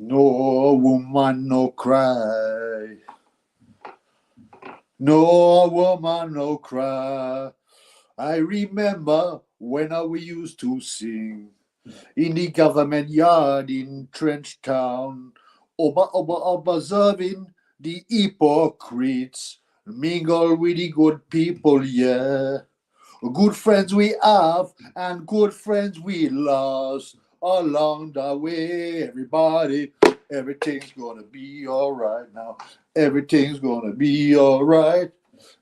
No woman, no cry. No woman, no cry. I remember when we used to sing in the government yard in Trench Town, observing the hypocrites mingle with the good people, yeah. Good friends we have and good friends we lost along the way. Everybody, everything's gonna be all right now. Everything's gonna be all right.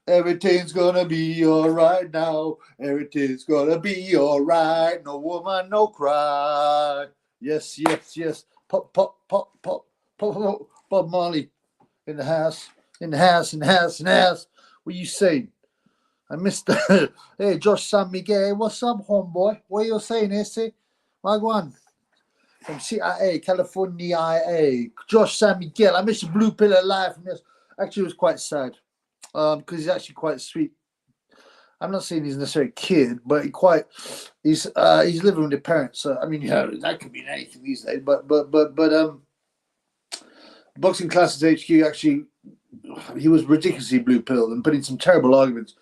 Everything's gonna be all right now. Everything's gonna be all right. No woman, no cry. Yes, yes, yes. Pop, pop, pop, pop, pop, pop, Bob Marley in the house, in the house, in the house, in the house. What you saying? I missed that. Hey, Josh San Miguel, what's up, homeboy? What are you saying, AC? Wagwan. From CIA, California, IA. Josh San Miguel. I missed the blue pill of life from this. Actually, it was quite sad. Because he's actually quite sweet. I'm not saying he's necessarily a kid, but he's living with the parents. So I mean, that could mean anything these days. But boxing classes HQ actually, he was ridiculously blue pilled and putting some terrible arguments.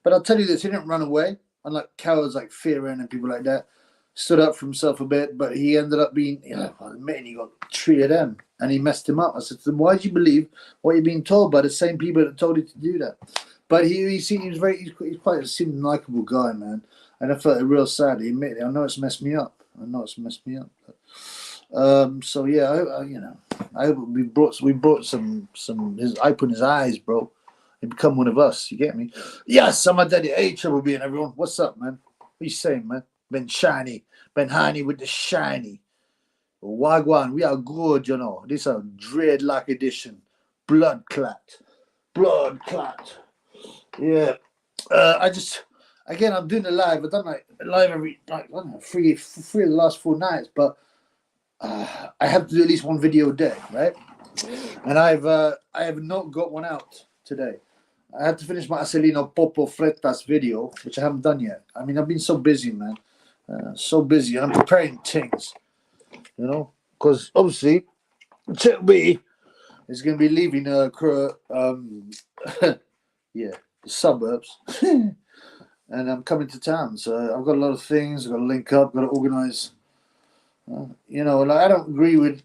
But I'll tell you this: he didn't run away, unlike cowards like Fearon and people like that. Stood up for himself a bit, but he ended up being, admitting he got 3 of them, and he messed him up. I said to him, "Why did you believe what you're being told by the same people that told you to do that?" But he's quite a seeming likable guy, man. And I felt real sad. He admitted, I know it's messed me up. But, so yeah, I hope we brought some. I put in his eyes, bro. He become one of us. You get me? Yes, I'm a daddy. Hey, Trouble being everyone. What's up, man? What you saying, man? Ben Haney with the shiny. Wagwan, we are good, This is a dreadlock edition. Blood clot. Yeah. I'm doing a live. I've done like live every, three of the last 4 nights, but I have to do at least one video a day, right? And I have not got one out today. I had to finish my Acelino Popo Fretas video, which I haven't done yet. I mean, I've been so busy, man. So busy. And I'm preparing things, because obviously, Chitby is going to be leaving the suburbs. And I'm coming to town. So I've got a lot of things. I've got to link up, got to organize. I don't agree with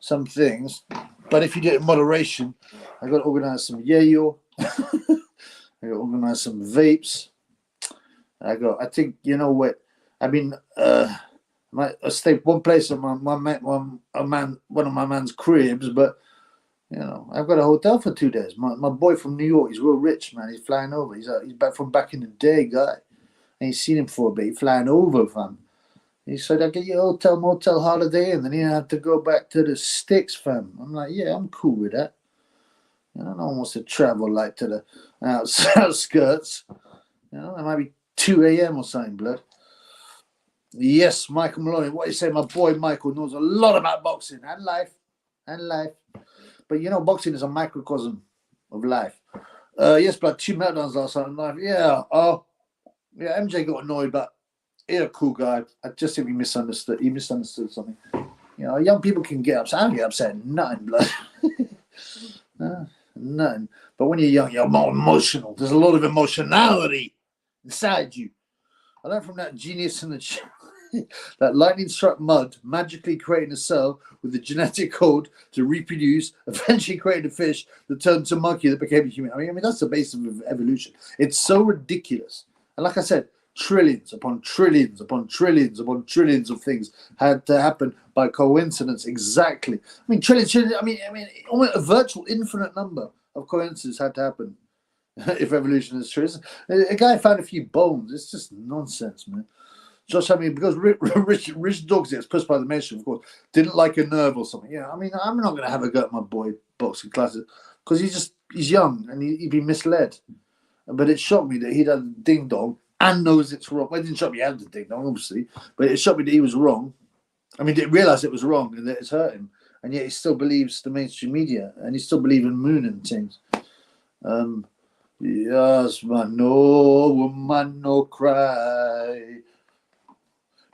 some things, but if you do it in moderation, I got to organize some yayo. I got to organize some vapes. I think what? I mean, I stayed one place at one of my man's cribs, but I've got a hotel for 2 days. My boy from New York, he's real rich, man. He's flying over. He's back from back in the day, guy. I ain't seen him for a bit. He's flying over, fam. He said, "I'll get you a hotel, motel holiday, and then you have to go back to the sticks, fam." I'm like, yeah, I'm cool with that. No one wants to travel like to the outskirts. It might be 2 a.m. or something, blood. Yes, Michael Maloney. What you say? My boy Michael knows a lot about boxing and life. But boxing is a microcosm of life. Yes, blood. 2 meltdowns last night in life. Yeah. Yeah. MJ got annoyed, but he's a cool guy. I just think he misunderstood. He misunderstood something. Young people can get upset. I don't get upset at nothing, blood. Nothing. But when you're young, you're more emotional. There's a lot of emotionality inside you. I learned from that genius in the that lightning struck mud, magically creating a cell with the genetic code to reproduce, eventually creating a fish that turned into a monkey that became a human. I mean, that's the basis of evolution. It's so ridiculous. And like I said, trillions upon trillions upon trillions upon trillions of things had to happen by coincidence. Exactly. I mean, trillions. I mean, almost a virtual infinite number of coincidences had to happen if evolution is true. A guy found a few bones. It's just nonsense, man. Just because Rich Dogs gets pushed by the mainstream, of course, didn't like a nerve or something. Yeah, I mean, I'm not going to have a go at my boy boxing classes because he's young and he'd be misled. But it shocked me that he'd had a ding dong and knows it's wrong. Well, it didn't shock me he had the ding dong, obviously, but it shocked me that he was wrong. I mean, didn't realize it was wrong and that it's hurt him, and yet he still believes the mainstream media and he still believes in Moon and things. Yes, man, no woman, no cry.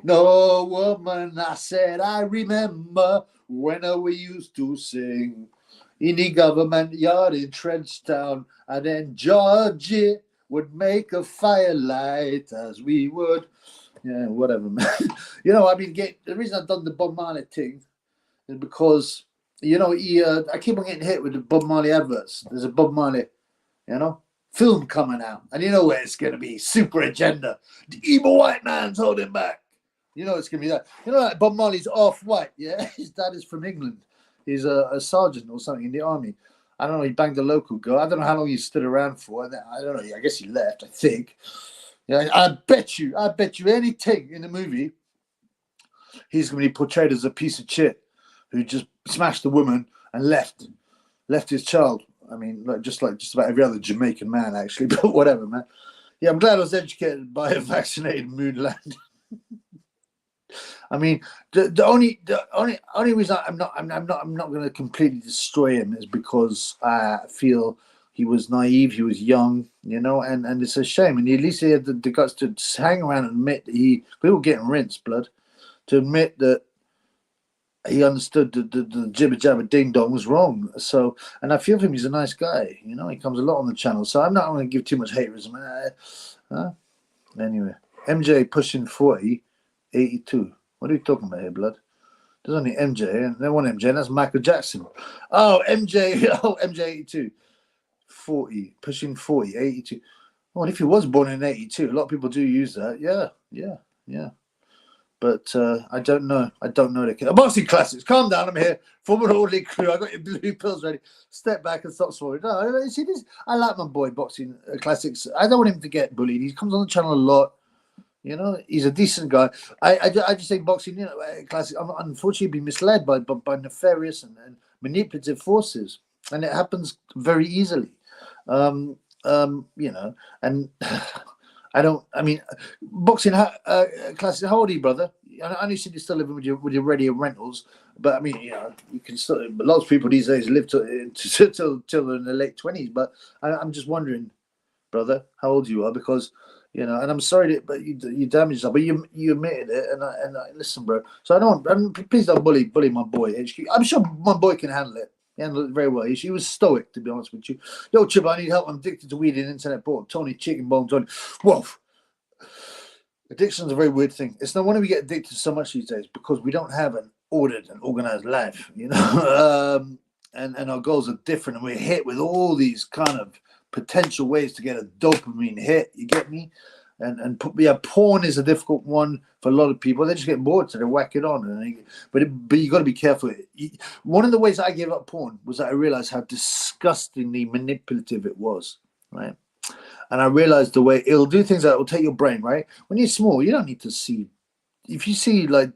No woman, I said, I remember when we used to sing in the government yard in Trenchtown, and then Georgie would make a firelight as we would. Yeah, whatever, man. I mean, the reason I've done the Bob Marley thing is because, I keep on getting hit with the Bob Marley adverts. There's a Bob Marley, film coming out, and you know where it's going to be super agenda. The evil white man's holding back. It's going to be that. Like Bob Marley's off white. Yeah, his dad is from England. He's a sergeant or something in the army. I don't know. He banged a local girl. I don't know how long he stood around for. I don't know. I guess he left. I think. Yeah, I bet you anything in the movie, he's going to be portrayed as a piece of shit who just smashed the woman and left his child. I mean, just about every other Jamaican man, actually. But whatever, man. Yeah, I'm glad I was educated by a vaccinated moonland. I mean, the only reason I'm not going to completely destroy him is because I feel he was naive, he was young, and it's a shame. And at least he had the guts to hang around and admit that we were getting rinsed, blood, to admit that he understood the jibber jabber ding dong was wrong. So, and I feel for him, he's a nice guy. He comes a lot on the channel. So I'm not going to give too much haterism. Anyway, MJ pushing 40, 82. What are we talking about here, blood? There's only MJ, and there one MJ, and that's Michael Jackson. Oh, MJ, MJ 82. 40, pushing 40, 82. Well, if he was born in 82, a lot of people do use that. Yeah. But I don't know. The boxing classics. Calm down. I'm here. Form an orderly crew. I got your blue pills ready. Step back and stop swearing. No, see this. I like my boy boxing classics. I don't want him to get bullied. He comes on the channel a lot. He's a decent guy. I just think boxing, classic. Unfortunately, been misled by nefarious and manipulative forces, and it happens very easily. And I mean, boxing classic. How old are you, brother? I know you said you're still living with your radio rentals, but I mean, you can still. Lots of people these days live till in the late 20s. But I'm just wondering, brother, how old you are, because and I'm sorry but you damaged yourself, but you admitted it, and I listen, bro. So please don't bully my boy HQ. I'm sure my boy can handle it. He handled it very well. He was stoic, to be honest with you. Yo, Chip, I need help. I'm addicted to weed and internet porn. Tony Chicken Bone, Tony. Whoa. Addiction's a very weird thing. It's no wonder we get addicted so much these days, because we don't have an ordered and organized life, and our goals are different, and we're hit with all these kind of potential ways to get a dopamine hit. You get me? And porn is a difficult one for a lot of people. They just get bored, so they whack it on. But you got to be careful. One of the ways I gave up porn was that I realized how disgustingly manipulative it was, right? And I realized the way it'll do things that will take your brain, right? When you're small, you don't need to see. If you see, like,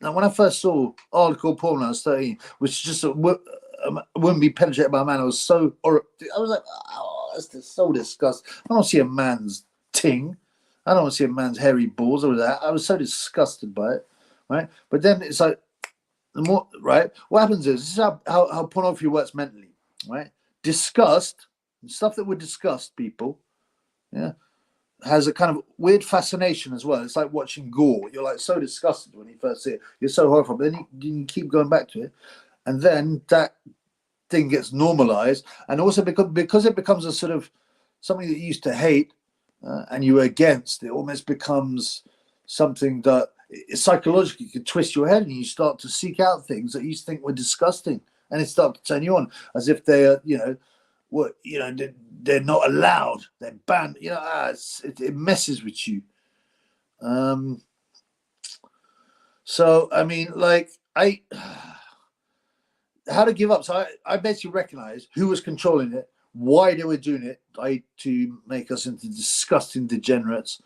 now when I first saw hardcore porn when I was 13, which just wouldn't be penetrated by a man, I was like, oh, that's just so disgusting. I don't see a man's ting. I don't want to see a man's hairy balls or that. I was so disgusted by it, right? But then it's like, the more, right? What happens is, this is how pornography works mentally, right? Disgust, stuff that would disgust people, has a kind of weird fascination as well. It's like watching gore. You're like so disgusted when you first see it. You're so horrified, but then you keep going back to it. And then that thing gets normalized. And also because it becomes a sort of something that you used to hate, and you were against, it almost becomes something that psychologically could twist your head, and you start to seek out things that you used to think were disgusting, and it starts to turn you on, as if they're, they're not allowed, they're banned. It messes with you. So I mean, like, how to give up. So I basically recognize who was controlling it, why they were doing it, to make us into disgusting degenerates,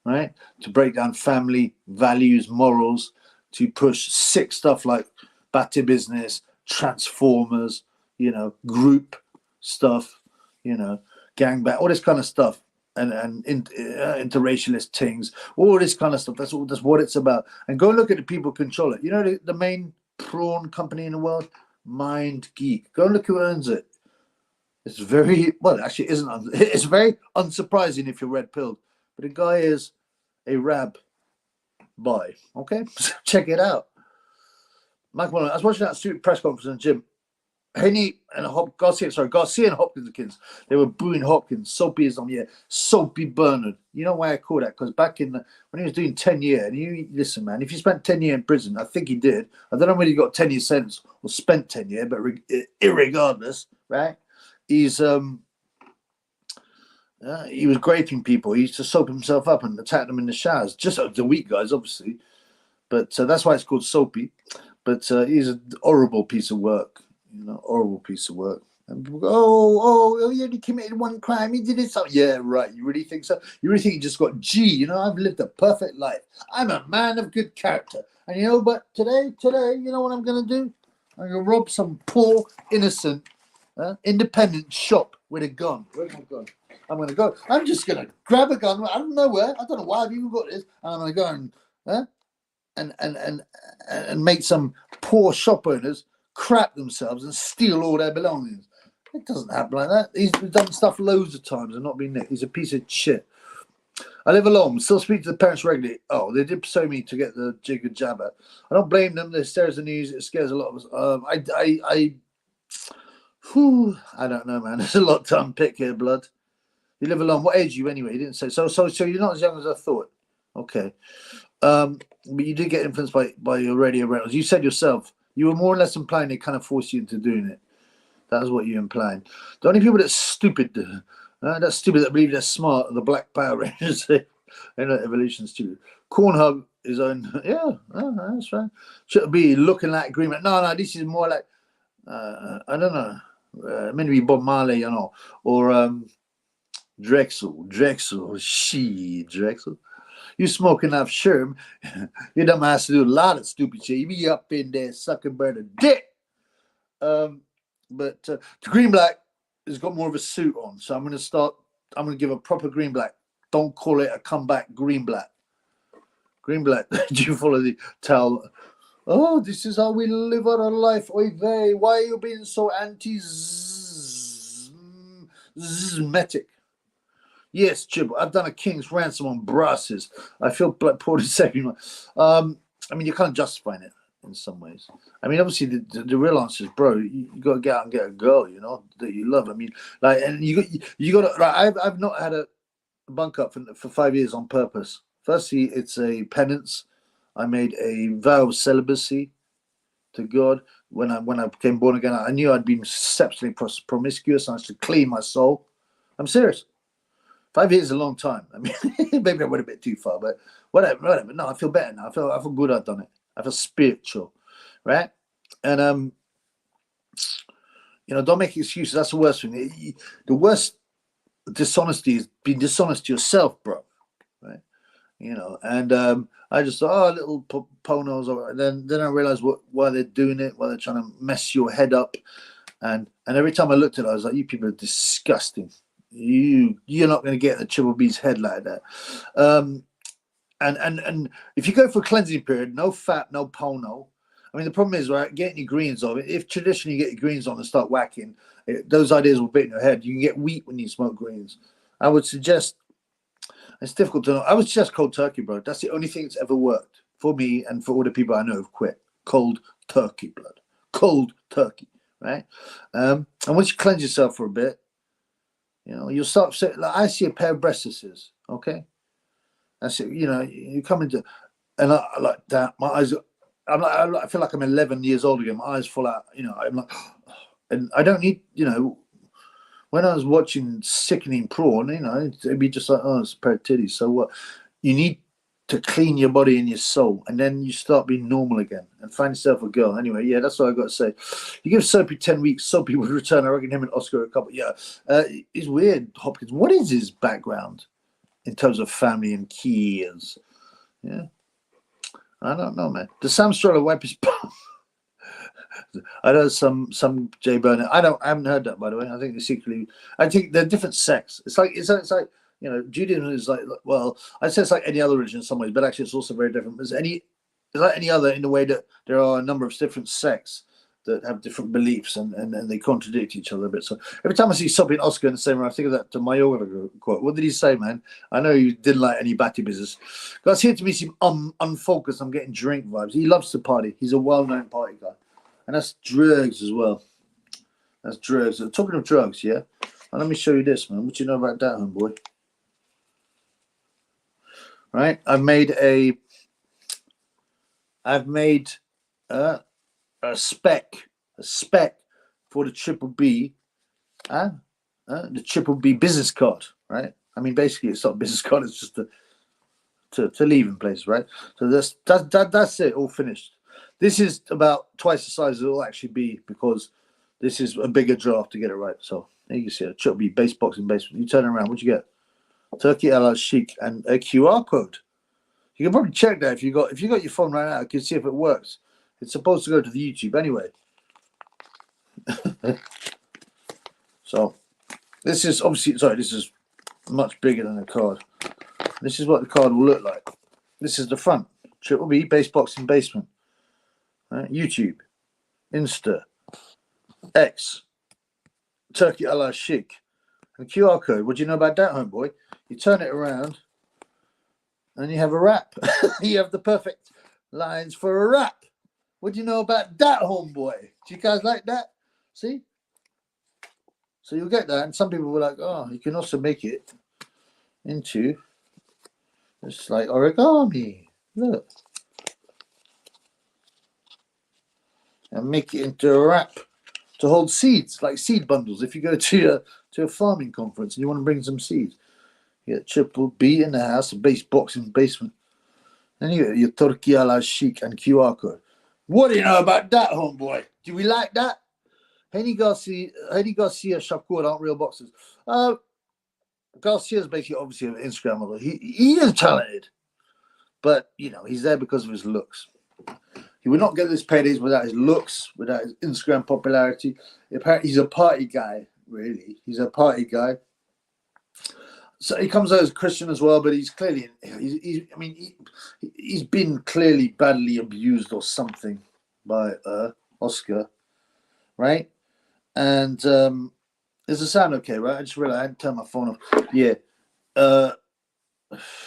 right? To break down family values, morals, to push sick stuff like Batty Business, Transformers, group stuff, gangbang, all this kind of stuff, and interracialist things, all this kind of stuff. That's what it's about. And go look at the people who control it. The main prawn company in the world, Mind Geek. Go and look who owns it. It's very, well, actually, it's very unsurprising if you're red pilled, but the guy is Arab, buy. Okay, check it out. Michael Malone, I was watching that stupid press conference in the gym. Haney and Garcia and Hopkins, they were booing Hopkins. Soapy is on, yeah, Soapy Bernard. You know why I call that? Because back when he was doing 10 years, and you listen, man, if you spent 10 years in prison, I think he did. I don't know whether he got 10 years sentence or spent 10 years, but irregardless, right? He was graping people. He used to soap himself up and attack them in the showers. Just the weak guys, obviously. But that's why it's called Soapy. But he's a horrible piece of work. Horrible piece of work. And people go, he only committed one crime. He did it. So yeah, right. You really think so? You really think he just got G? I've lived a perfect life. I'm a man of good character. And but today, you know what I'm going to do? I'm going to rob some poor, innocent, independent shop with a gun. Where's my gun? I'm going to go. I'm just going to grab a gun. I don't know where. I don't know why I've even got this. And I'm going to go and make some poor shop owners crap themselves and steal all their belongings. It doesn't happen like that. He's done stuff loads of times and not been nicked. He's a piece of shit. I live alone, still speak to the parents regularly. Oh, they did persuade me to get the jigger jabber. I don't blame them. They scares the news. It scares a lot of us. I don't know, man. There's a lot to unpick here, blood. You live alone. What age are you anyway? You didn't say. So you're not as young as I thought. Okay. But you did get influenced by your radio rentals. You said yourself, you were more or less implying they kind of forced you into doing it. That was what you implied. The only people that's stupid that believe they're smart are the Black Power Rangers. They're not evolution stupid. Cornhub is on. Yeah, that's right. Should be looking like agreement. No, this is more like I don't know. Maybe Bob Marley, or Drexel. Drexel. You smoke enough sherm, you don't have to do a lot of stupid shit. You be up in there sucking bird a dick. But the green black has got more of a suit on, so I'm going to give a proper green black. Don't call it a comeback green black. Green black. Do you follow the towel? Oh, this is how we live our life. Oy vey, why are you being so anti-Semitic? Yes, Jib, I've done a king's ransom on brasses. I feel like poor the second one. You're kind of justifying it in some ways. Obviously, the real answer is, bro, you got to get out and get a girl, that you love. And you got to. Like, I've not had a bunk up for 5 years on purpose. Firstly, it's a penance. I made a vow of celibacy to God when I became born again. I knew I'd been exceptionally promiscuous. And I should clean my soul. I'm serious. 5 years is a long time. Maybe I went a bit too far, but whatever. No, I feel better now. I feel good I've done it. I feel spiritual, right? And don't make excuses. That's the worst thing. The worst dishonesty is being dishonest to yourself, bro. Right? And I just thought, little ponos. And then I realized why they're doing it, why they're trying to mess your head up. And every time I looked at it, I was like, you people are disgusting. You're not going to get the Triple B's head like that. And if you go for a cleansing period, no fat, no pono. The problem is, right, getting your greens on. If traditionally you get your greens on and start whacking, those ideas will beat in your head. You can get weak when you smoke greens. I would suggest, it's difficult to know. I would suggest cold turkey, bro. That's the only thing that's ever worked for me and for all the people I know who've quit. Cold turkey, blood. Cold turkey, right? And once you cleanse yourself for a bit, you'll start saying, like, I see a pair of breastises, okay? I see, you come into, and I like that. My eyes, I feel like I'm 11 years old again. My eyes fall out, I'm like, and I don't need, when I was watching Sickening Prawn, it'd be just like, oh, it's a pair of titties. So what? You need to clean your body and your soul, and then you start being normal again and find yourself a girl. Anyway, yeah, that's what I got to say. You give Soapy 10 weeks, Soapy would return. I reckon him and Oscar a couple. Yeah, it's weird, Hopkins. What is his background in terms of family and kids? Yeah, I don't know, man. Does Sam Stroller wipe his bum? I know some Jay Burnett. I haven't heard that, by the way. I think they secretly. I think they're different sects. It's like. Judaism is like, well, I'd say it's like any other religion in some ways, but actually it's also very different. It's like any other in the way that there are a number of different sects that have different beliefs and they contradict each other a bit. So every time I see something Oscar in the same room, I think of that Mayorga quote. What did he say, man? I know he didn't like any batty business. Garcia to me seems unfocused. I'm getting drink vibes. He loves to party. He's a well-known party guy. And that's drugs as well. That's drugs. Talking of drugs, yeah? Now, let me show you this, man. What you know about that, homeboy? Right? I've made a spec for the triple B, the triple B business card, right? I mean, basically, it's not a business card; it's just to leave in place, right? So that's it, all finished. This is about twice the size it will actually be because this is a bigger draft to get it right. So there you see a triple B base boxing basement. You turn around, what you get? Turkey LR Chic and a QR code. You can probably check that if you got your phone right now. You can see if it works. It's supposed to go to the YouTube anyway. So this is obviously this is much bigger than the card. This is what the card will look like. This is the front. Triple B base boxing basement. Right? YouTube, Insta, X, Turkey LR Chic, and QR code. What do you know about that, homeboy? You turn it around and you have a wrap. You have the perfect lines for a wrap. What do you know about that, homeboy? Do you guys like that? See? So you'll get that. And some people were like, oh, you can also make it into it's like origami. Look. And make it into a wrap to hold seeds, like seed bundles. If you go to a farming conference and you want to bring some seeds, you get triple B in the house, a base boxing basement. And you get your Turkey LR Chic and QR code. What do you know about that, homeboy? Do we like that? Haney Garcia, Shakur aren't real boxers. Garcia's basically obviously an Instagram model. He is talented, but you know he's there because of his looks. He would not get his paydays without his looks, without his Instagram popularity. Apparently, he's a party guy. Really, he's a party guy. So he comes out as a Christian as well, but he's clearly he's been clearly badly abused or something by Oscar, right? And is the sound okay, right? I just realized I hadn't turned my phone off. Yeah,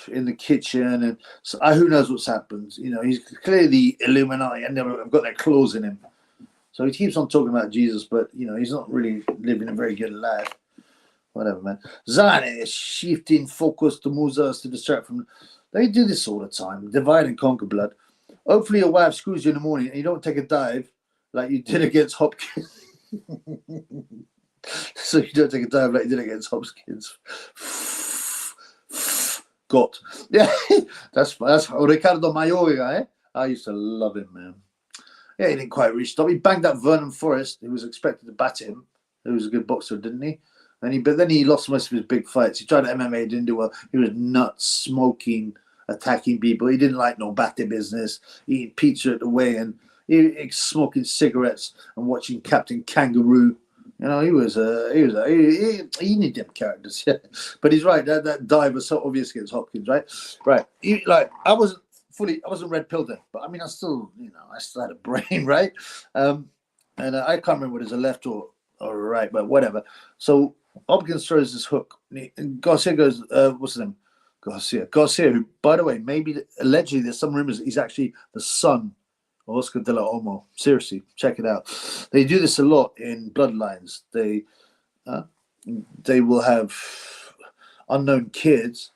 in the kitchen, and so who knows what's happened? You know, he's clearly Illuminati, and I've got their claws in him. So he keeps on talking about Jesus, but you know, he's not really living a very good life. Whatever, man. Zane is shifting focus to Musas to distract from. They do this all the time. Divide and conquer, blood. Hopefully, your wife screws you in the morning and you don't take a dive like you did against Hopkins. So you don't take a dive like you did against Hopkins. Got. Yeah, that's Ricardo Mayorga, eh? I used to love him, man. Yeah, he didn't quite reach top. He banged up Vernon Forrest, who was expected to bat him. He was a good boxer, didn't he? But then he lost most of his big fights. He tried MMA, didn't do well. He was nuts, smoking, attacking people. He didn't like no batty business. Eating pizza at the weigh-in, smoking cigarettes and watching Captain Kangaroo. You know, he needed them characters, yeah. But he's right. That dive was so obvious against Hopkins, right? Right. I wasn't red pilled then, but I mean, I still had a brain, right? And I can't remember whether it's a left or a right, but whatever. So Hopkins throws this hook, and Garcia goes, what's his name? Garcia, who, by the way, allegedly, there's some rumors that he's actually the son of Oscar de la Homo. Seriously, check it out. They do this a lot in bloodlines. They will have unknown kids,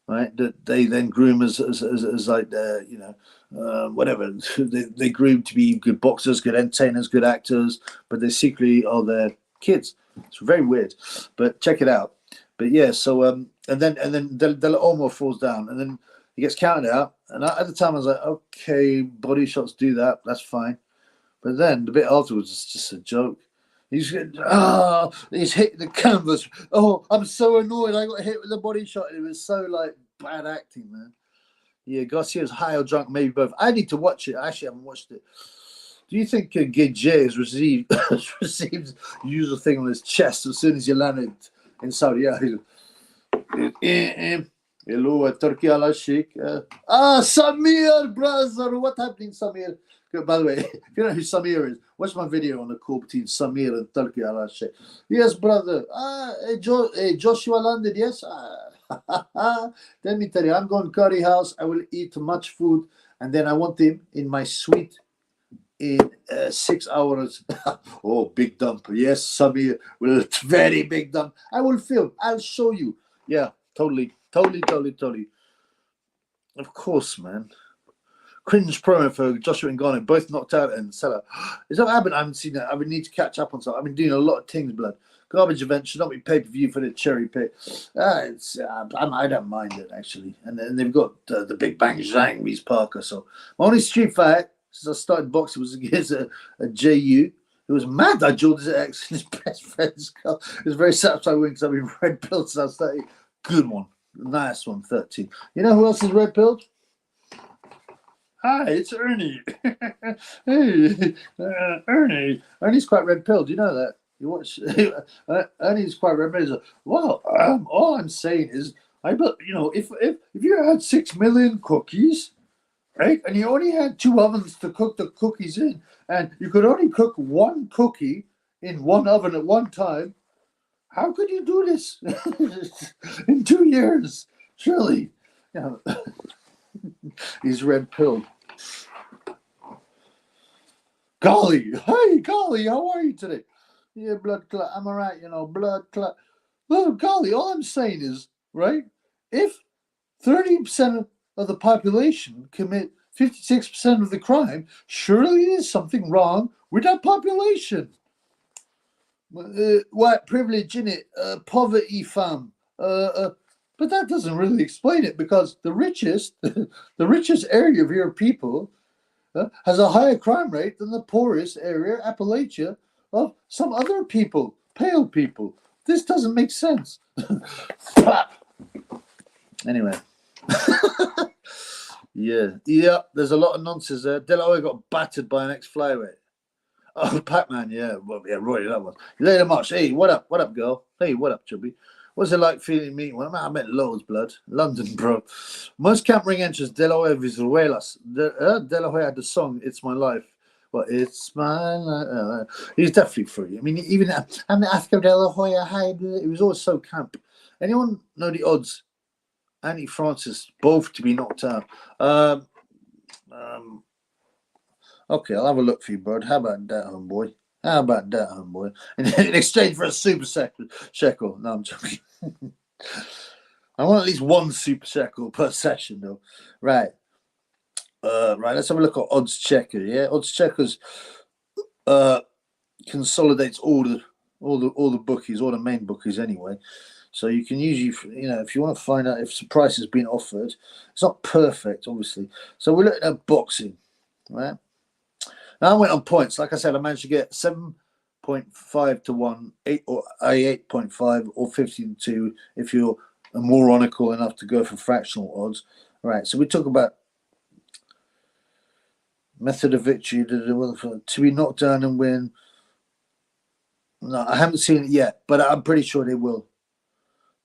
right? That they then groom as like whatever. They groom to be good boxers, good entertainers, good actors, but they secretly are their kids. It's very weird, but check it out. But yeah, so and then De La Homo falls down, and then he gets counted out. And at the time, I was like, okay, body shots do that, that's fine. But then the bit afterwards is just a joke. He's hitting the canvas. Oh, I'm so annoyed. I got hit with a body shot. It was so like bad acting, man. Yeah, Garcia's high or drunk, maybe both. I need to watch it. I actually haven't watched it. Do you think Gajay has received usual thing on his chest as soon as you landed in Saudi Arabia? Hello, Turkey ala Sheikh. Samir, brother. What happening, Samir? By the way, if you know who Samir is, watch my video on the call between Samir and Turkey ala Sheikh. Yes, brother. Joshua landed, yes. Let me tell you, I'm going curry house. I will eat much food, and then I want him in my suite in 6 hours. Oh, big dump. Yes, Samir. Well, it's very big dump. I will film. I'll show you. Yeah, totally. Of course, man. Cringe promo for Joshua and Garner, both knocked out and Seller. Is that what happened? I haven't seen that. I would need to catch up on something. I've been doing a lot of things, blood. Garbage event should not be pay-per-view for the cherry pick. I don't mind it, actually. And then they've got the Big Bang Zhang, Reese Parker. So my only street fight since I started boxing was against a JU. It was mad. I joined his ex and his best friend's car. It was very satisfying because I've been red pilled since I started. Good one. Nice one, 13. You know who else is red pilled? Hi, it's Ernie. Hey, Ernie. Ernie's quite red pilled. You know that? You watch. Ernie's quite red pilled. Well, all I'm saying is, if you had 6 million cookies, right, and you only had 2 ovens to cook the cookies in, and you could only cook 1 cookie in 1 oven at one time, how could you do this in 2 years? Surely, yeah. He's red pilled. Golly, hey, Golly, how are you today? Yeah, blood clot. I'm all right, blood clot. Well, Golly, all I'm saying is, right, if 30% of the population commit 56% of the crime, surely there's something wrong with that population. White privilege, innit? Poverty, fam. But that doesn't really explain it, because the richest area of your people has a higher crime rate than the poorest area, Appalachia, of some other people, pale people. This doesn't make sense. Anyway. Yeah, there's a lot of nonsense there. De La Hoya got battered by an ex-flyweight. Oh, Pac-Man, yeah. Well, yeah, Roy, that one. Later, March. Hey, what up? What up, girl? Hey, what up, Chubby? What's it like feeling me? Well, I met loads, blood. London, bro. Most camp ring entrants, De La Hoya Visuelas. De La Hoya had the song, It's My Life. Well, it's my life. He's definitely free. I mean, even I'm the Africa De La Hoya. It was always so camp. Anyone know the odds? Andy Francis, both to be knocked out. Okay, I'll have a look for you, bud. How about that, homeboy? In exchange for a super shekel. No, I'm joking. I want at least 1 super shekel per session, though. Right. Right, let's have a look at Odds Checker. Yeah, Odds Checkers consolidates all the bookies, all the main bookies anyway. So you can usually, if you want to find out if the price has been offered, it's not perfect, obviously. So we're looking at boxing, right? Now I went on points. Like I said, I managed to get 7.5 to 1, 8.5, or 15-2 if you're moronical enough to go for fractional odds. Right. So we talk about method of victory to be knocked down and win. No, I haven't seen it yet, but I'm pretty sure they will.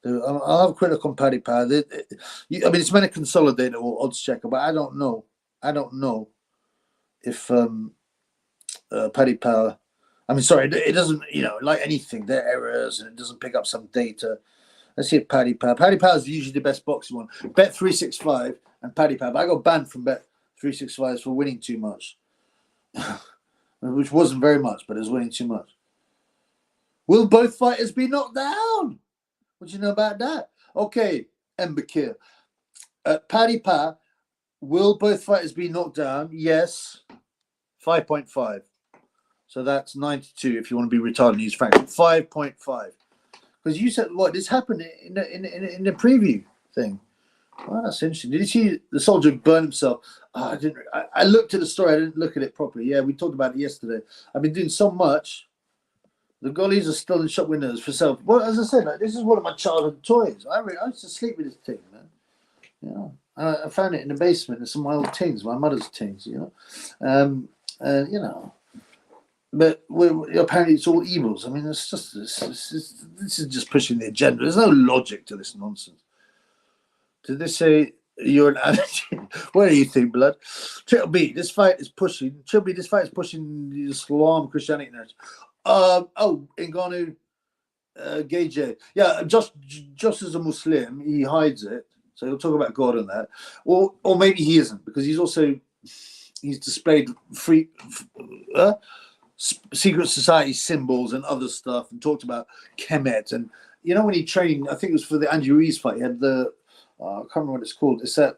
I'll have a quick look on Paddy Power. I mean, it's meant to consolidate or odds checker, but I don't know if Paddy Power. I mean, sorry, it doesn't. Like anything, there are errors and it doesn't pick up some data. Let's see if Paddy Power. Paddy Power is usually the best boxing one. Bet365 and Paddy Power. But I got banned from Bet365 for winning too much, which wasn't very much, but it was winning too much. Will both fighters be knocked down? What do you know about that? Okay, Mbakir. Paddy Power, will both fighters be knocked down? Yes. 5.5. So that's 92 if you want to be retarded and use fraction. 5.5. Because you said, what, this happened in the preview thing. Well, that's interesting. Did you see the soldier burn himself? Oh, I looked at the story. I didn't look at it properly. Yeah, we talked about it yesterday. I've been doing so much. The goalies are still in shop windows for sale. Well, as I said, this is one of my childhood toys. I used to sleep with this thing, man. I found it in the basement. It's some of my old tings, my mother's tings, But apparently it's all evils. I mean, it's just this is just pushing the agenda. There's no logic to this nonsense. Did they say you're an anti? What do you think, blood? Triple B, this fight is pushing. Triple B, this fight is pushing the Islam Christianity narrative. Ngannou, Gage. Yeah, just as a Muslim, he hides it. So he'll talk about God and that, or maybe he isn't, because he's displayed secret society symbols and other stuff, and talked about Kemet. And you know, when he trained, I think it was for the Andy Ruiz fight, he had the I can't remember what it's called. It's a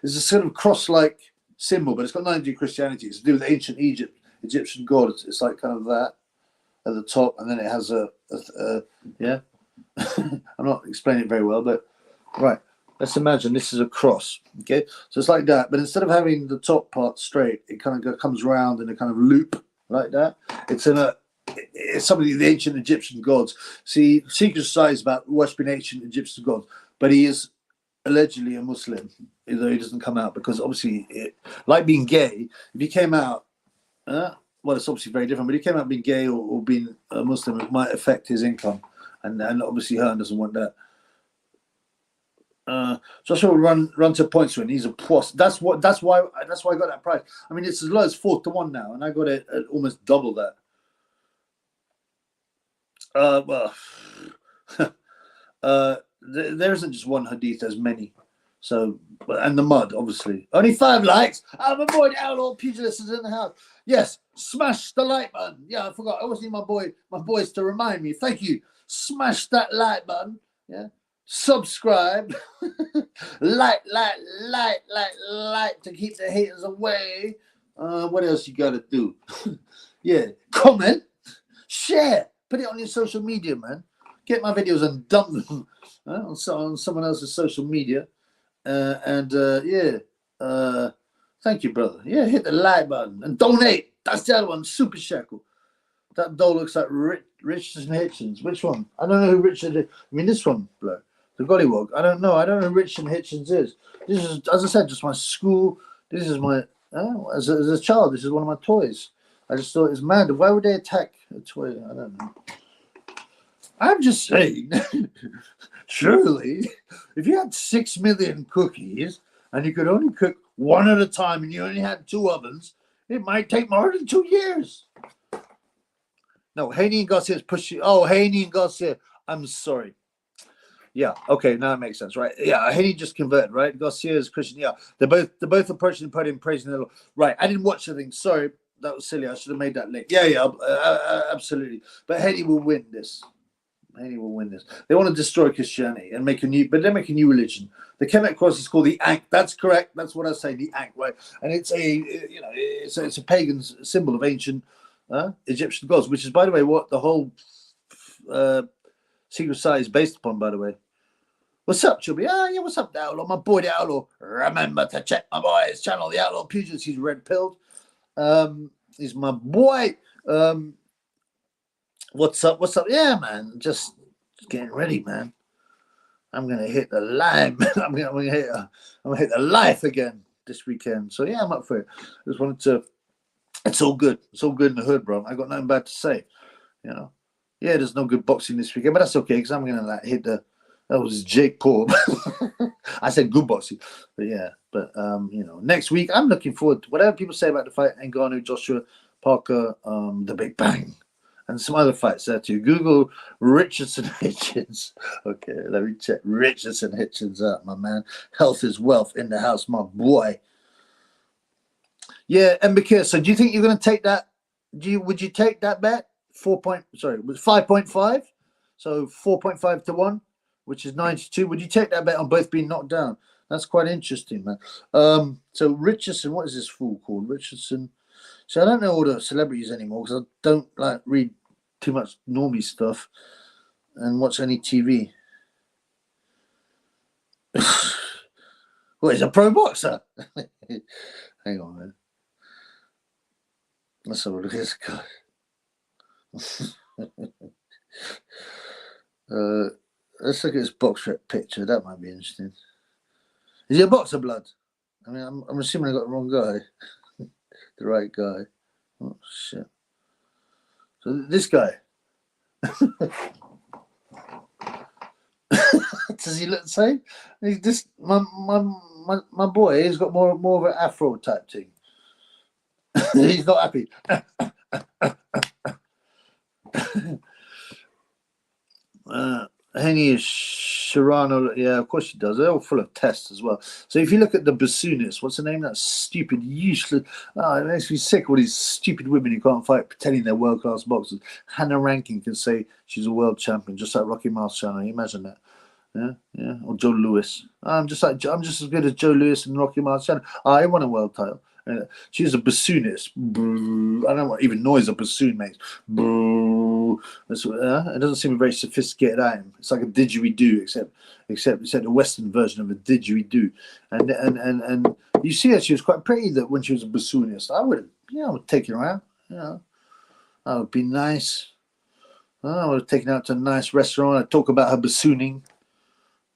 sort of cross-like symbol, but it's got nothing to do with Christianity. It's to do with ancient Egyptian god. It's like kind of that at the top, and then it has a yeah. I'm not explaining it very well, but right. Let's imagine this is a cross, okay? So it's like that, but instead of having the top part straight, it kind of comes round in a kind of loop like that. It's somebody of the ancient Egyptian gods. See, secret society is about worshipping ancient Egyptian gods, but he is allegedly a Muslim, though he doesn't come out, because obviously, like being gay, if he came out, well, it's obviously very different, but if he came out being gay or being a Muslim, it might affect his income, and obviously Hearn doesn't want that. Joshua will run to points when he's a plus. That's why I got that price. I mean, it's as low as 4-1 now, and I got it at almost double that. There isn't just one hadith. There's many. So, and the mud, obviously. Only 5 likes. I'm a boy, the outlaw pugilist is in the house. Yes, smash the like button. Yeah, I forgot. I always need my boys to remind me. Thank you. Smash that like button. Yeah. Subscribe, like to keep the haters away. What else you gotta do? Yeah, comment, share, put it on your social media, man. Get my videos and dump them on someone else's social media. Thank you, brother. Yeah, hit the like button and donate. That's the other one, Super Shackle. That doll looks like Richard Hitchens. Which one? I don't know who Richard is. I mean, this one, bloke. The Gollywog. I don't know who Richard Hitchens is. This is, as I said, just my school. This is my, as a child, this is one of my toys. I just thought it was mad. Why would they attack a toy? I don't know. I'm just saying, surely, if you had 6 million cookies and you could only cook one at a time and you only had 2 ovens, it might take more than 2 years. No, Haney and Garcia is pushing. Oh, Haney and Garcia. I'm sorry. Yeah, okay, now it makes sense, right? Yeah, Haney just converted, right? Garcia is Christian. Yeah, they're both approaching the podium, praising the Lord. Right, I didn't watch the thing. Sorry, that was silly. I should have made that link. Yeah, absolutely. But Haney will win this. Haney will win this. They want to destroy Christianity and make a new religion. The Kemet cross is called the Ankh. That's correct. That's what I say, the Ankh, right? And it's a pagan symbol of ancient Egyptian gods, which is, by the way, what the whole secret society is based upon, by the way. What's up, Chubby? Yeah, what's up, the Outlaw? My boy, the Outlaw. Remember to check my boy's channel, the Outlaw Pugilist. He's red-pilled. He's my boy. What's up? Yeah, man. Just getting ready, man. I'm gonna hit the lime. I'm gonna hit the life again this weekend. So yeah, I'm up for it. Just wanted to. It's all good. It's all good in the hood, bro. I got nothing bad to say. You know. Yeah, there's no good boxing this weekend, but that's okay because I'm gonna hit the. That was Jake Paul. I said good boxing, but yeah. But next week I'm looking forward to whatever people say about the fight. Ngannou, Joshua Parker, the Big Bang, and some other fights there too. Google Richardson Hitchens. Okay, let me check Richardson Hitchens out, my man. Health is wealth in the house, my boy. Yeah, and because so, do you think you're going to take that? Would you take that bet? 5.5. So 4.5 to 1. Which is 92. Would you take that bet on both being knocked down? That's quite interesting, man. So Richardson, what is this fool called? Richardson. So I don't know all the celebrities anymore because I don't read too much normie stuff and watch any TV. Well, he's a pro boxer. Hang on, man. Let's have a look at this guy. Let's look at his box rep picture. That might be interesting. Is he a boxer, blood? I mean, I'm assuming I got the wrong guy. The right guy. Oh, shit. So this guy. Does he look the same? He's just my boy. He's got more of an afro type thing. He's not happy. Haney is Sharano. Yeah, of course she does. They're all full of tests as well. So if you look at the bassoonist, what's the name? That stupid, useless. Oh, it makes me sick. All these stupid women who can't fight, pretending they're world class boxers. Hannah Rankin can say she's a world champion, just like Rocky Marciano. You imagine that? Yeah. Or Joe Louis. I'm just as good as Joe Louis and Rocky Marciano. I won a world title. She's a bassoonist. I don't know what even noise a bassoon makes. It doesn't seem a very sophisticated item. It's like a didgeridoo, except a Western version of a didgeridoo. And you see her, she was quite pretty that when she was a bassoonist. I would take her out. That would be nice. I would have taken her out to a nice restaurant. I'd talk about her bassooning.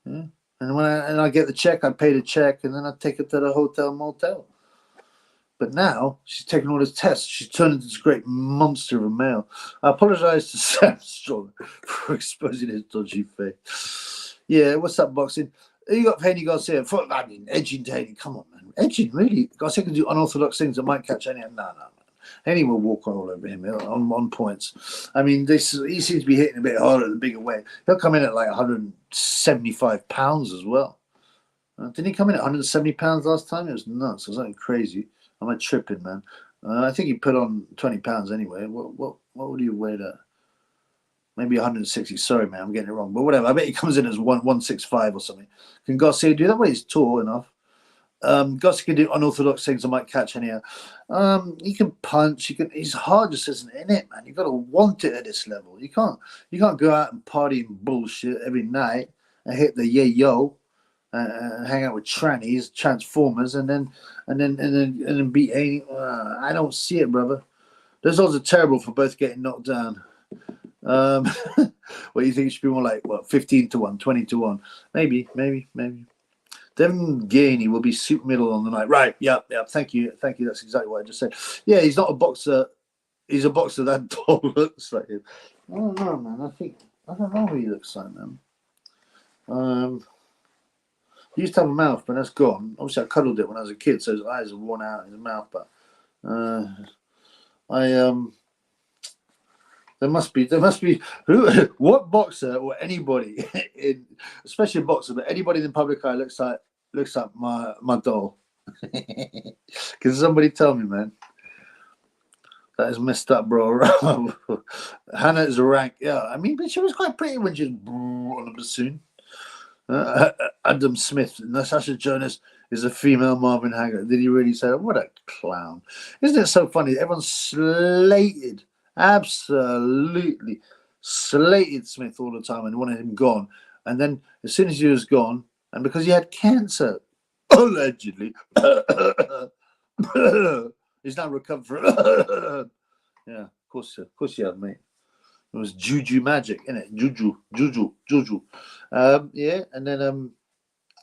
Yeah. And when I get the check, I pay the check, and then I take her to the hotel motel. But now she's taking all this tests. She's turned into this great monster of a male. I apologize to Sam Strong for exposing his dodgy face. Yeah, what's up, boxing? You got Haney Garcia. I mean, edging to Haney. Come on, man. Edging, really? Garcia can do unorthodox things that might catch Haney. No. Haney will walk all over him on points. I mean, he seems to be hitting a bit harder the bigger weight. He'll come in at like 175 pounds as well. Didn't he come in at 170 pounds last time? It was nuts. It was something crazy. Am I tripping, man? I think he put on 20 pounds anyway. What would he weigh that? Maybe 160. Sorry, man, I'm getting it wrong. But whatever. I bet he comes in as 165 or something. Can Garcia do that? Well, he's tall enough. Garcia can do unorthodox things. I might catch anyhow. He can punch. He's hard, just isn't in it, man. You got to want it at this level. You can't go out and party and bullshit every night and hit the yo. And hang out with trannies, transformers, and then beat Haney. I don't see it, brother. Those odds are terrible for both getting knocked down. What do you think? It should be more like 15-1, 20-1, maybe. Devin Haney will be super middle on the night, right? Yeah. Thank you. That's exactly what I just said. Yeah, he's not a boxer. He's a boxer. That dog looks like him. I don't know, man. I don't know who he looks like, man. He used to have a mouth, but that's gone. Obviously, I cuddled it when I was a kid, so his eyes are worn out in his mouth. But there must be what boxer or anybody, especially a boxer, but anybody in the public eye looks like my doll. Can somebody tell me, man? That is messed up, bro. Hannah is a rank. Yeah, I mean, but she was quite pretty when she was on the bassoon. Adam Smith, Natasha Jonas is a female Marvin Hagler. Did he really say that? What a clown. Isn't it so funny? Everyone absolutely slated Smith all the time and wanted him gone. And then as soon as he was gone, and because he had cancer, allegedly, he's now recovered from yeah, of course you have, mate. It was juju magic, innit? Juju. Yeah, and then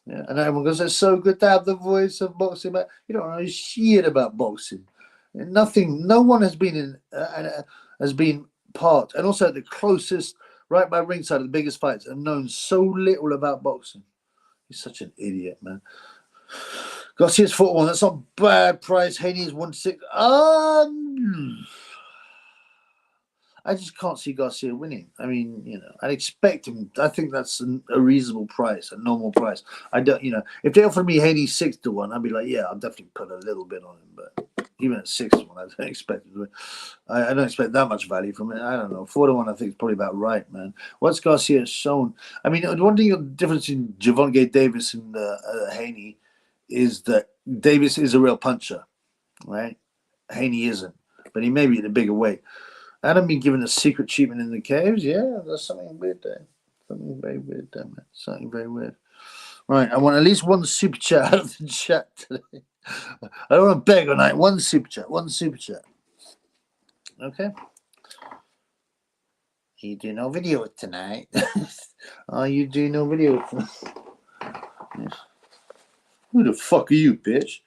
and everyone goes, "It's so good to have the voice of boxing." But you don't know shit about boxing. No one has been part, and also at the closest, right by ringside of the biggest fights, and known so little about boxing. He's such an idiot, man. Garcia's 4-1. That's not a bad price. Haney is 1-6. I just can't see Garcia winning. I mean, I'd expect him. I think that's a reasonable price, a normal price. I don't, if they offered me Haney 6-1, I'd be like, yeah, I'll definitely put a little bit on him. But even at 6-1, I don't expect him to win. I don't expect that much value from it. I don't know. 4-1, I think is probably about right, man. What's Garcia shown? I mean, one thing, the difference in Javonte Davis and Haney is that Davis is a real puncher, right? Haney isn't, but he may be in a bigger weight. Adam been given a secret treatment in the caves. Yeah, there's something weird there. Something very weird there, man. Something very weird. Right, I want at least one super chat out of the chat today. I don't want to beg all night. One super chat. Okay. You do no video tonight. Oh, you do no video tonight. Yes. Who the fuck are you, bitch?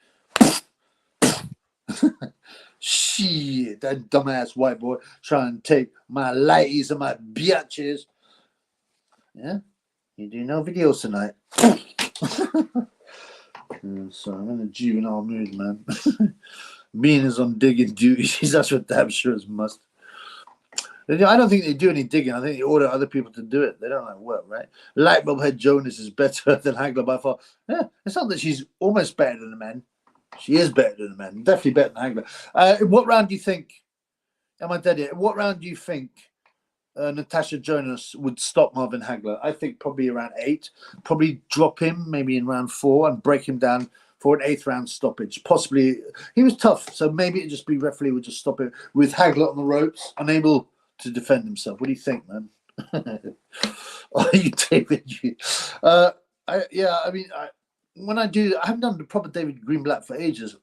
Shit, that dumbass white boy trying to take my ladies and my bitches. Yeah? You do no videos tonight. So I'm in a juvenile mood, man. Bean is on digging duties. That's what damn sure is must. I don't think they do any digging. I think they order other people to do it. They don't like work, right? Lightbulb Head Jonas is better than Hagler by far. Yeah, it's not that she's almost better than the men. She is better than the men. Definitely better than Hagler. In what round do you think? Am I dead yet? In what round do you think Natasha Jonas would stop Marvin Hagler? I think probably around 8. Probably drop him maybe in round 4 and break him down for an 8th round stoppage. Possibly. He was tough, so maybe it'd just be referee would just stop it with Hagler on the ropes, unable to defend himself. What do you think, man? Oh, you David. When I haven't done the proper David Greenblatt for ages.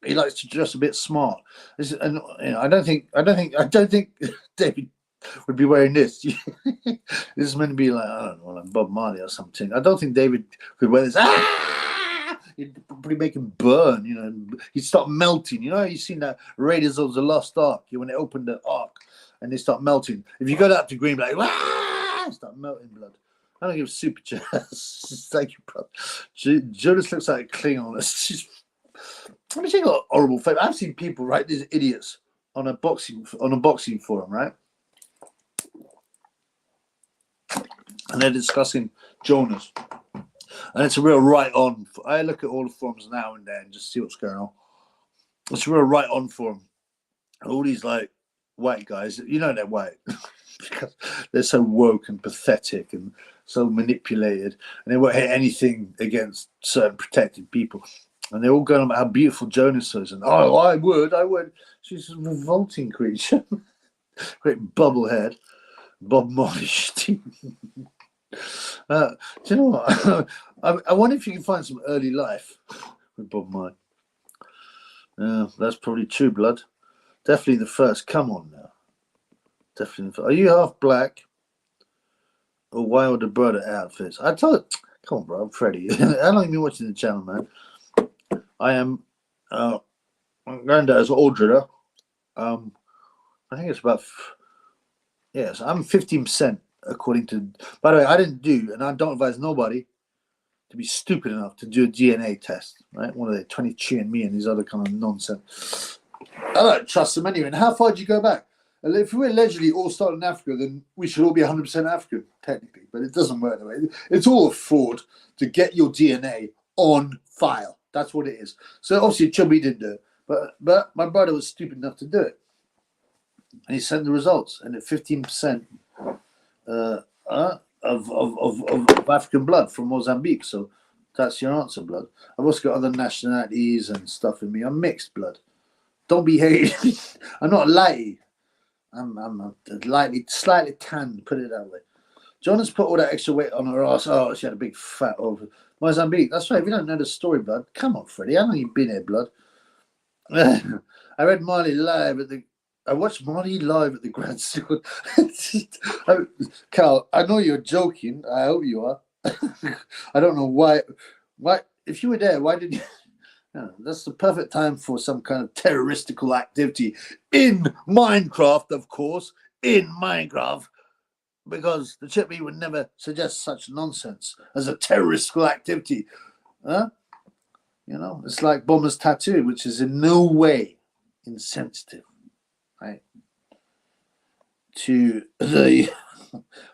He likes to dress a bit smart, and I don't think David would be wearing this. This is meant to be like, I don't know, like Bob Marley or something. I don't think David could wear this. It'd probably make him burn. He'd start melting. You've seen that Raiders of the Lost Ark when they opened the Ark. And they start melting. If you go up to green, like, start melting blood. I don't give a super chance. Thank you, bro. Jonas looks like a Klingon. Let me take a horrible face. I've seen people, right? These idiots on a boxing forum, right? And they're discussing Jonas, and it's a real right on. I look at all the forums now and then just see what's going on. It's a real right on forum. All these like white guys, they're white because they're so woke and pathetic and so manipulated, and they won't hit anything against certain protected people. And they're all going about how beautiful Jonas is, and I would. She's a revolting creature. Great bubble head, Bob Marley. Do you know what? I wonder if you can find some early life with Bob Marley. That's probably true, blood. Definitely the first. Come on now. Definitely the first. Are you half black or Wilder brother outfits? I told you. Come on, bro. I'm Freddie. How long have you been watching the channel, man? I am. My granddad is Aldrida. I think it's about. Yes, I'm 15% according to. By the way, I didn't do, and I don't advise nobody to be stupid enough to do a DNA test. Right? One of the 23andMe and these other kind of nonsense. I don't trust them anyway. And how far do you go back? If we allegedly all started in Africa, then we should all be 100% African, technically. But it doesn't work that way. It's all a fraud to get your DNA on file. That's what it is. So obviously Chubby didn't do it. But my brother was stupid enough to do it. And he sent the results. And at 15% of African blood from Mozambique. So that's your answer, blood. I've also got other nationalities and stuff in me. I'm mixed blood. Don't be hating. I'm not lighty. I'm slightly tanned, put it that way. Jonas put all that extra weight on her ass. Oh, she had a big fat over Mozambique. That's right. If you don't know the story, blood, come on, Freddie. How long you been here, blood? I watched Marley live at the grad school. Carl, I know you're joking. I hope you are. I don't know why. Why, if you were there, why did you? Yeah, that's the perfect time for some kind of terroristical activity in Minecraft, of course, in Minecraft, because the Chippy would never suggest such nonsense as a terroristical activity. Huh? It's like Bomber's tattoo, which is in no way insensitive, right? To the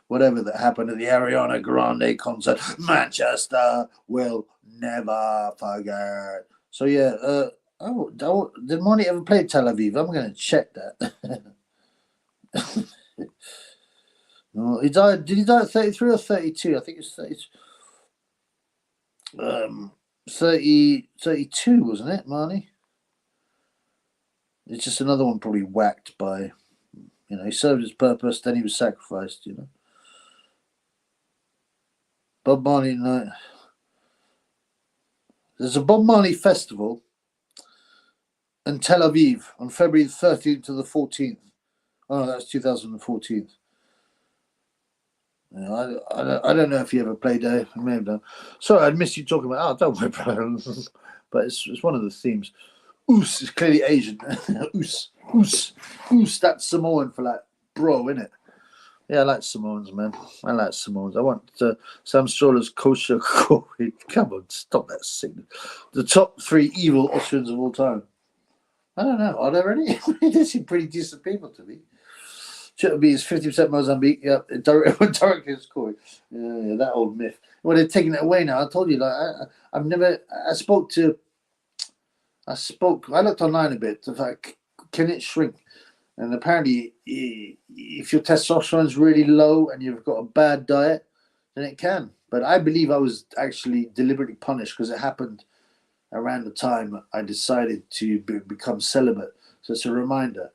whatever that happened at the Ariana Grande concert. Manchester will never forget. So yeah, did Monty ever play Tel Aviv? I'm going to check that. No, he died. Did he die at 33 or 32? I think it's 32, wasn't it, Marnie? It's just another one probably whacked by, he served his purpose, then he was sacrificed, Bob Marley night. There's a Bob Marley festival in Tel Aviv on February 13th to the 14th. Oh, no, that's 2014. I don't know if you ever played there. I may have done. Sorry, I missed you talking about. Oh, don't worry, bro. But it's one of the themes. Oos is clearly Asian. Oos. That's Samoan for like bro, isn't it? Yeah, I like Simone's, man. I like Simone's. I want Sam Stroller's kosher Corey. Come on, stop that sickness. The top 3 evil Austrians of all time. I don't know. Are there any? They seem pretty decent people to me. Chutterby is 50% Mozambique. Yeah, directly as Corey. Yeah, that old myth. Well, they're taking it away now. I told you, like, I've never. I looked online a bit. The fact, can it shrink? And apparently, if your testosterone is really low and you've got a bad diet, then it can. But I believe I was actually deliberately punished because it happened around the time I decided to become celibate. So it's a reminder.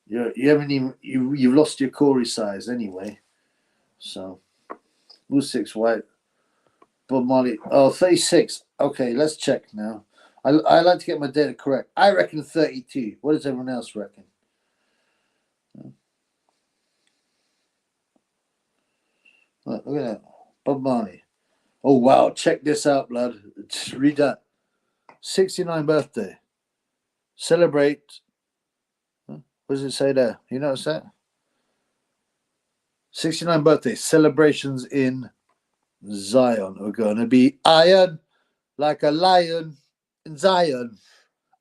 You've lost your Corey size anyway. So, who's 6 white? Bob Marley. Oh, 36. Okay, let's check now. I like to get my data correct. I reckon 32. What does everyone else reckon? Look at that. Bob Marley. Oh, wow. Check this out, blood. Just read that. 69 birthday. Celebrate. What does it say there? You notice that? 69 birthday. Celebrations in Zion are going to be iron like a lion in Zion.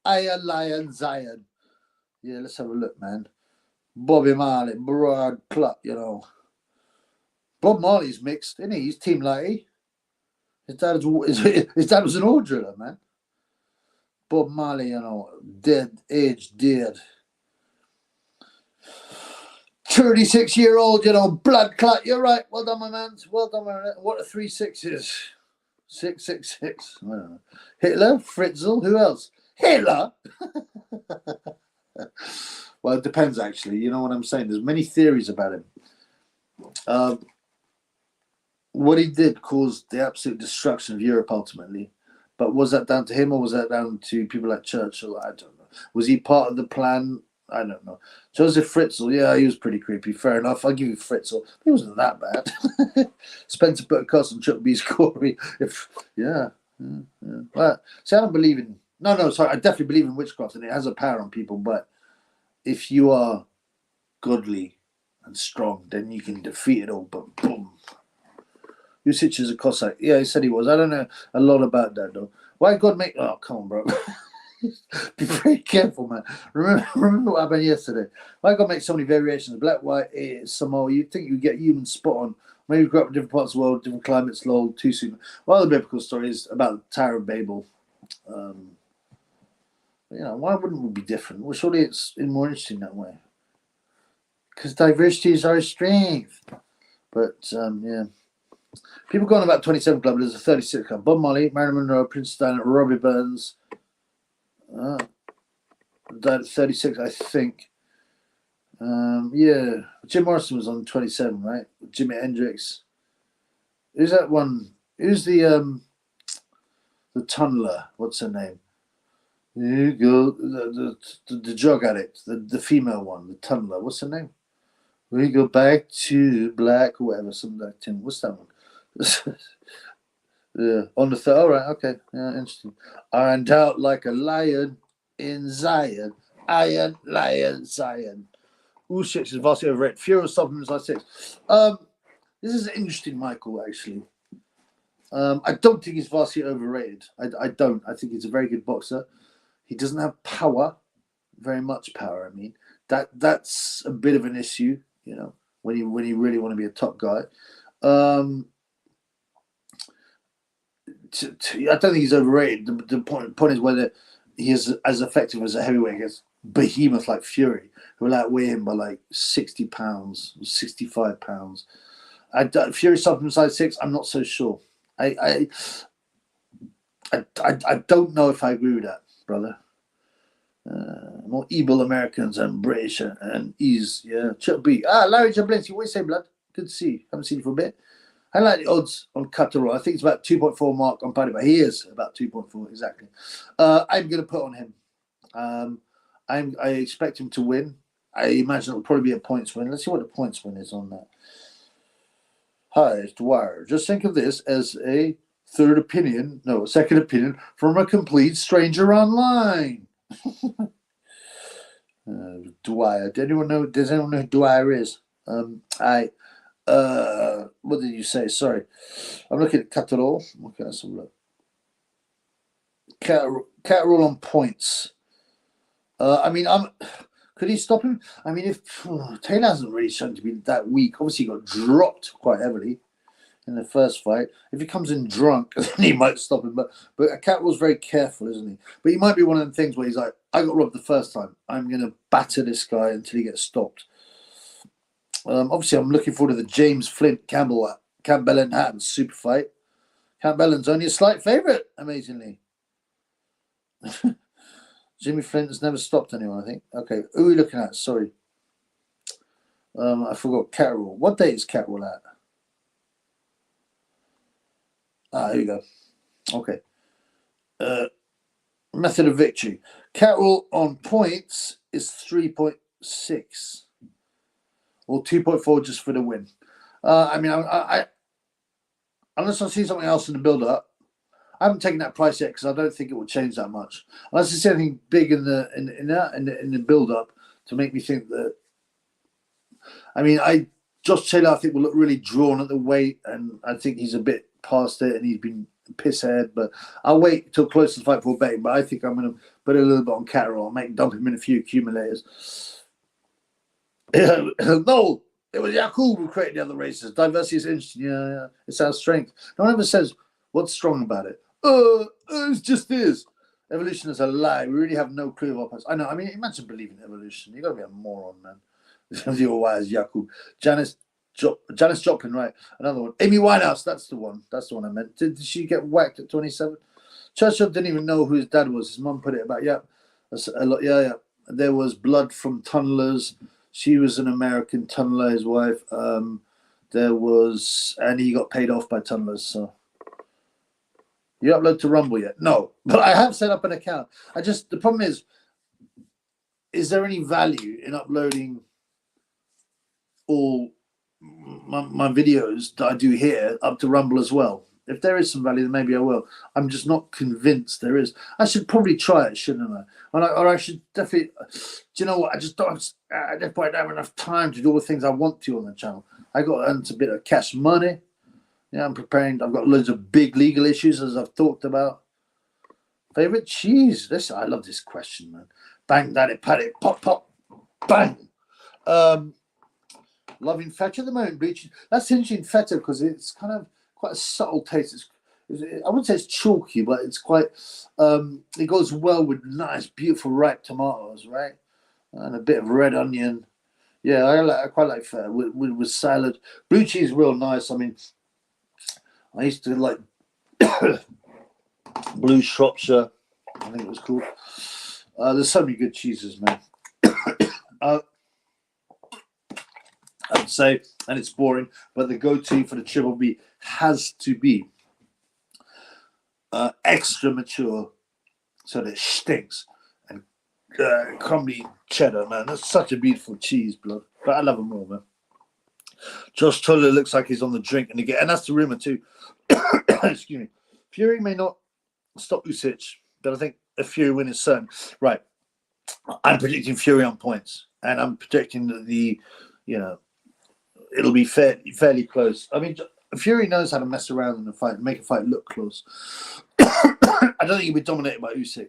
Iron, lion, Zion. Yeah, let's have a look, man. Bobby Marley, broad clock, you know. Bob Marley's mixed, isn't he? He's Team Lighty. His dad was an ore driller, man. Bob Marley, you know, dead. 36-year-old, you know, blood clot. You're right. Well done, my man. Well done, my man. What are 3 6s? 666. I don't know. Hitler, Fritzl, who else? Hitler? Well, it depends, actually. You know what I'm saying? There's many theories about him. What he did caused the absolute destruction of Europe ultimately. But was that down to him or was that down to people like Churchill? I don't know. Was he part of the plan? I don't know. Joseph Fritzl, yeah, he was pretty creepy. Fair enough. I'll give you Fritzl. He wasn't that bad. Spencer put a cuss on Chuck B's Corey. Yeah. Well, see, I don't believe in... No, sorry. I definitely believe in witchcraft and it has a power on people. But if you are godly and strong, then you can defeat it all. But boom. Usich is a Cossack. Yeah, he said he was. I don't know a lot about that, though. Why God make... Oh, come on, bro. Be very careful, man. Remember what happened yesterday. Why God make so many variations? Black, white, Samoa. You'd think you'd get human spot on. Maybe grew up in different parts of the world, different climates, lol, too soon. One of the biblical stories about the Tower of Babel. Why wouldn't we be different? Well, surely it's more interesting that way. Because diversity is our strength. But, yeah. People going about 27 Club. There's a 36 Club. Bob Marley, Marilyn Monroe, Prince Stan, Robbie Burns. Died at 36, I think. Yeah. Jim Morrison was on 27, right? Jimi Hendrix. Who's that one? Who's the tunneler? What's her name? You go the drug addict, the female one, the tunneler. What's her name? We go back to black or whatever, something like that. What's that one? Yeah, on the third. All right, okay, yeah, interesting. Ironed out like a lion in Zion. Iron, lion, Zion. Usyk is vastly overrated. Fury supplements like 6. This is interesting, Michael. Actually, I don't think he's vastly overrated. I don't. I think he's a very good boxer. He doesn't have power, very much power. I mean, that's a bit of an issue, when you really want to be a top guy. I don't think he's overrated. The point is whether he is as effective as a heavyweight against behemoth like Fury, who will outweigh him by like 60 pounds, 65 pounds. Fury supplements size 6. I'm not so sure. I don't know if I agree with that, brother. More evil Americans and British and ease. Yeah, Chuck B. Larry Jablinski, what do you say, blood? Good to see you. Haven't seen you for a bit. I like the odds on Qatar. I think it's about 2.4 mark on Paddy, but he is about 2.4 exactly. I'm going to put on him. I expect him to win. I imagine it'll probably be a points win. Let's see what the points win is on that. Hi, it's Dwyer. Just think of this as a second opinion from a complete stranger online. Dwyer. Does anyone know who Dwyer is? I what did you say? Sorry, I'm looking at Catarol. Okay, let's have a look. Catarol on points. I mean, could he stop him? I mean, if Taylor hasn't really shown to be that weak, obviously he got dropped quite heavily in the first fight. If he comes in drunk, then he might stop him. But Catarol's very careful, isn't he? But he might be one of them things where he's like, I got robbed the first time. I'm going to batter this guy until he gets stopped. Obviously, I'm looking forward to the James Flint Campbell and Hatton super fight. Campbell's only a slight favourite, amazingly. Jimmy Flint has never stopped anyone, I think. Okay, who are we looking at? Sorry. I forgot Catarol. What date is Catarol at? Here we go. Okay. Method of victory. Catarol on points is 3.6 or 2.4 just for the win. I mean, I unless I see something else in the build-up, I haven't taken that price yet because I don't think it will change that much. Unless there's anything big in the build-up to make me think that. I mean, Josh Taylor I think will look really drawn at the weight, and I think he's a bit past it, and he's been piss head. But I'll wait till close to the fight for betting. But I think I'm going to put a little bit on Catarol, dump him in a few accumulators. No, it was Yakub who created the other races. Diversity is interesting. Yeah, it's our strength. No one ever says what's strong about it. It's just this. Evolution is a lie. We really have no clue of our past. I know. I mean, imagine believing evolution. You got to be a moron, man. Your wires, Yakub. Janis Joplin, right? Another one. Amy Winehouse. That's the one. That's the one I meant. Did she get whacked at 27? Churchill didn't even know who his dad was. His mum put it about. Yeah, that's a lot. Yeah. There was blood from tunnelers. She was an American tunneler. His wife. There was, and he got paid off by tunnelers. So. You upload to Rumble yet? No, but I have set up an account. The problem is there any value in uploading all my videos that I do here up to Rumble as well? If there is some value, then maybe I will. I'm just not convinced there is. I should probably try it, shouldn't I? Or I should definitely. Do you know what? I just don't. At this point, I don't have enough time to do all the things I want to on the channel. I got to earn a bit of cash money. Yeah, I'm preparing. I've got loads of big legal issues, as I've talked about. Favorite cheese? I love this question, man. Bang, daddy, pat it, pop, pop, bang. Loving feta at the moment, bleaching. That's interesting, feta, because it's kind of quite a subtle taste. I wouldn't say it's chalky, but it's quite. It goes well with nice, beautiful, ripe tomatoes, right? And a bit of red onion. Yeah, I quite like feta with salad. Blue cheese is real nice. I mean. I used to like Blue Shropshire, I think it was called. There's so many good cheeses, man. I'd say, and it's boring, but the go-to for the triple B has to be extra mature, so that it stinks, and crumbly cheddar, man. That's such a beautiful cheese, blood. But I love them all, man. Josh Tuller looks like he's on the drink, and that's the rumor too. Excuse me. Fury may not stop Usyk, but I think a Fury win is certain. Right. I'm predicting Fury on points, and I'm predicting that it'll be fairly close. I mean, Fury knows how to mess around in the fight and make a fight look close. I don't think he'll be dominated by Usyk.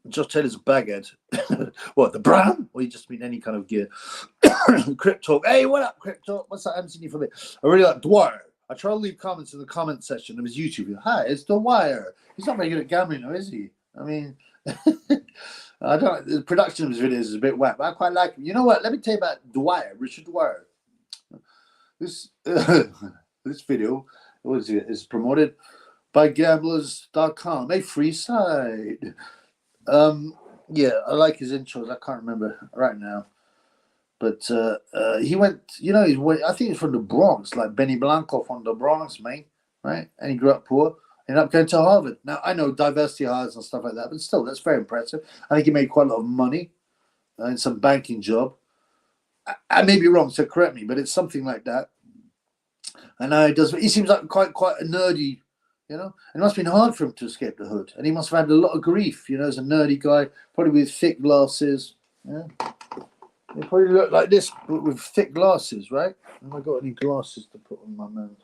Josh Taylor's a baghead. What, the brand? Or you just mean any kind of gear? Crypt Talk. Hey, what up, Crypt Talk? What's that? I haven't seen you for a bit. I really like Dwyer. I try to leave comments in the comment section of his YouTube. Hi, it's Dwyer. He's not very good at gambling, though, is he? I mean, I don't. The production of his videos is a bit whack, but I quite like him. You know what? Let me tell you about Dwyer, Richard Dwyer. This video is promoted by gamblers.com, a free site. Yeah, I like his intros. I can't remember right now, but he went. I think he's from the Bronx, like Benny Blanco from the Bronx, mate. Right? And he grew up poor. Ended up going to Harvard. Now I know diversity hires and stuff like that, but still, that's very impressive. I think he made quite a lot of money in some banking job. I may be wrong, so correct me, but it's something like that. And he seems like quite a nerdy. And it must have been hard for him to escape the hood. And he must have had a lot of grief, as a nerdy guy, probably with thick glasses. Yeah. They probably look like this, but with thick glasses, right? Have I got any glasses to put on my man?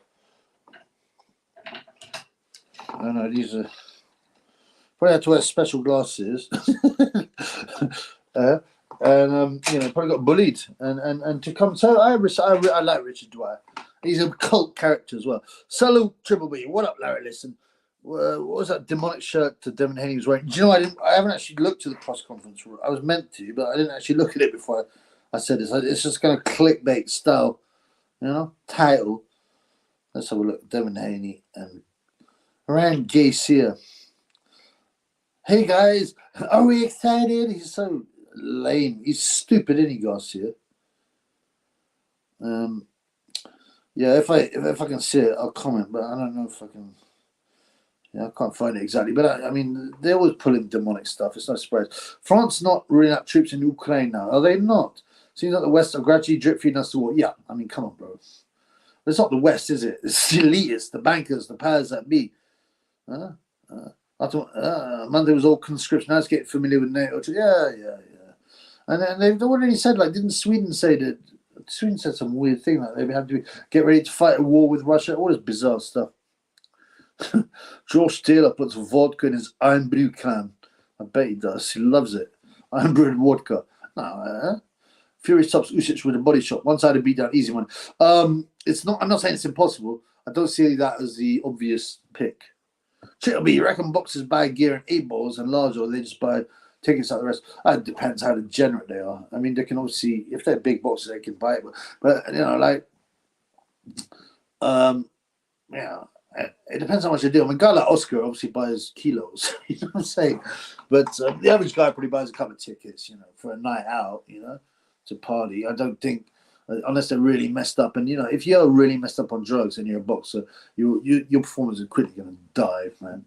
No, these are. Probably have to wear special glasses. And probably got bullied, and to come. So I like Richard Dwyer. He's a cult character as well. Salute Triple B. What up, Larry? Listen, what was that demonic shirt that Devin Haney was wearing? Do you know I haven't actually looked at the press conference. I was meant to, but I didn't actually look at it before I said this. It's just kind of clickbait style, title. Let's have a look. Devin Haney and Ryan Garcia. Hey guys, are we excited? He's so lame. He's stupid, isn't he, Garcia? Yeah, if I can see it, I'll comment. But I don't know if I can. Yeah, I can't find it exactly. But I mean, they're always pulling demonic stuff. It's no surprise. France not rolling out troops in Ukraine now, are they not? Seems like the West are gradually drip feeding us to war. Yeah, I mean, come on, bro. It's not the West, is it? It's the elitists, the bankers, the powers that be. I thought Monday was all conscription. Now let's get familiar with NATO. Yeah. And they've already said, like, didn't Sweden say that? Sweden said some weird thing, like they have to get ready to fight a war with Russia. All this bizarre stuff. George Taylor puts vodka in his iron brew can. I bet he does. He loves it. Iron brewed vodka. No, Fury stops Usyk with a body shot. One-sided beatdown, easy one. It's not. I'm not saying it's impossible. I don't see that as the obvious pick. Chitleby, you reckon boxers buy gear in 8 balls and large, or they just buy tickets like the rest? It depends how degenerate they are. I mean, they can obviously, if they're big boxers, they can buy it. But it depends how much they do. I mean, a guy like Oscar obviously buys kilos. You know what I'm saying? But the average guy probably buys a couple of tickets, for a night out, to party. I don't think, unless they're really messed up. And, if you're really messed up on drugs and you're a boxer, your performance is quickly going to dive, man.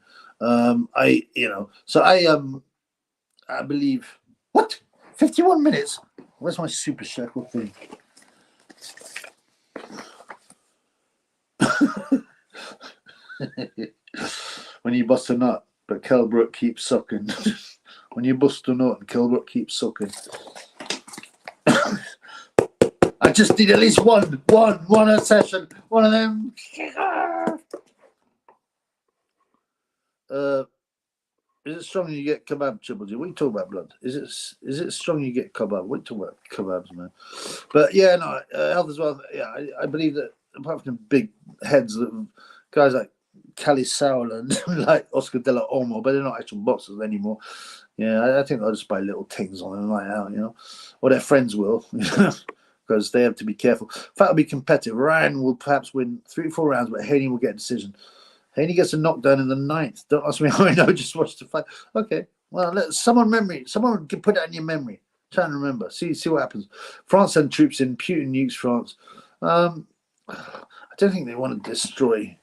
I believe, what? 51 minutes? Where's my super shackle thing? When you bust a nut, but Kelbrook keeps sucking. When you bust a nut and Kelbrook keeps sucking. I just need at least one a session. One of them. Is it strong you get kebab, Triple G? What are you talking about, blood? Is it strong you get kebab? What are you talking about, kebabs, man? But yeah, no, health as well. Yeah, I believe that apart from the big heads, that guys like Cali Sauerland, like Oscar De La Olmo, but they're not actual boxers anymore. Yeah, I think they'll just buy little things on a night out, or their friends will, because they have to be careful. Fight will be competitive. Ryan will perhaps win 3-4 rounds, but Haney will get a decision. Haney gets a knockdown in the 9th. Don't ask me how I know. Just watch the fight. Okay. Well, someone can put that in your memory. Try and remember. See what happens. France send troops in. Putin nukes France. I don't think they want to destroy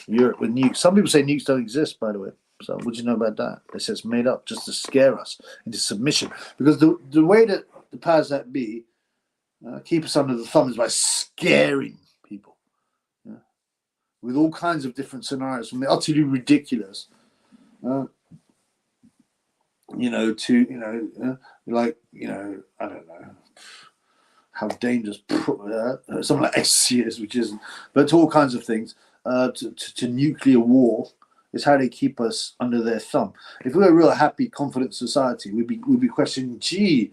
Europe with nukes. Some people say nukes don't exist, by the way. So what do you know about that? They say it's made up just to scare us into submission. Because the way that the powers that be keep us under the thumb is by scaring people. With all kinds of different scenarios, from the utterly ridiculous, I don't know how dangerous something like ecstasy is, which isn't, but to all kinds of things, to nuclear war is how they keep us under their thumb. If we were a real happy, confident society, we'd be questioning, gee,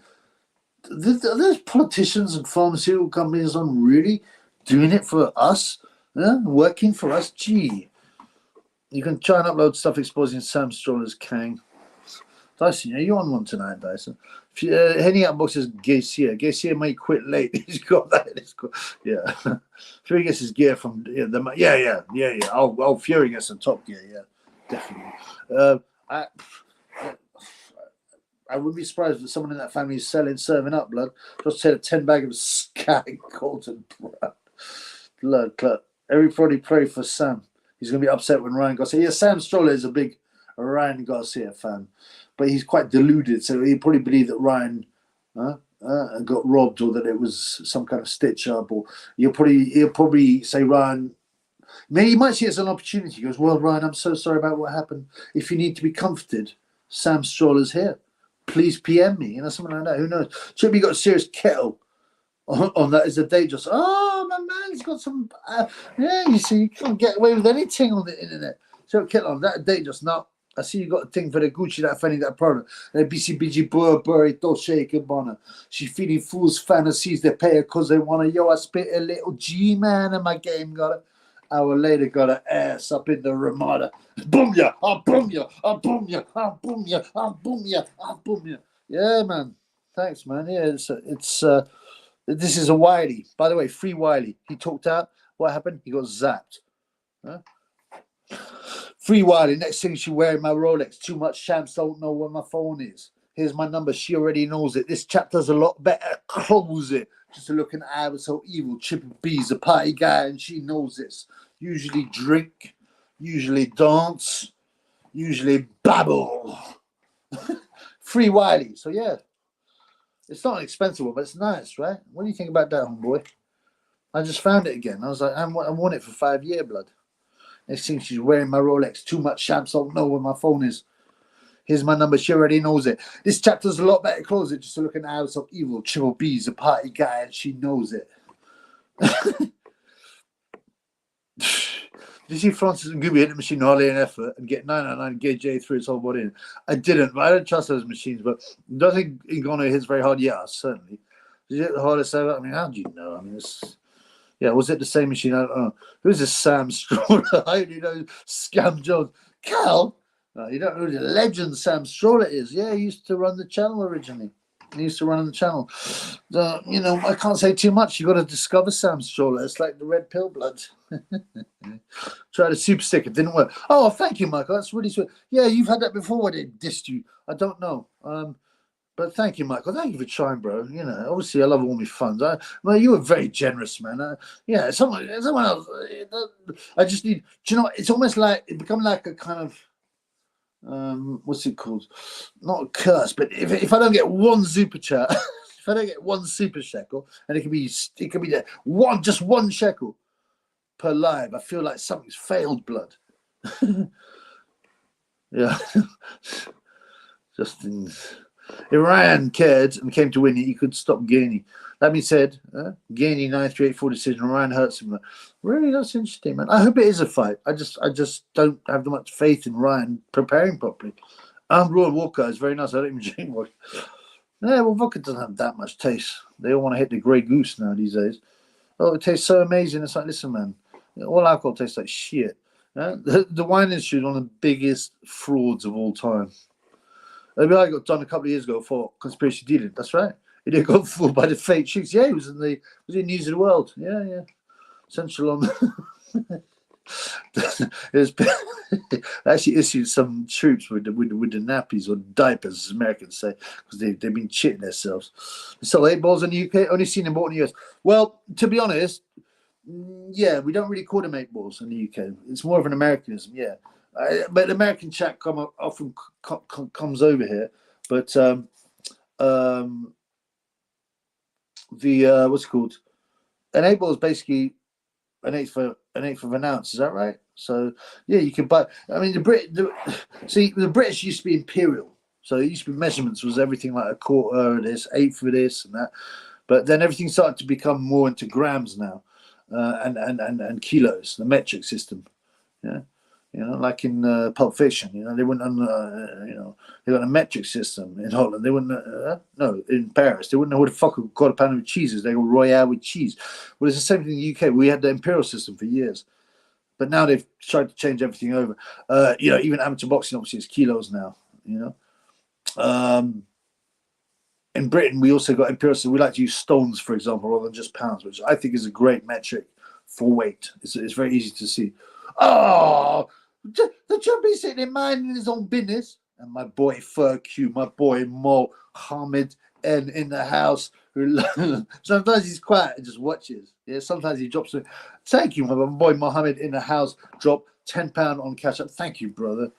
are those politicians and pharmaceutical companies on really doing it for us? Working for us, gee. You can try and upload stuff exposing Sam Stroller's Kang. Dyson, are you on one tonight, Dyson? Henny outboxes Garcia. Garcia might quit late. He's got that. Yeah. Fury gets his gear from yeah. Oh, Fury gets some top gear. Yeah, definitely. I wouldn't be surprised if someone in that family is serving up blood. Just said a 10 bag of Skag Colton blood clot. Everybody pray for Sam. He's going to be upset when Ryan Garcia. Yeah, Sam Stroller is a big Ryan Garcia fan, but he's quite deluded. So he probably believed that Ryan got robbed, or that it was some kind of stitch up. Or he'll probably say Ryan. Maybe he might see it as an opportunity. He goes, "Well, Ryan, I'm so sorry about what happened. If you need to be comforted, Sam Stroller's here. please PM me, something like that. Who knows? Should we got a serious kettle on that? Is a dangerous. Oh, my man's got some. Yeah, you see, you can't get away with anything on the internet. So kettle on that dangerous. Now I see you got a thing for the Gucci, that fanny, that product. BCBG Burberry, Dolce & Gabbana. She feeding fools fantasies. They pay her because they want to. Yo, I spit a little G man and my game got it. Hour later, got her ass up in the Ramada. Boom ya! I'll boom ya! I'll boom ya! I'll boom ya! I'll boom ya! I'll boom ya! Yeah, man. Thanks, man. Yeah, this is a Wiley. By the way, free Wiley. He talked out. What happened? He got zapped. Huh? Free Wiley. Next thing, she wearing my Rolex. Too much shams. Don't know where my phone is. Here's my number. She already knows it. This chapter's a lot better. Close it. Just looking at I was so evil. Triple B's a party guy, and she knows this. Usually drink, usually dance, usually babble. Free Wiley. So yeah, it's not an expensive one, but it's nice, right? What do you think about that, homeboy? I just found it again. I was like, I want it for 5 years, blood. Next thing, she's wearing my Rolex. Too much shams. Don't know where my phone is. Here's my number. She already knows it. This chapter's a lot better. Close it. Just to look at the house of evil. Triple B's a party guy, and she knows it. Did you see Francis and Gooby hit the machine hardly an effort and get 999 gauge J through its whole body in? I didn't, but I don't trust those machines. But do I think Ngannou hits very hard? Yeah, certainly. Did you hit the hardest ever? I mean, how do you know? I mean, yeah, was it the same machine? I don't know. Who's this Sam Stroller? I only know Scam Jones. Cal? You don't know who the legend Sam Stroller is. Yeah, he used to run the channel originally. He used to run on the channel. I can't say too much. You got to discover Sam Stroller. It's like the red pill blood. Tried a super stick. It didn't work. Oh, thank you, Michael. That's really sweet. Yeah, you've had that before where they dissed you. I don't know. But thank you, Michael. Thank you for trying, bro. Obviously, I love all my funds. You were very generous, man. Someone else. I just need. Do you know? It's almost like it become like a kind of. What's it called? Not a curse, but if I don't get one super chat, if I don't get one super shekel, and it can be there just one shekel per live, I feel like something's failed, blood. Yeah. Iran cared and came to win. He could stop Haney. That being said, Haney 9-3-8-4 decision. Ryan hurts him. Really, that's interesting, man. I hope it is a fight. I just don't have that much faith in Ryan preparing properly. Raw vodka is very nice. I don't even drink vodka. Yeah, well, vodka doesn't have that much taste. They all want to hit the Grey Goose now these days. Oh, it tastes so amazing. It's like, listen, man, all alcohol tastes like shit. The wine industry is one of the biggest frauds of all time. I got done a couple of years ago for conspiracy dealing. That's right. He did got fooled by the fake chicks. Yeah, he was in News of the World. Yeah. Central on. Actually issued some troops with the nappies or diapers, as Americans say, because they've been shitting themselves. They sell 8 balls in the UK. Only seen them bought in the US. Well, to be honest, yeah, we don't really call them 8 balls in the UK. It's more of an Americanism. Yeah. But the American chat often comes over here, but what's it called? An 8 ball is basically an eighth of an ounce. Is that right? So yeah, you can buy. I mean, the British used to be imperial, so it used to be measurements was everything like a quarter of this, eighth of this, and that. But then everything started to become more into grams now, and kilos, the metric system. Yeah. Like in Pulp Fiction, they wouldn't, they got a metric system in Holland. They wouldn't, no, in Paris, they wouldn't know what the fuck a quarter pound with cheese is. They go Royale with cheese. Well, it's the same thing in the UK. We had the imperial system for years, but now they've tried to change everything over. Even amateur boxing obviously is kilos now. In Britain, we also got imperial system. We like to use stones, for example, rather than just pounds, which I think is a great metric for weight. It's very easy to see. Oh, the jumpy's sitting there minding his own business. And my boy Furq, my boy Mohammed N in the house. Sometimes he's quiet and just watches. Yeah, sometimes he drops it. Thank you, my boy Mohammed in the house. Drop £10 on cash up. Thank you, brother.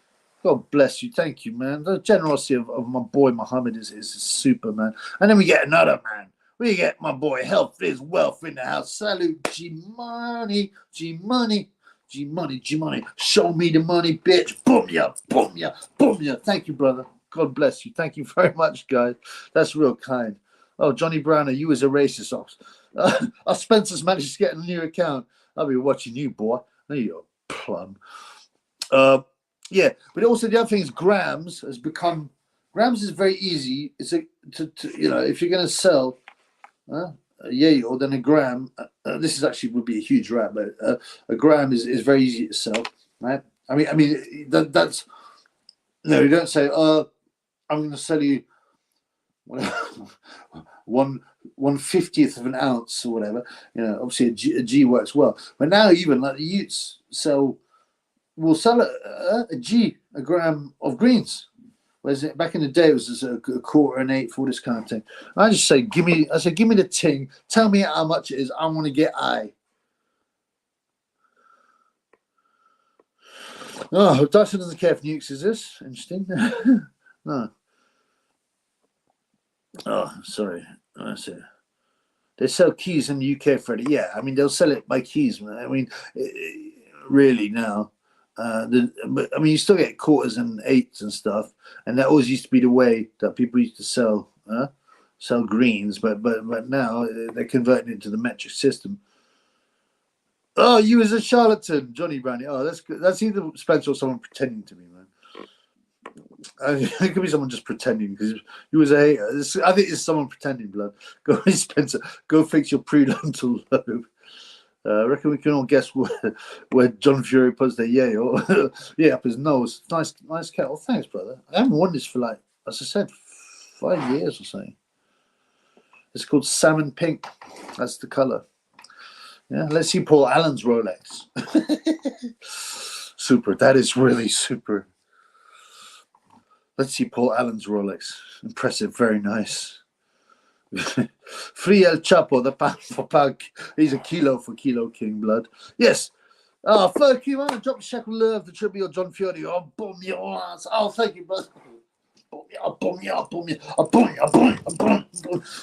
God bless you. Thank you, man. The generosity of my boy Mohammed is super, man. And then we get another man. We get my boy Health is Wealth in the house. Salute G-Money, G-Money. G-Money, G-Money, show me the money, bitch. Boom ya, boom ya, boom ya. Thank you, brother. God bless you. Thank you very much, guys. That's real kind. Oh, Johnny Browner, you was a racist. Spencer's managed to get a new account. I'll be watching you, boy. There you go, plum. Yeah, but also the other thing is grams has become. Grams is very easy. It's if you're going to sell a yayo, then a gram. This is actually would be a huge rat, but a gram is very easy to sell, right? I mean that's no. You don't say, I'm going to sell you one 1/50th of an ounce or whatever. Obviously a G works well, but now even like the Utes will sell a gram of greens. Whereas back in the day, it was just a quarter and eight for this kind of thing. I just say, give me the ting. Tell me how much it is. I want to get I. Oh, Dyson doesn't care if nukes is this. Interesting. No. Oh, sorry. That's it. They sell keys in the UK, Freddie. Yeah, I mean, they'll sell it by keys. I mean, really now. But I mean, you still get quarters and eights and stuff, and that always used to be the way that people used to sell greens. But now they're converting it to the metric system. Oh, you as a charlatan, Johnny Brownie. Oh, that's good. That's either Spencer or someone pretending to be, man. It could be someone just pretending because you was a hater. I think it's someone pretending, blood. Go, Spencer. Go fix your predental lobe. I reckon we can all guess where John Fury puts their yayo. Yeah, up his nose. Nice cat. Oh, thanks, brother. I haven't worn this for like, as I said, 5 years or something. It's called salmon pink. That's the color. Yeah, let's see Paul Allen's Rolex. Super. That is really super. Let's see Paul Allen's Rolex. Impressive. Very nice. Free El Chapo, the pound for pound. He's a kilo for Kilo King, blood. Yes. Oh, thank you, man. Drop a shekel love, the tribute of John Fury. Oh, boom your ass. Oh, thank you, brother.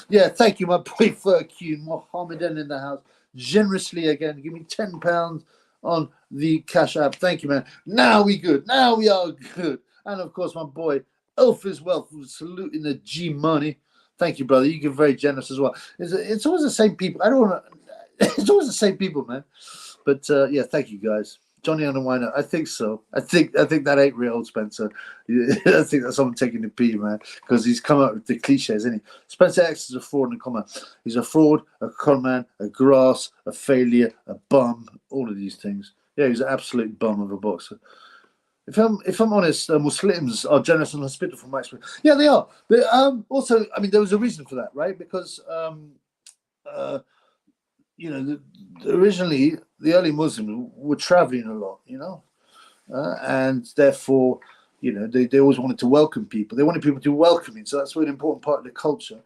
Yeah, thank you, my boy Furq, Mohammedan in the house. Generously again. Give me £10 on the Cash App. Thank you, man. Now we good. Now we are good. And of course, my boy Elf Wealth, saluting the G money. Thank you, brother. You get very generous as well. It's always the same people. I don't want to. It's always the same people, man. But yeah, thank you, guys. Johnny on the Winer. I think so. I think that ain't real, Spencer. I think that's someone taking the pee, man, because he's come up with the cliches, isn't he? Spencer X is a fraud and a con man. He's a fraud, a con man, a grass, a failure, a bum. All of these things. Yeah, he's an absolute bum of a boxer. If I'm honest, Muslims are generous and hospitable from my experience. Yeah, they are. But also, I mean, there was a reason for that, right? Because originally the early Muslims were traveling a lot, and therefore, they always wanted to welcome people. They wanted people to welcome in. So that's an important part of the culture,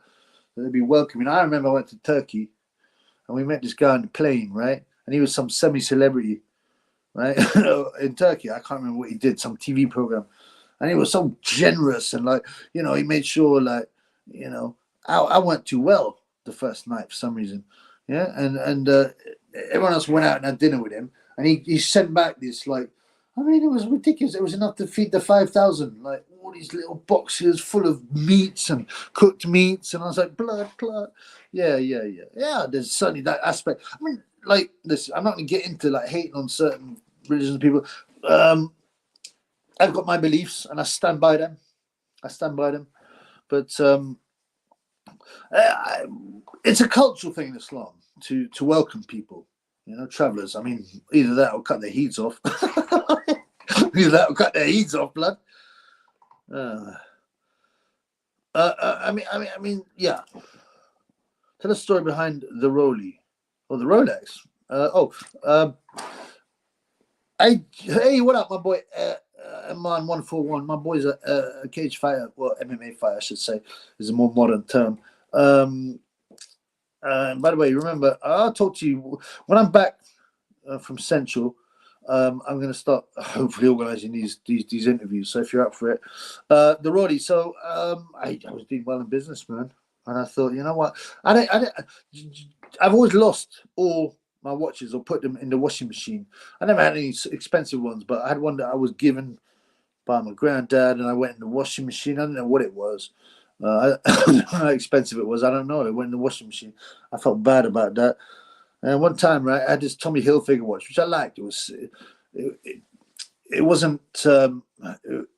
that they'd be welcoming. I remember I went to Turkey, and we met this guy on the plane, right? And he was some semi-celebrity. Right in Turkey, I can't remember what he did, some TV program, and he was so generous and he made sure I went too well the first night for some reason, yeah, and everyone else went out and had dinner with him, and he sent back this it was ridiculous. It was enough to feed the 5,000, all these little boxes full of meats and cooked meats, and I was like, blood, yeah. There's certainly that aspect. I mean, this, I'm not going to get into hating on certain religions and people. I've got my beliefs and I stand by them. But it's a cultural thing in Islam to welcome people, travelers. I mean, either that or cut their heads off. Blood. I mean, yeah. Tell a story behind the Rollie. Or the Rolex. Hey, what up, my boy? Man 141. My boy's a cage fighter, well, MMA fighter, I should say, is a more modern term. By the way, remember, I'll talk to you when I'm back from Central. I'm going to start hopefully organising these interviews. So if you're up for it, the Roddy. So I was doing well in business, man, and I thought, you know what, I've always lost all my watches or put them in the washing machine. I never had any expensive ones, but I had one that I was given by my granddad, and I went in the washing machine. I don't know what it was. I don't know how expensive it was. I don't know. It went in the washing machine. I felt bad about that. And one time, right, I had this Tommy Hilfiger watch, which I liked. It wasn't. It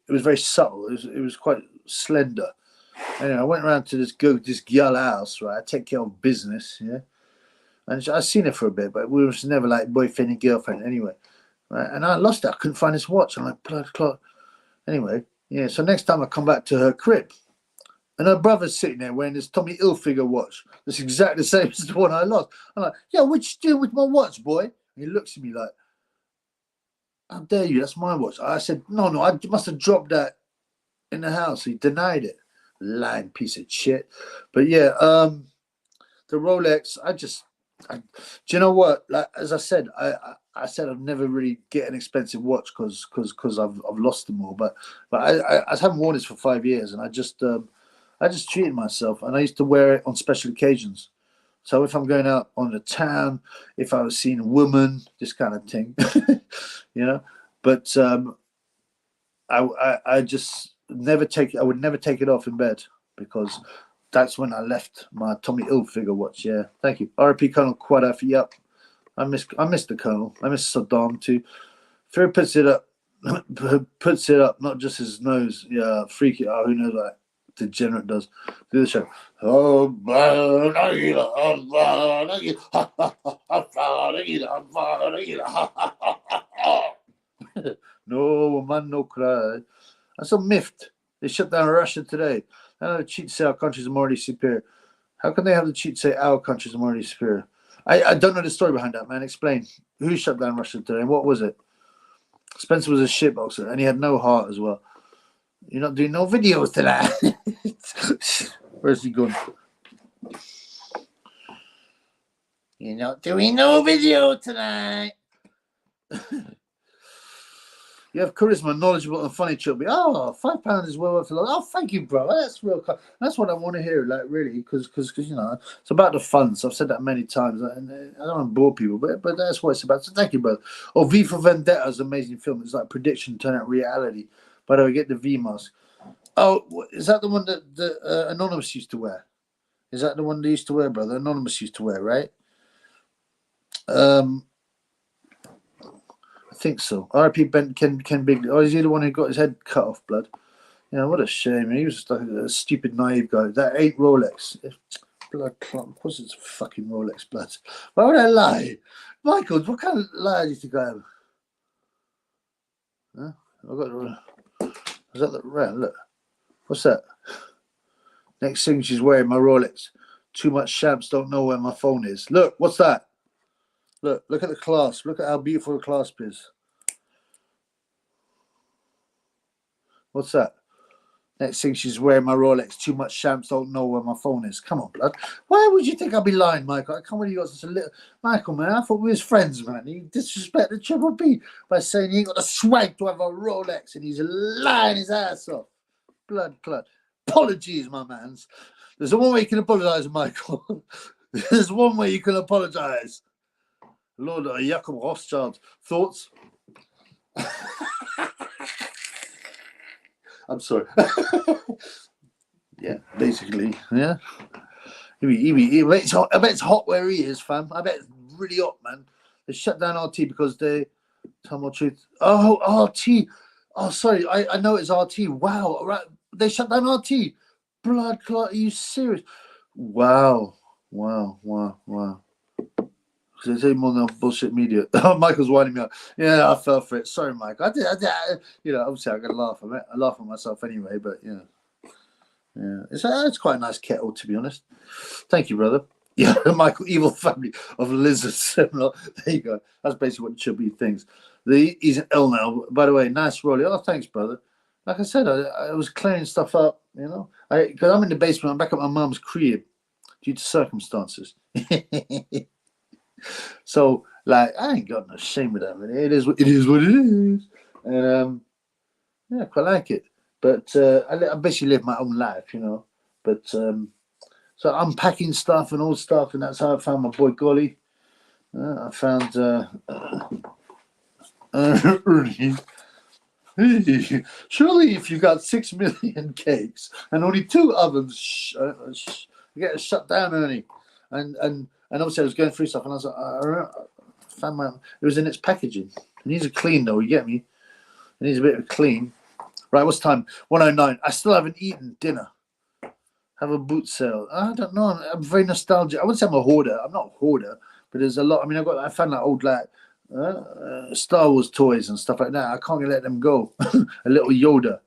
was very subtle. It was quite slender. Anyway, I went around to this girl house, right? I take care of business, yeah. And I seen her for a bit, but we was never like boyfriend and girlfriend anyway. Right? And I lost it. I couldn't find this watch. I'm like, blood clot. Anyway, yeah. So next time I come back to her crib, and her brother's sitting there wearing this Tommy Hilfiger watch. That's exactly the same as the one I lost. I'm like, yeah, what you doing with my watch, boy? And he looks at me like, how dare you? That's my watch. I said, no, I must have dropped that in the house. He denied it. Lying piece of shit. But yeah, the Rolex, do you know what? Like, as I said, I said I'd never really get an expensive watch because I've lost them all. But I haven't worn this for 5 years, and I just treated myself, and I used to wear it on special occasions. So if I'm going out on the town, if I was seeing a woman, this kind of thing, you know. But I just never take it. I would never take it off in bed, because that's when I left my Tommy Hilfiger watch. Yeah, thank you. R.I.P. Colonel Quadafi. Yep, I miss the Colonel. I miss Saddam too. Fear puts it up, not just his nose. Yeah, freak it out. Who knows that degenerate does? Do the show. No woman, no cry. That's a myth. They shut down Russia today. Now the cheats say our countries are morally superior. How can they have the cheats say our countries are morally superior? I don't know the story behind that, man. Explain. Who shut down Russia today and what was it? Spencer was a shitboxer and he had no heart as well. You're not doing no videos to that. Where's he gone? You're not doing no video tonight. You have charisma, knowledgeable, and funny, Chubby. Oh, £5 is well worth a lot. Oh, thank you, bro. That's real. That's what I want to hear, like, really, because you know, it's about the fun. So I've said that many times, and I don't want to bore people, but that's what it's about. So thank you, brother. Oh, V for Vendetta is an amazing film. It's like prediction turn out reality. By the way, get the V mask. Oh, is that the one that Anonymous used to wear? Is that the one they used to wear, brother? Anonymous used to wear, right? I think so. R.I.P. Ken Bigley. Oh, is he the one who got his head cut off, blood? Yeah, what a shame. He was just like a stupid, naive guy. That ain't Rolex. Blood clump. What's this fucking Rolex, blood? Why would I lie? Michael, what kind of lie do you think I am? Huh? I got. Is that the round? Look. What's that? Next thing she's wearing my Rolex. Too much shamps don't know where my phone is. Look, what's that? Look at the clasp. Look at how beautiful the clasp is. What's that? Next thing she's wearing my Rolex. Too much shamps don't know where my phone is. Come on, blood. Why would you think I'd be lying, Michael? I can't believe you got such a little... Michael, man, I thought we was friends, man. You disrespect the Triple B by saying he ain't got the swag to have a Rolex and he's lying his ass off. Blood clot. Apologies, my mans. There's one way you can apologize, Michael. There's one way you can apologize. Lord Jacob Rothschild. Thoughts? I'm sorry. Yeah, basically. Yeah. I bet it's hot where he is, fam. I bet it's really hot, man. They shut down RT because they tell more truth. Oh, RT. Oh, sorry. I know it's RT. Wow. Right. They shut down RT. Blood clot. Are you serious? Wow. Because they say more than bullshit media. Michael's winding me up. Yeah, I fell for it. Sorry, Mike. I did. You know, obviously I got to laugh at it. I laugh at myself anyway, but you know. Yeah, it's quite a nice kettle, to be honest. Thank you, brother. Yeah, Michael, evil family of lizards. There you go. That's basically what Chubby thinks. He's an L now. By the way, nice rolling. Oh, thanks, brother. Like I said, I was clearing stuff up, you know. Because I'm in the basement. I'm back at my mum's crib due to circumstances. So, like, I ain't got no shame with that. Man. It is what it is. And, yeah, I quite like it. But I basically live my own life, you know. But so unpacking stuff and all stuff, and that's how I found my boy Golly. I found Ernie. Surely, if you got 6 million cakes and only 2 ovens, get shut down, Ernie. And obviously, I was going through stuff, and I was like, I found my. It was in its packaging. It needs a clean, though. You get me? It needs a bit of a clean. Right, what's time? 1:09. I still haven't eaten dinner. Have a boot sale. I don't know. I'm very nostalgic. I wouldn't say I'm a hoarder. I'm not a hoarder, but there's a lot. I mean, I found that old Star Wars toys and stuff like that. I can't let them go. A little Yoda.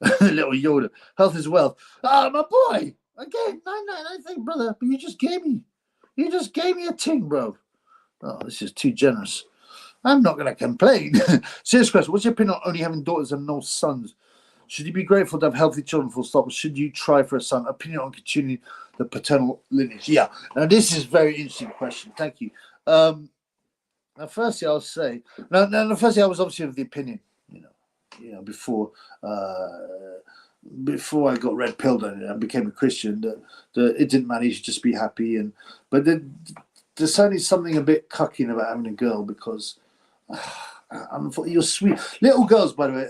A little Yoda. Health is wealth. Ah, my boy. Again, 999 thing, brother. But you just gave me a ting, bro. Oh, this is too generous. I'm not going to complain. Serious question. What's your opinion on only having daughters and no sons? Should you be grateful to have healthy children, full stop? Or should you try for a son? Opinion on continuing the paternal lineage? Yeah. Now, this is a very interesting question. Thank you. Now, firstly, I'll say, firstly, I was obviously of the opinion, before I got red pilled and became a Christian, that it didn't matter. You should just be happy. But there's certainly something a bit cucking about having a girl, because you're sweet. Little girls, by the way,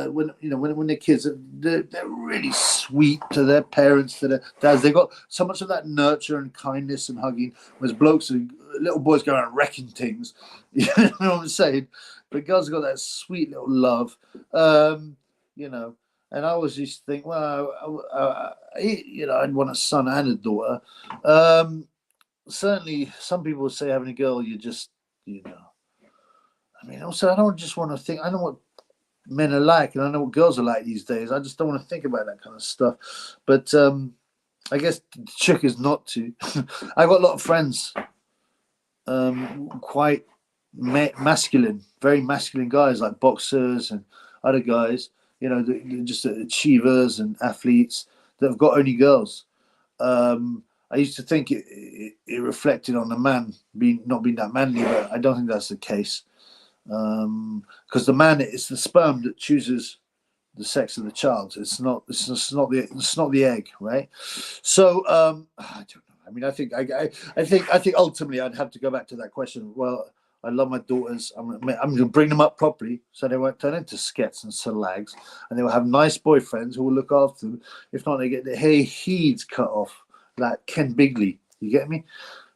when they're kids, they're really sweet to their parents, to their dads. They got so much of that nurture and kindness and hugging. Whereas little boys go around wrecking things. You know what I'm saying? But girls have got that sweet little love, And I always used to think, well, I'd want a son and a daughter. Certainly, some people would say having a girl, you just, I mean, also, I don't just want to think. I know what men are like, and I know what girls are like these days. I just don't want to think about that kind of stuff. But I guess the trick is not to. I got a lot of friends, quite masculine, very masculine guys, like boxers and other guys. Just achievers and athletes that have got only girls. I used to think it reflected on the man not being that manly, but I don't think that's the case. Because the man, it's the sperm that chooses the sex of the child. It's not the egg, right? So I don't know. I mean, I think ultimately I'd have to go back to that question. Well, I love my daughters. I'm going to bring them up properly so they won't turn into skets and salags, and they will have nice boyfriends who will look after them. If not, they get their heads cut off like Ken Bigley. You get me,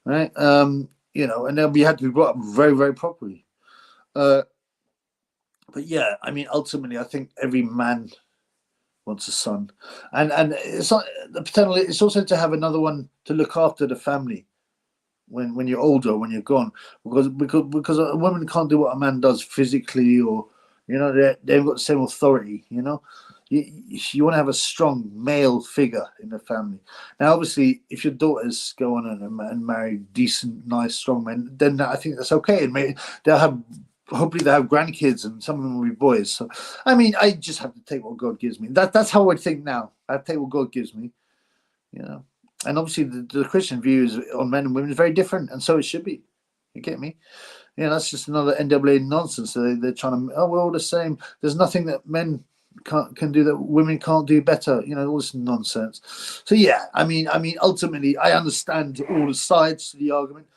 right? And they'll have to be brought up very, very properly. But yeah, I mean, ultimately, I think every man wants a son, and it's not the paternal. It's also to have another one to look after the family when you're older, when you're gone, because a woman can't do what a man does physically, or they haven't got the same authority. You want to have a strong male figure in the family. Now, obviously, if your daughters go on and marry decent, nice, strong men, then I think that's okay, and hopefully they have grandkids, and some of them will be boys. So, I mean, I just have to take what God gives me. That's how I think now. I take what God gives me, And obviously, the Christian view on men and women is very different, and so it should be. You get me? That's just another NAA nonsense. They're trying to, we're all the same. There's nothing that men can do that women can't do better. All this nonsense. So yeah, I mean, ultimately, I understand all the sides to the argument.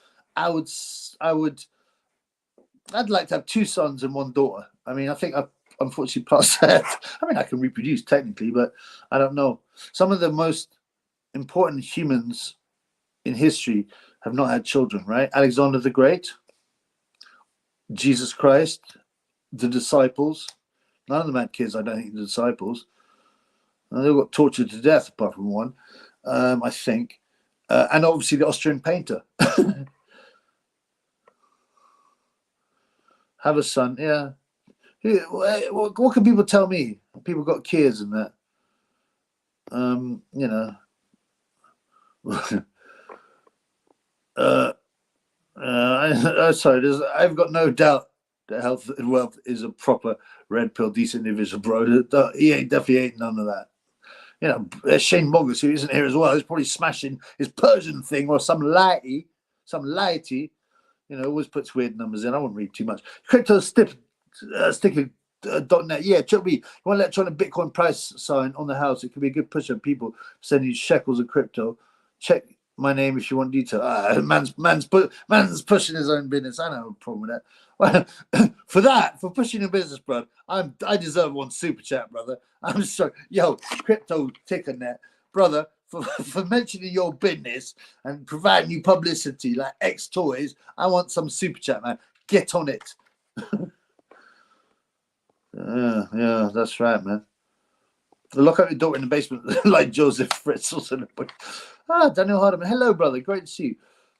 I'd like to have 2 sons and 1 daughter. I mean, I think I've unfortunately passed that. I mean, I can reproduce technically, but I don't know. Some of the most important humans in history have not had children, right? Alexander the Great, Jesus Christ, the disciples. None of them had kids, I don't think, the disciples. They got tortured to death, apart from one, I think. And obviously the Austrian painter. Have a son, yeah. What can people tell me? People got kids and that. Sorry, I've got no doubt that health and wealth is a proper red pill, decent individual, bro. He definitely ain't none of that. Shane Moggers, who isn't here as well, is probably smashing his Persian thing or some laity. Always puts weird numbers in. I won't read too much. Crypto sticker .net. Yeah, Chuck B. You want to let China Bitcoin price sign on the house? It could be a good push on people sending you shekels of crypto. Check my name if you want detail. Man's pushing his own business. I don't have a problem with that. Well, for pushing your business, bro, I deserve one super chat, brother. I'm sorry. Yo, crypto ticker net, brother, for mentioning your business and providing you publicity like X Toys, I want some super chat, man. Get on it. Yeah, that's right, man. Lock up your daughter in the basement like Joseph Fritzels. Daniel Hardiman. Hello, brother. Great to see you.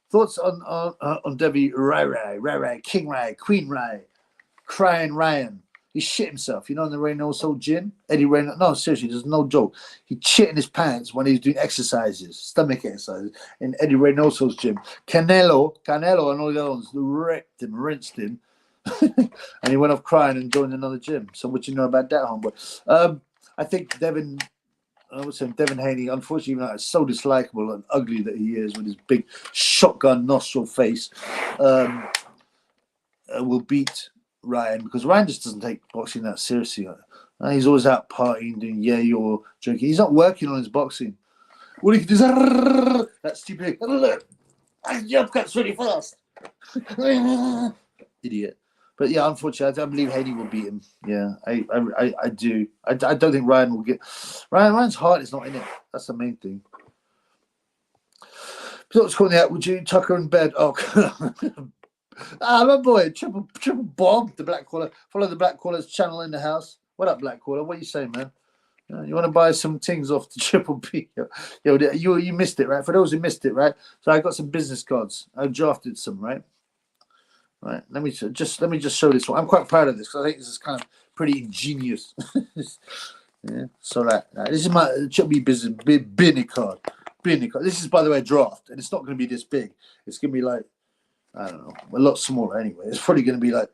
Thoughts on Debbie Rai, King Rai, Queen Rai, crying Ryan. He shit himself. You know, in the Reynoso gym? Eddie Reynoso. No, seriously, there's no joke. He shit in his pants when he's doing exercises, stomach exercises, in Eddie Reynoso's gym. Canelo, and all the other ones wrecked him, rinsed him. And he went off crying and joined another gym. So what you know about that, homeboy? I think Devin Haney, unfortunately, even though it's so dislikable and ugly that he is with his big shotgun nostril face, will beat Ryan, because Ryan just doesn't take boxing that seriously. He's always out partying, doing yay or drinking. He's not working on his boxing. What he can do is that stupid jump cuts really fast. Idiot. But yeah, unfortunately, I believe Haney will beat him. Yeah, I do. I don't think Ryan will get. Ryan's heart is not in it. That's the main thing. What's calling out? Would you Tucker in bed? Oh, my boy, triple bomb the Black Caller. Follow the Black Caller's channel in the house. What up, Black Caller? What are you saying, man? You want to buy some things off the Triple B? Yo, you missed it, right? For those who missed it, right? So I got some business cards. I drafted some, right? Right, let me just show this one. I'm quite proud of this because I think this is kind of pretty ingenious. Yeah, so this is my Triple B business binny card. This is, by the way, a draft, and it's not going to be this big. It's going to be like, I don't know, a lot smaller anyway. It's probably going to be like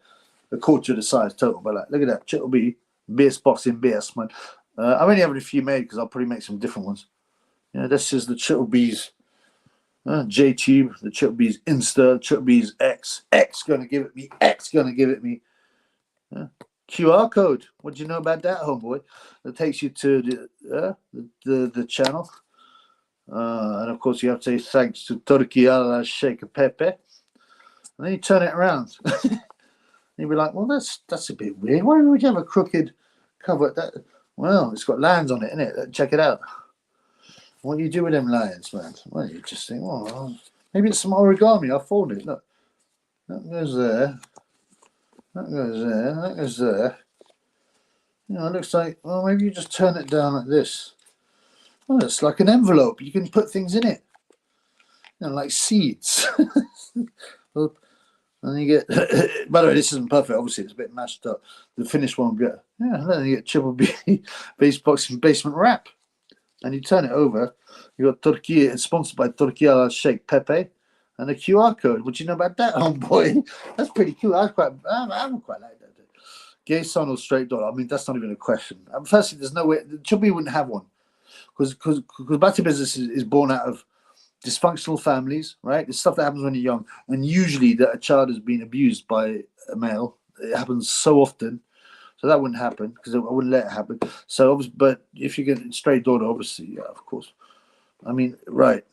a quarter of the size total. But like, look at that, Triple B BS boxing BS, man. I'm only having a few made because I'll probably make some different ones. Yeah, this is the Triple B's. J-Tube, the Triple B's Insta, Triple B's X gonna give it me, QR code. What do you know about that, homeboy? That takes you to the channel. And of course you have to say thanks to Turkey Ala Sheikh Pepe. And then you turn it around. And you'll be like, well, that's a bit weird. Why would you have a crooked cover? Well, it's got lines on it, innit? Check it out. What do you do with them lions, man? Well, you just think, well, maybe it's some origami. I'll fold it. Look, that goes there. That goes there. That goes there. You know, it looks like, well, maybe you just turn it down like this. Well, it's like an envelope. You can put things in it. You know, like seeds. Well, and you get, by the way, this isn't perfect. Obviously, it's a bit mashed up. The finished one will be, and then you get Triple B base boxing basement wrap. And you turn it over, you got Turkey. It's sponsored by Turkey Ala Sheikh Pepe, and a QR code. What do you know about that, homeboy? That's pretty cool. I quite like that. Gay son or straight daughter? I mean, that's not even a question. Firstly, there's no way Chubby wouldn't have one, because Bati business is born out of dysfunctional families, right? It's stuff that happens when you're young, and usually that a child has been abused by a male. It happens so often. So that wouldn't happen because I wouldn't let it happen. So, but if you get a straight daughter, obviously, yeah, of course. I mean, right.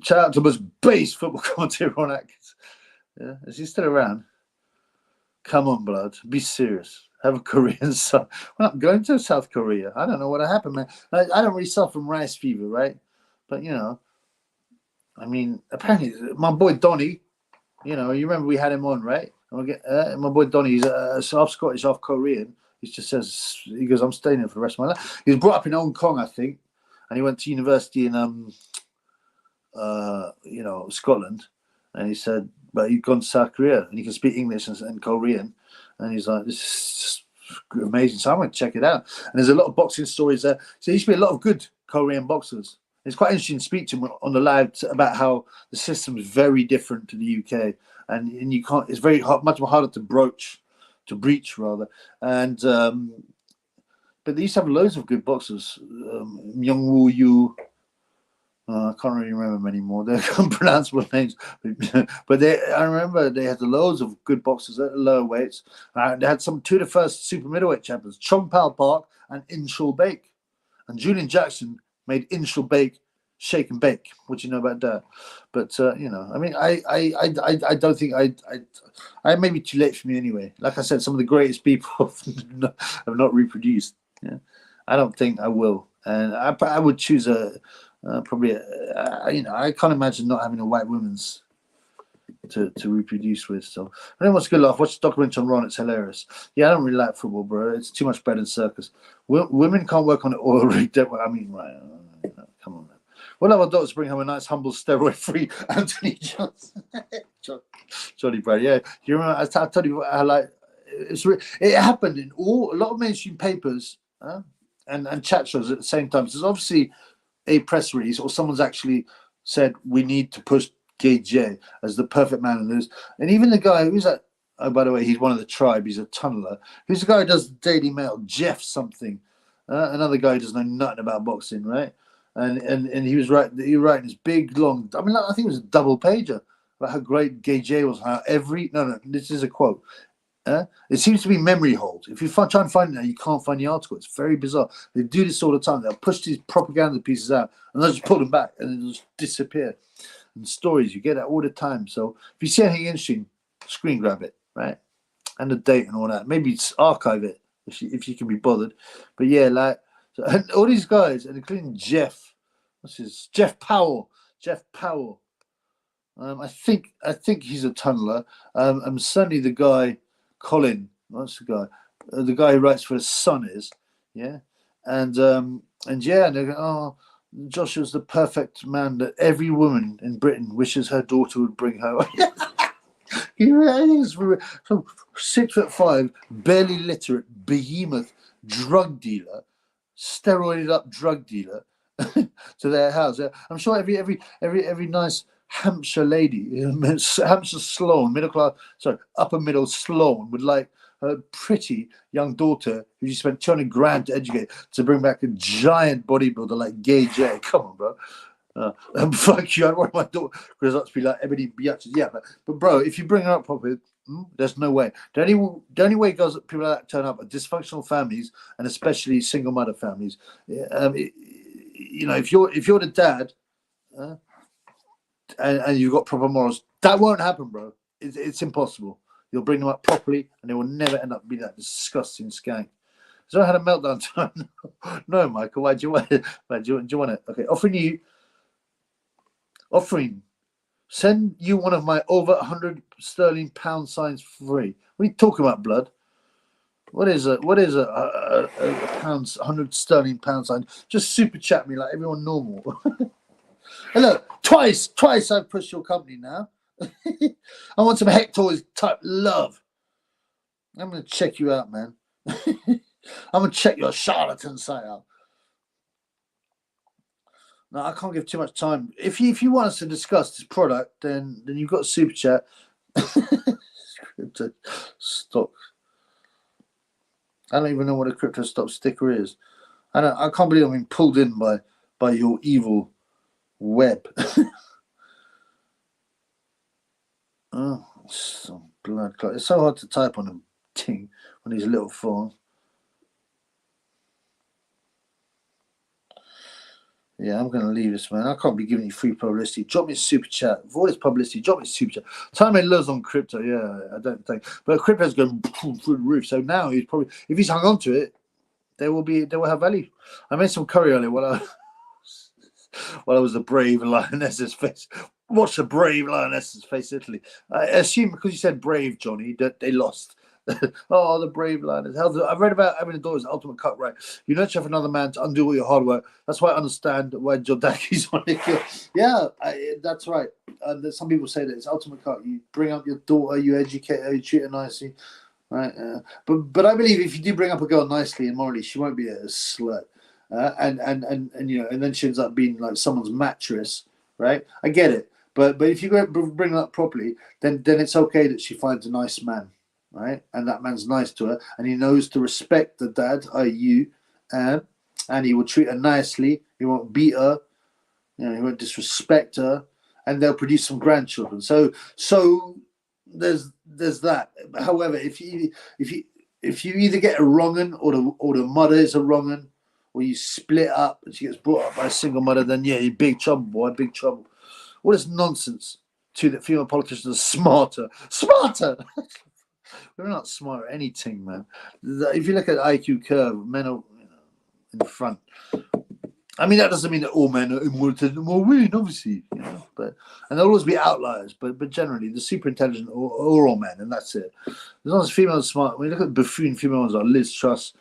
Shout out to most base football commentator Ron Atkins. Yeah, is he still around? Come on, blood. Be serious. Have a Korean son. Well, I'm going to South Korea. I don't know what happened, man. I don't really suffer from rice fever, right? But, you know, I mean, apparently, my boy Donny, you know, you remember we had him on, right? My boy Donny, he's half Scottish, half Korean. He just says, he goes, I'm staying here for the rest of my life. He was brought up in Hong Kong, I think, and he went to university in, Scotland. And he said, but he'd gone to South Korea and he can speak English and Korean. And he's like, this is just amazing. So I'm going to check it out. And there's a lot of boxing stories there. So there used to be a lot of good Korean boxers. It's quite interesting to speak to him on the live about how the system is very different to the UK. And you can't. It's very hard, much more harder to breach rather. And but they used to have loads of good boxers. Myung Woo Yu. I can't really remember them anymore. They're unpronounceable names. But I remember they had loads of good boxers at lower weights. They had two of the first super middleweight champions, Chong Pal Park and Inshul Baek. And Julian Jackson made Inshul Baek shake and bake. What do you know about that? But you know, I mean, I don't think I may be too late for me anyway. Like I said, some of the greatest people have not reproduced. Yeah, I don't think I will, and I would choose probably you know, I can't imagine not having a white woman's to reproduce with. So I don't know what's a good laugh. Watch the documentary on Ron, it's hilarious. Yeah, I don't really like football, bro. It's too much better than circus. Women can't work on an oil rig. I mean, right? Come on, man. We'll have our daughters bring home a nice, humble, steroid-free Anthony Johnson. Johnny Brad, yeah. You remember? I told you how like it happened in a lot of mainstream papers and chat shows at the same time. So there's obviously a press release, or someone's actually said we need to push Gay J as the perfect man in this. And even the guy who's that, oh, by the way, he's one of the tribe, he's a tunneler. Who's the guy who does the Daily Mail? Jeff something. Another guy who doesn't know nothing about boxing, right? And he was writing this big long, I mean, I think it was a double pager about how great Gay J was, how no, this is a quote. It seems to be memory hold. If you try and find it now, you can't find the article. It's very bizarre. They do this all the time. They'll push these propaganda pieces out and they'll just pull them back and they'll just disappear. And stories, you get that all the time. So if you see anything interesting, screen grab it, right? And the date and all that. Maybe archive it if you can be bothered. But yeah, like, so, and all these guys, and including Jeff, Jeff Powell. I think he's a tunneler. And certainly the guy, Colin, what's the guy? The guy who writes for the Sun is, yeah. And yeah, and they go, oh, Joshua's the perfect man that every woman in Britain wishes her daughter would bring home. He's 6'5", barely literate, behemoth drug dealer, steroided up drug dealer to their house. I'm sure every nice Hampshire lady, Hampshire Sloan, upper middle Sloan would like her pretty young daughter who she spent 200 grand to educate to bring back a giant bodybuilder like Gay J. Come on, bro. Fuck you. I want my daughter grows up to be like Ebony Biatches. Yeah, but bro, if you bring her up properly, there's no way. The only way girls, people like that turn up are dysfunctional families, and especially single mother families. You know, if you're the dad, and you've got proper morals, that won't happen, bro. It's impossible. You'll bring them up properly, and they will never end up being that disgusting skank. So I had a meltdown time. No, Michael. Why do you want it? Do you want it? Okay, offering. Send you one of my over 100 sterling pound signs free. What are you talking about, blood? What is a pound, 100 sterling pound sign? Just super chat me like everyone normal. And look, twice I've pushed your company now. I want some Hector's type love. I'm going to check you out, man. I'm going to check your charlatan site out. No, I can't give too much time. If you want us to discuss this product, then you've got a super chat. Stock. I don't even know what a crypto stock sticker is. I can't believe I'm being pulled in by your evil web. Oh, some blood clot. It's so hard to type on a thing on these little phones. Yeah, I'm going to leave this, man. I can't be giving you free publicity. Drop me a super chat. For all this publicity, drop me a super chat. Time and loves on crypto, yeah, I don't think. But crypto's going through the roof. So now he's probably, if he's hung on to it, they will have value. I made some curry earlier while I was a brave lioness's face. Watch the brave lioness's face, Italy. I assume because you said brave, Johnny, that they lost. Oh, the brave lioness. I've read about having a daughter's ultimate cut right. You nurture for another man to undo all your hard work. That's why I understand why Jodaki's on it. Yeah, that's right. Some people say that it's ultimate cut. You bring up your daughter, you educate her, you treat her nicely. Right? But I believe if you do bring up a girl nicely and morally, she won't be a slut. And you know, and then she ends up being like someone's mattress, right? I get it, but if you bring her up properly, then it's okay that she finds a nice man, right? And that man's nice to her, and he knows to respect the dad, i.e. you, and he will treat her nicely. He won't beat her, you know, he won't disrespect her, and they'll produce some grandchildren. So there's that. However, if you either get a wrong un or the mother is a wrong un, or you split up and she gets brought up by a single mother, then yeah, you're big trouble, boy, big trouble. All this nonsense too that female politicians are smarter. We're not smart at anything, man. If you look at the IQ curve, men are in the front. I mean, that doesn't mean that all men are more intelligent, more women, obviously, but and there'll always be outliers, but generally the super intelligent are all men, and that's it. As long as females are smart, when you look at buffoon female ones like Liz Truss.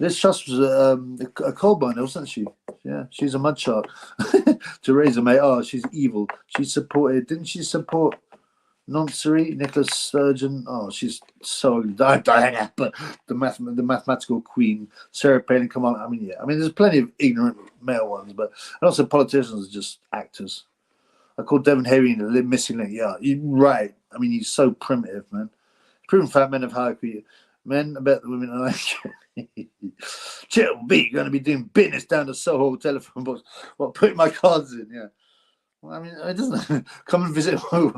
Liz Truss was a coal miner, wasn't she? Yeah, she's a mudshot. Theresa May, she's evil. Didn't she support Noncery, Nicholas Sturgeon? Oh, she's so Diana, but the mathematical queen, Sarah Palin. Come on, I mean, there's plenty of ignorant male ones, but and also politicians are just actors. I call Devin Haney the missing link. Yeah, you're right. I mean, he's so primitive, man. Proven fact, men have higher IQ. Men, I bet the women are like, Chill B, going to be doing business down the Soho telephone box. What, putting my cards in? Yeah. Well, I mean, it doesn't come and visit my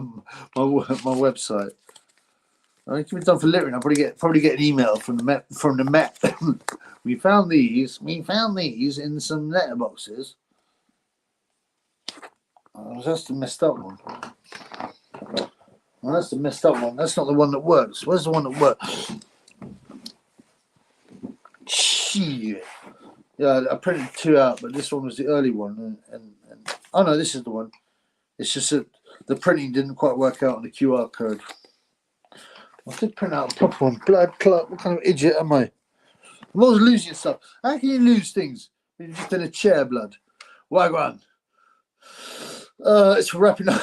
website. I think if it's done for littering, I'll probably get an email from the Met. we found these in some letterboxes. Oh, that's the messed up one. Well, that's the messed up one. That's not the one that works. Where's the one that works? Shit. Yeah, I printed 2 out, but this one was the early one. And oh no, this is the one. It's just that the printing didn't quite work out on the QR code. I did print out a proper one. Blood clot. What kind of idiot am I? I'm always losing stuff. How can you lose things when you're just in a chair, blood? Wagwan. It's wrapping up.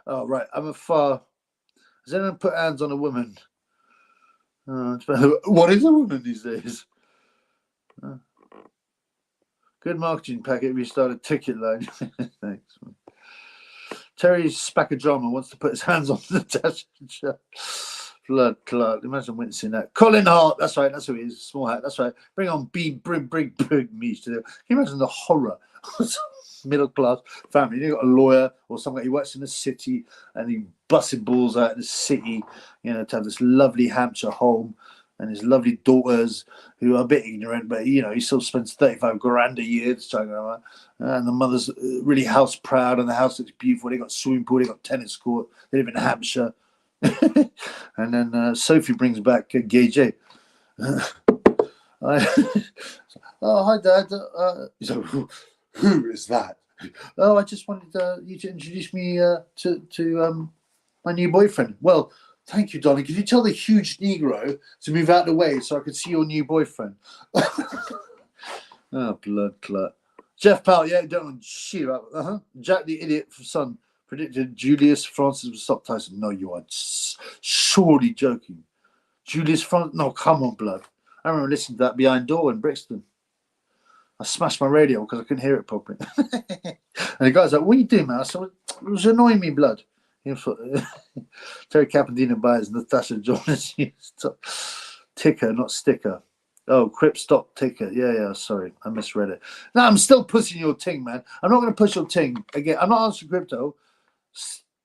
Oh, right. Has anyone put hands on a woman? What is a woman these days? Good marketing packet if you start a ticket line. Thanks. Terry Spackadrama wants to put his hands on the dash. Blood clot. Imagine witnessing that. Colin Hart. That's right. That's who he is. Small hat. That's right. Bring on bring me to do. Can you imagine the horror? Middle class family. You've got a lawyer or someone who works in the city and he busted balls out in the city, to have this lovely Hampshire home and his lovely daughters who are a bit ignorant, but he still spends 35 grand a year to try and and the mother's really house proud and the house looks beautiful. They got swimming pool, they got tennis court, they live in Hampshire. And then Sophie brings back Gay J. Oh, hi Dad. Who is that? Oh, I just wanted you to introduce me to my new boyfriend. Well, thank you, darling. Could you tell the huge Negro to move out of the way so I could see your new boyfriend? Oh, blood clot. Jeff Powell, yeah, don't know shit about Jack the idiot son predicted Julius Francis would stop Tyson. No, you are surely joking. Julius Francis? No, come on, blood. I remember listening to that behind door in Brixton. I smashed my radio because I couldn't hear it properly. And the guy's like, what are you doing, man? I said, it was annoying me, blood. Terry Capandino buys Natasha Jonas. Ticker, not sticker. Oh, Crip stop ticker. Yeah, sorry. I misread it. No, I'm still pushing your ting, man. I'm not going to push your ting. Again, I'm not answering crypto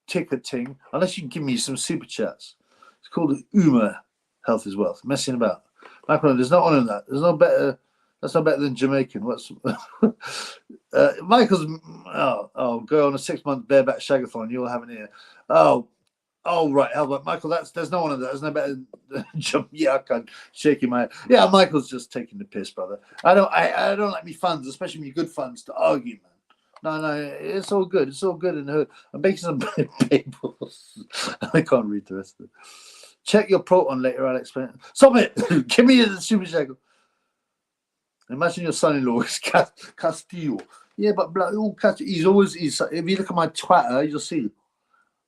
ticker ting unless you can give me some super chats. It's called Uma Health is Wealth. Messing about. Michael, there's no honor in that. There's no better. That's not better than Jamaican. What's Michael's? Go on a 6-month bareback shagathon. You'll have an ear. Oh, right. Albert, Michael, there's no one of that. There's no better than yeah, I can't shaking my head. Yeah, Michael's just taking the piss, brother. I don't like me funds, especially me good funds, to argue, man. No, it's all good. It's all good in the hood. I'm making some papers. I can't read the rest of it. Check your proton later, I'll explain. Stop it! Give me the super shackle. Imagine your son-in-law is Castillo. Yeah, but he's always. If you look at my Twitter, you'll see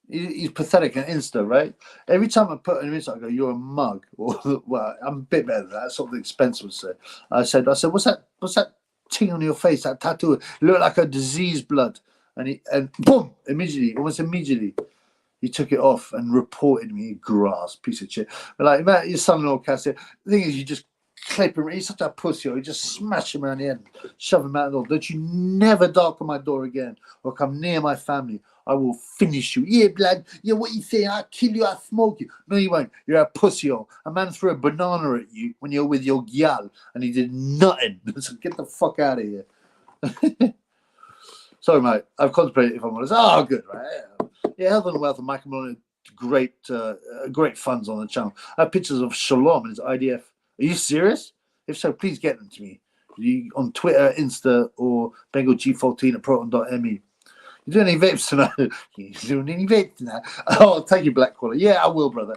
he's pathetic on Insta, right? Every time I put him in, I go, "You're a mug." Or well, I'm a bit better than that. That's something Spence would say. I said, "What's that thing on your face? That tattoo? It looked like a diseased blood." And boom! Almost immediately, he took it off and reported me. Grass piece of shit. But like, man, your son-in-law Castillo. The thing is, you just clip him. He's such a pussy. You just smash him around the head, shove him out the door. Don't you never darken my door again or come near my family. I will finish you. Yeah, blood. Yeah, what you say? I'll kill you. I'll smoke you. No, you won't. You're a pussy. A man threw a banana at you when you're with your gyal and he did nothing. So get the fuck out of here. Sorry, mate. I've contemplated if I'm honest. Oh, good, right? Yeah, Health and Wealth and Michael Maloney, great funds on the channel. I have pictures of Shalom and his IDF. Are you serious? If so, please get them to me. On Twitter, Insta, or BengalG14 at proton.me. You doing any vapes tonight? You doing any vapes tonight? Oh, thank you, Black Collar. Yeah, I will, brother.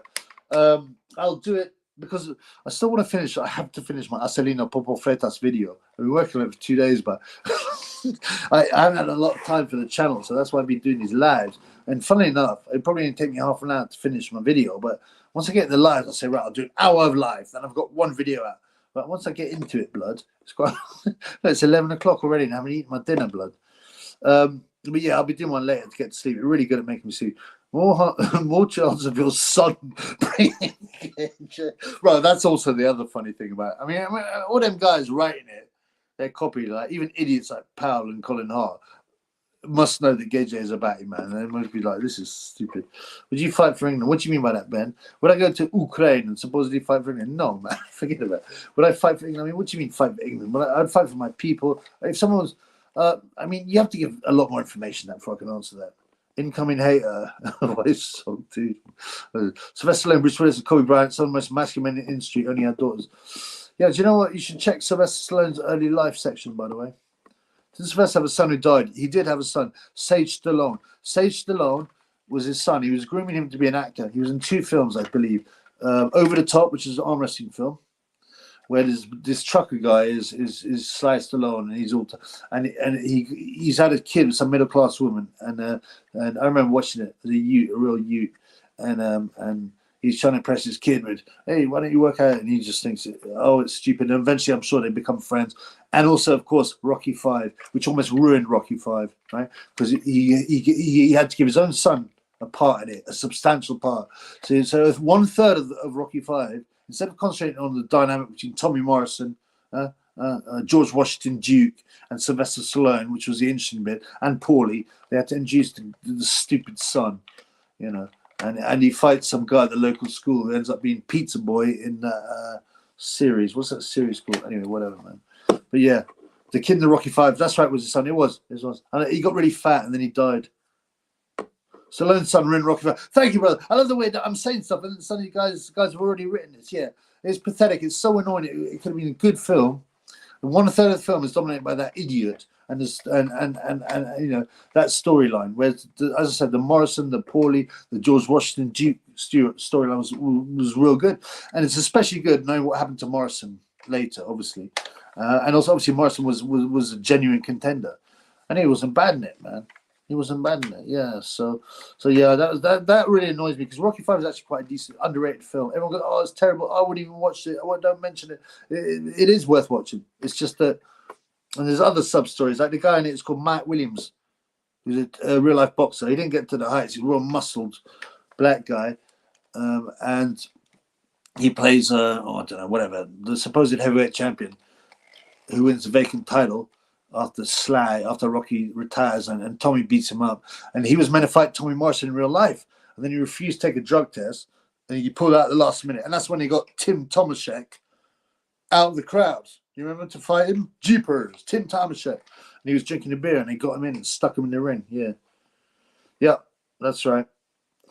I'll do it because I still want to finish. I have to finish my Acelino Popo Fretas video. I've been working on it for 2 days, but I haven't had a lot of time for the channel, so that's why I've been doing these lives. And funnily enough, it probably didn't take me half an hour to finish my video, but once I get the live, I'll say, right, I'll do an hour of live, then I've got one video out. But once I get into it, blood, it's quite. It's 11 o'clock already, and I haven't eaten my dinner, blood. But yeah, I'll be doing one later to get to sleep. It's really good at making me sleep. More chance of your son bringing Right, that's also the other funny thing about it. I mean, all them guys writing it, they're copied. Like, even idiots like Powell and Colin Hart must know that Gage is a batty man. And they must be like, this is stupid. Would you fight for England? What do you mean by that, Ben? Would I go to Ukraine and supposedly fight for England? No, man, forget about it. Would I fight for England? I mean, what do you mean fight for England? Well, I'd fight for my people. If someone was, I mean, you have to give a lot more information before I can answer that. Incoming hater. Voice song, dude. Sylvester Stallone, Bruce Willis, and Kobe Bryant, some of the most masculine men in the industry, only had daughters. Yeah, do you know what? You should check Sylvester Stallone's early life section, by the way. Did Sylvester have a son who died? He did have a son, Sage Stallone. Sage Stallone was his son. He was grooming him to be an actor. He was in 2 films, I believe. Over the Top, which is an arm wrestling film, where this trucker guy is Sly Stallone, and he's all he's had a kid with some middle class woman, and I remember watching it as a real Ute, and he's trying to impress his kid with, hey, why don't you work out? And he just thinks, oh, it's stupid. And eventually, I'm sure they become friends. And also, of course, Rocky V, which almost ruined Rocky V, right? Because he had to give his own son a part in it, a substantial part. So if 1/3 of Rocky V, instead of concentrating on the dynamic between Tommy Morrison, George Washington Duke, and Sylvester Stallone, which was the interesting bit, and Paulie, they had to introduce the stupid son, you know. And he fights some guy at the local school who ends up being Pizza Boy in that series. What's that series called? Anyway, whatever, man. But yeah, the kid in the Rocky V, that's right, was his son. It was. And he got really fat and then he died. Stallone's son ruined Rocky V. Thank you, brother. I love the way that I'm saying stuff, and suddenly guys have already written this. Yeah, it's pathetic. It's so annoying. It could have been a good film. And 1/3 of the film is dominated by that idiot and you know, that storyline. Whereas, as I said, the Morrison, the Paulie, the George Washington Duke Stewart storyline was real good, and it's especially good knowing what happened to Morrison later, obviously, and also obviously Morrison was a genuine contender, and he wasn't bad in it, man. He wasn't bad in it, yeah. So yeah, that really annoys me because Rocky V is actually quite a decent, underrated film. Everyone goes, "Oh, it's terrible. I wouldn't even watch it. Don't mention it. It is worth watching. It's just that." And there's other sub stories, like the guy in it is called Mike Williams, who's a real life boxer. He didn't get to the heights. He's a real muscled black guy, and he plays I don't know, whatever, the supposed heavyweight champion who wins the vacant title after Rocky retires, and Tommy beats him up. And he was meant to fight Tommy Morrison in real life, and then he refused to take a drug test, and he pulled out at the last minute, and that's when he got Tim Tomaszek out of the crowd. You remember, to fight him? Jeepers, Tim Tomaszek. And he was drinking a beer, and they got him in and stuck him in the ring. Yeah, that's right.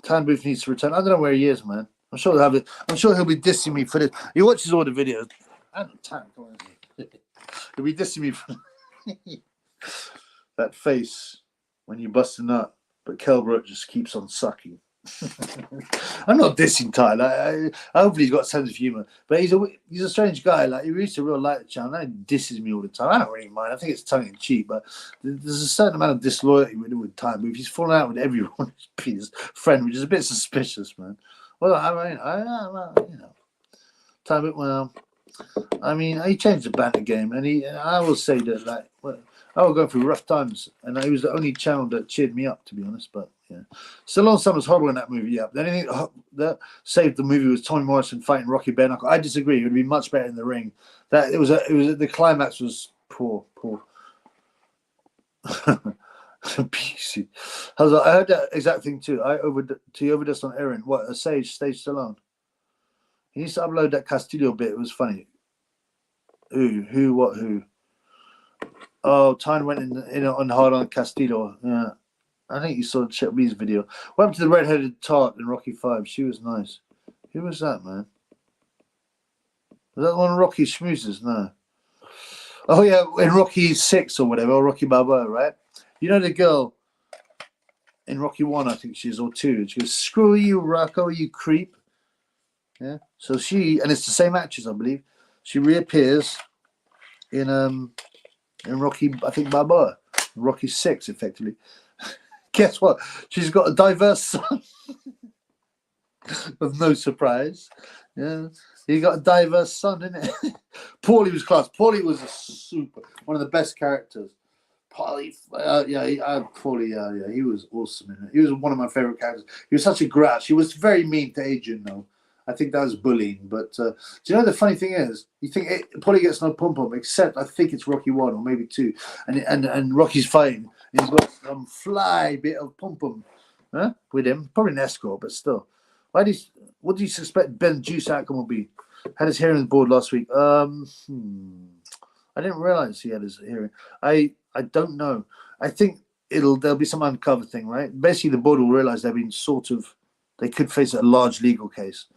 Time Booth needs to return. I don't know where he is, man. I'm sure he'll be dissing me for this. He watches all the videos. I don't time. He'll be dissing me for that face when you bust a nut, but Kelbrook just keeps on sucking. I'm not dissing Tyler. I hopefully he's got a sense of humor, but he's a strange guy. Like, he reached a real light channel. He disses me all the time. I don't really mind. I think it's tongue in cheek, but there's a certain amount of disloyalty with Time. If he's falling out with everyone, he's his friend, which is a bit suspicious, man. Well, I mean, you know, Time. Well, I mean, he changed the banter game, and I will say that, like, well, I was going through rough times, and it was the only channel that cheered me up, to be honest. But yeah, Stallone son was horrible in that movie. Yeah, the only thing that saved the movie was Tommy Morrison fighting Rocky Bare Knuckle. I disagree. It would be much better in the ring. That it was the climax was poor. PC. I heard that exact thing too. He overdosed on heroin. What, a stage Stallone? He used to upload that Castillo bit. It was funny. Who? Oh, Tyne went in on hard on Castillo. Yeah, I think you saw Chet Lee's video. What happened to the redheaded tart in Rocky 5? She was nice. Who was that, man? Was that one of Rocky Schmoozes? No. Oh yeah, in Rocky 6 or whatever, or Rocky Balboa, right? You know the girl in Rocky 1, I think she is, or 2. She goes, "Screw you, Rocco, you creep." Yeah. So and it's the same actress, I believe. She reappears in Rocky, I think Balboa, Rocky 6, effectively. Guess what? She's got a diverse son. Of no surprise. Yeah. He got a diverse son, isn't it? Paulie was class. Paulie was one of the best characters. Paulie, Paulie, he was awesome in it. He was one of my favorite characters. He was such a grouch. He was very mean to Adrian, though. I think that was bullying. But do you know the funny thing is? You think Paulie gets no pom pom, except I think it's Rocky 1 or maybe 2, and Rocky's fighting. And he's got some fly bit of pom pom, with him. Probably an escort, but still. What do you suspect Ben Juice outcome will be? Had his hearing board last week. I didn't realize he had his hearing. I don't know. I think there'll be some uncovered thing, right? Basically, the board will realize they've been they could face a large legal case,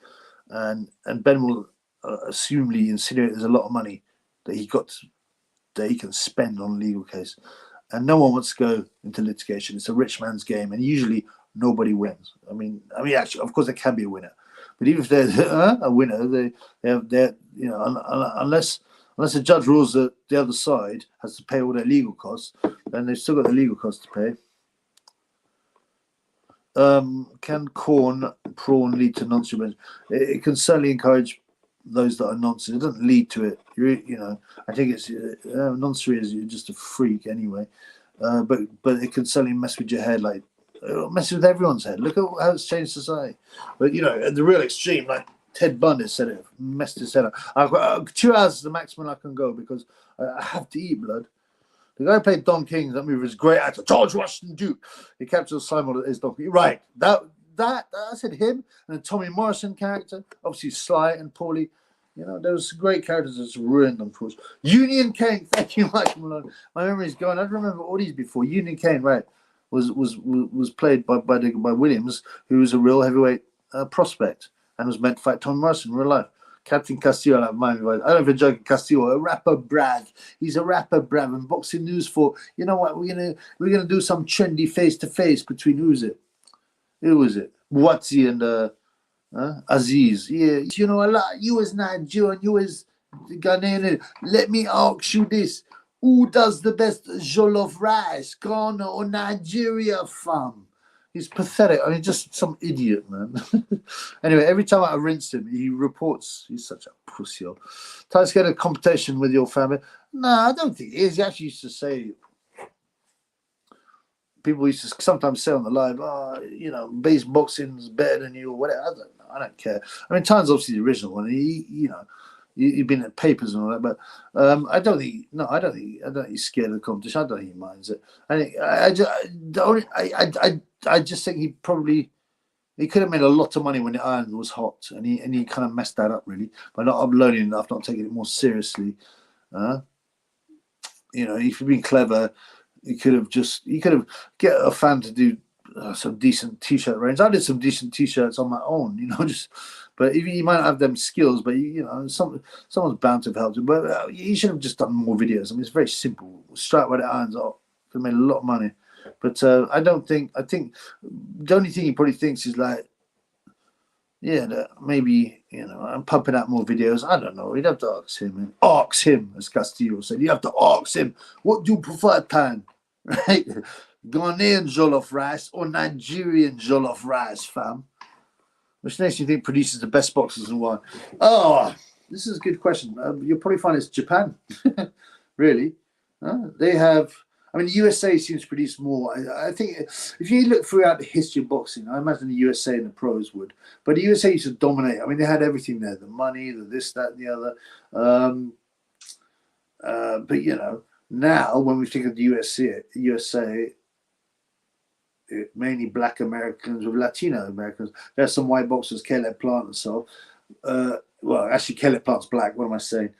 and Ben will assumedly insinuate there's a lot of money that he can spend on a legal case, and no one wants to go into litigation. It's a rich man's game, and usually nobody wins. I mean, actually, of course, there can be a winner, but even if there's a winner, they're unless the judge rules that the other side has to pay all their legal costs, then they've still got the legal costs to pay. Can prawn lead to nonsense? It can certainly encourage those that are nonsense. It doesn't lead to it. I think it's nonsense is you're just a freak anyway. But it can certainly mess with your head, like mess with everyone's head. Look at how it's changed society. But at the real extreme, like Ted Bundy said, it messed his head up. I've got 2 hours is the maximum I can go because I have to eat, blood. The guy who played Don King, that movie was a great actor, George Washington Duke. He captured Simon as Don King. Right. That I said him and the Tommy Morrison character, obviously Sly and Paulie. There was great characters that's ruined them for us. Union Kane, thank you, Mike Malone. My memory's going. I don't remember all these before. Union Kane, right, was played by Williams, who was a real heavyweight prospect and was meant to fight Tommy Morrison in real life. Captain Castillo, I don't know if you're joking. Castillo, a rapper Brad. He's a rapper Brad. And Boxing News for, you know what? We're gonna do some trendy face to face between who was it? Watsi and Aziz. Yeah, a lot. You as Nigerian, you as Ghanaian. Let me ask you this: who does the best jollof rice, Ghana or Nigeria, fam? He's pathetic. Just some idiot, man. Anyway, every time I rinse him, he reports he's such a pussy. Try to get a competition with your family. No, I don't think he is. He actually used to say, people used to sometimes say on the live, base boxing's better than you or whatever. I don't know. I don't care. Tyne's obviously the original one. He'd been at papers and all that, but I don't think he's scared of the competition. I don't think he minds it. I just think he could have made a lot of money when the iron was hot, and he kind of messed that up really by not uploading enough, not taking it more seriously. If he'd been clever, he could have get a fan to do some decent t-shirt range. I did some decent t-shirts on my own, but he might not have them skills, but someone's bound to have helped him. But he should have just done more videos. it's very simple. Straight where the irons are, could have made a lot of money. But I think the only thing he probably thinks is like, that maybe, I'm pumping out more videos. I don't know. You'd have to ask him. Ask him, as Castillo said. You have to ask him, what do you prefer, Tan? Right? Ghanaian jollof rice or Nigerian jollof rice, fam? Which nation do you think produces the best boxers and why? Oh, this is a good question. You'll probably find it's Japan. Really. They have. I mean, the USA seems to produce more. I think if you look throughout the history of boxing, I imagine the USA and the pros would. But the USA used to dominate. I mean, they had everything there: the money, the this, that, and the other. But you know, now when we think of the USA, mainly Black Americans with Latino Americans. There's some white boxers, Caleb Plant and so. Well, actually, Caleb Plant's black. What am I saying?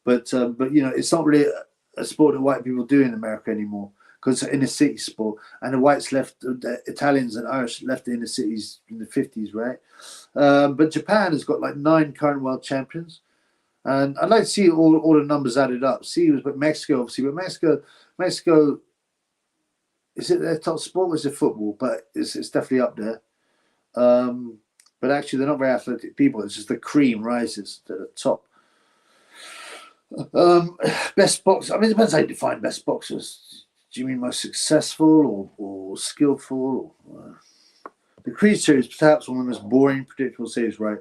But you know, it's not really a sport that white people do in America anymore because it's an inner city sport, and the whites left, the Italians and Irish left the inner cities in the 50s, right? But Japan has got like 9 current world champions, and I'd like to see all the numbers added up. See, but Mexico obviously, but Mexico. Is it their top sport? Or is it football? But it's definitely up there. But actually, they're not very athletic people. It's just the cream rises to the top. Best boxer. I mean, it depends how you define best boxers. Do you mean most successful or skillful? The Creed series, perhaps one of the most boring, predictable series, right?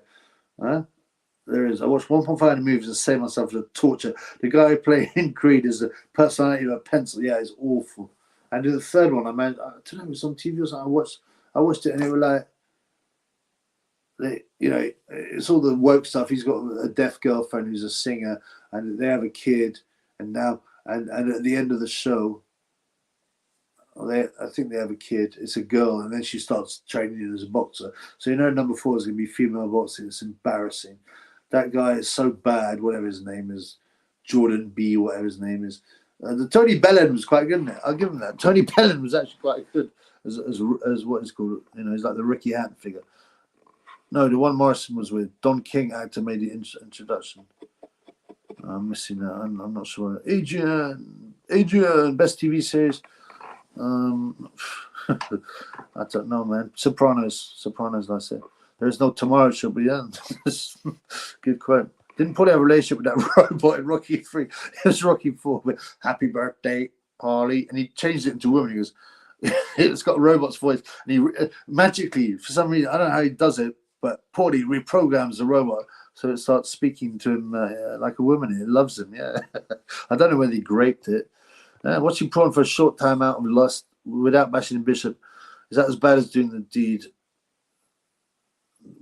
There is. I watched 1.5 movies and saved myself the torture. The guy playing Creed is the personality of a pencil. Yeah, it's awful. And the third one, I don't know, it was on TV or something. I watched it, and it was like, you know, it's all the woke stuff. He's got a deaf girlfriend who's a singer, and they have a kid, and now, and at the end of the show, I think they have a kid. It's a girl, and then she starts training as a boxer. So you know, number 4 is going to be female boxing. It's embarrassing. That guy is so bad. Whatever his name is, Jordan B. Whatever his name is. The Tony Bellin was quite good in it. I'll give him that. Tony Bellin was actually quite good as what is called, you know, he's like the Ricky Hatton figure. No, the one Morrison was with. Don King actor made the introduction. I'm missing that. I'm not sure. Adrian, best TV series. I don't know, man. Sopranos, I said. There's no tomorrow show, but yeah, good quote. Didn't probably have a relationship with that robot in Rocky 3. It was Rocky 4, but happy birthday, Polly. And he changed it into a woman. He goes, it's got a robot's voice. And he magically, for some reason, I don't know how he does it, but Paulie reprograms the robot so it starts speaking to him like a woman. It loves him, yeah. I don't know whether he raped it. Watching porn for a short time out of lust without bashing the bishop, is that as bad as doing the deed?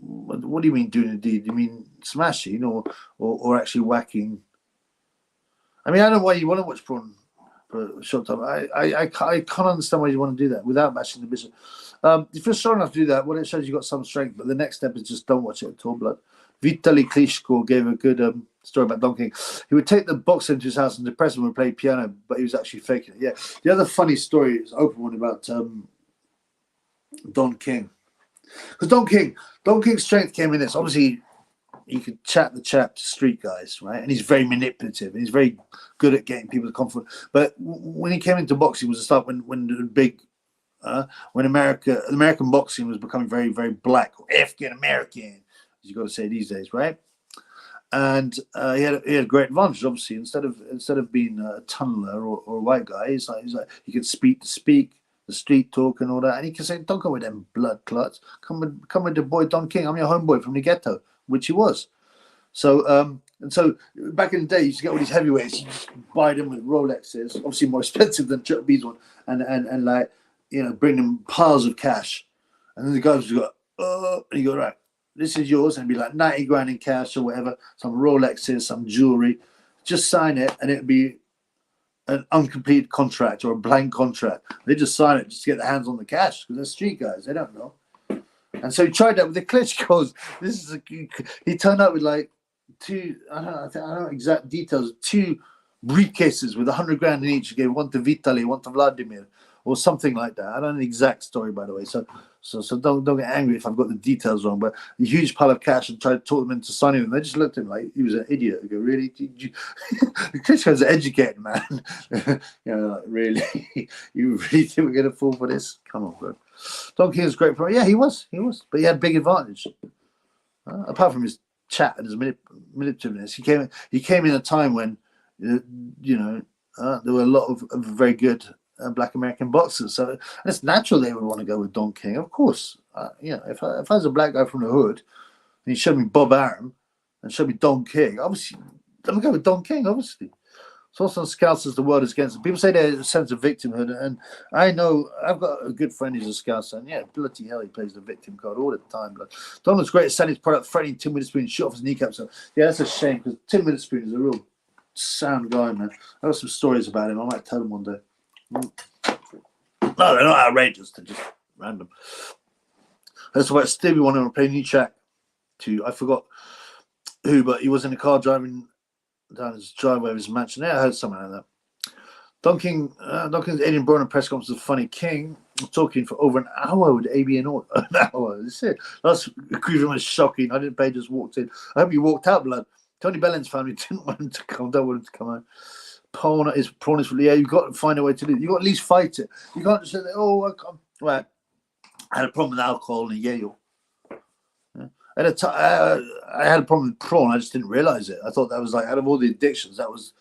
What do you mean doing the deed? You mean smashing or actually whacking? I mean, I don't know why you want to watch porn for a short time. I can't understand why you want to do that without bashing the bishop. If you're strong enough to do that, well, it shows you've got some strength. But the next step is just don't watch it at all, blood. Vitaly Klitschko gave a good story about Don King. He would take the boxer into his house and depress him when he played piano, but he was actually faking it. Yeah. The other funny story is open one about Don King. Because Don King's strength came in this. Obviously, you could chat to street guys, right? And he's very manipulative, and he's very good at getting people to confident. But when he came into boxing, was the start when the big, when American boxing was becoming very, very black, or African American, as you got to say these days, right? And he had a great advantage. Obviously, instead of being a tunneler or a white guy, he's like he could speak, the street talk and all that, and he can say, "Don't go with them blood clots. Come with the boy Don King. I'm your homeboy from the ghetto," which he was. So and so back in the day, you used to get all these heavyweights, you just buy them with Rolexes, obviously more expensive than Chuck B's one, and like, you know, bring them piles of cash, and then the guys would go, and you go, right, this is yours, and it'd be like 90 grand in cash or whatever, some Rolexes, some jewelry, just sign it, and it'd be an uncompleted contract or a blank contract. They just sign it just to get their hands on the cash because they're street guys. They don't know. And so he tried that with the Klitschko's. He turned up with like I don't know exact details, 2 briefcases with 100 grand in each. He gave one to Vitaly, one to Vladimir, or something like that. I don't know the exact story, by the way. So don't get angry if I've got the details wrong. But a huge pile of cash, and tried to talk them into signing them. They just looked at him like he was an idiot. They go, really? Klitschko's an educated man. You know, like, really? You really think we're going to fall for this? Come on, bro. Don King was great for him. Yeah, he was. But he had big advantage. Apart from his chat and his manipulativeness, he came in a time when, you know, there were a lot of very good Black American boxers, so it's natural they would want to go with Don King, of course. You know, if I was a black guy from the hood and he showed me Bob Arum and showed me Don King, obviously I'm gonna go with Don King, obviously. also on scouts as the world is against them. People say there's a sense of victimhood, and I know I've got a good friend who's a scout, and yeah, bloody hell, he plays the victim card all the time. But Donald's great at selling his product, threatening Tim Witherspoon, shot off his kneecap. So yeah, that's a shame because Tim Witherspoon is a real sound guy, man. I got some stories about him. I might tell them one day. No, they're not outrageous. They're just random. That's why Stevie wanted to play a new track to, I forgot who, but he was in a car driving down his driveway of his mansion. Yeah, I heard something like that. Donking's Adrian Broner press conference was funny. King was talking for over an hour with AB and all. An hour. That's it. That's was shocking. I didn't pay, just walked in. I hope you walked out, blood. Tony Bellin's family didn't want him to come. Don't want him to come out. Prawn is for yeah. You've got to find a way to do it. You've got to at least fight it. You can't just say, oh, I can't. Right. I had a problem with alcohol in Yale. Yeah. I had a problem with prawn. I just didn't realize it. I thought that was like, out of all the addictions, that was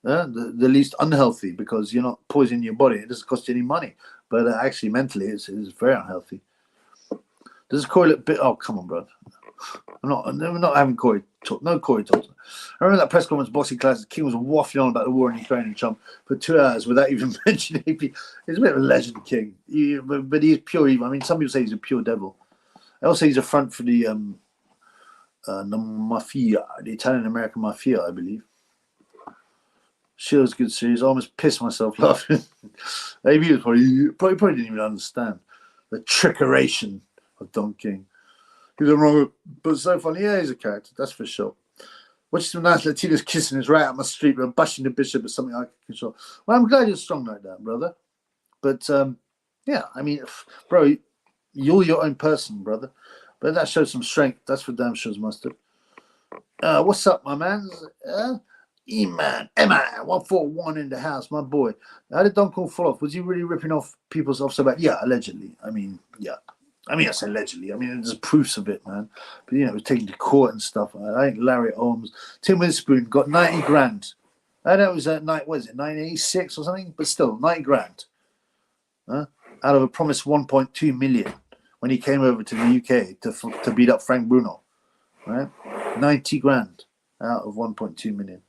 the least unhealthy because you're not poisoning your body. It doesn't cost you any money. But actually, mentally, it's very unhealthy. Does Corey look bit? Oh, come on, bro. I'm not having Corey talk. No Corey talk. I remember that press conference boxing class. King was waffling on about the war in Ukraine and Trump for 2 hours without even mentioning AP. He's a bit of a legend, King. But he's pure evil. I mean, some people say he's a pure devil. I also say he's a front for the mafia, the Italian-American mafia, I believe. Shield's good series. I almost pissed myself laughing. AP was probably didn't even understand the trickeration of Don King. He's a wrong, but so funny. Yeah, he's a character, that's for sure. Watching some nice Latinos kissing is right out my street, but bashing the bishop is something I can control. Well, I'm glad you're strong like that, brother. But yeah, I mean, bro, you're your own person, brother. But that shows some strength. That's for damn sure, mustard. What's up, my man? E-Man, Emma, 141 in the house, my boy. How did Don Call fall off? Was he really ripping off people's off so bad? Yeah, allegedly. I mean, yeah. I mean, I say allegedly. I mean, there's proofs of it, man. But, you know, it was taken to court and stuff. I think Larry Holmes, Tim Witherspoon got 90 grand. I know it was at night, what is it, 1986 or something? But still, 90 grand. Out of a promised 1.2 million when he came over to the UK to beat up Frank Bruno. Right? 90 grand out of 1.2 million.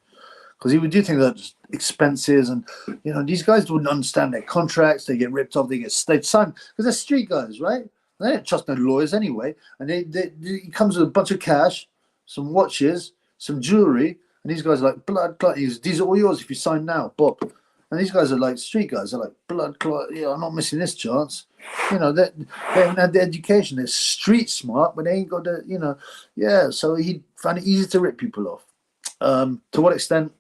Because he would do things like expenses and, you know, these guys wouldn't understand their contracts. They get ripped off. They signed because they're street guys, right? They don't trust no lawyers anyway. And he comes with a bunch of cash, some watches, some jewelry, and these guys are like, blood clot. These are all yours if you sign now, Bob. And these guys are like street guys. They're like, blood clot. Yeah, I'm not missing this chance. You know, they haven't had the education. They're street smart, but they ain't got the, you know. Yeah, so he found it easy to rip people off. To what extent?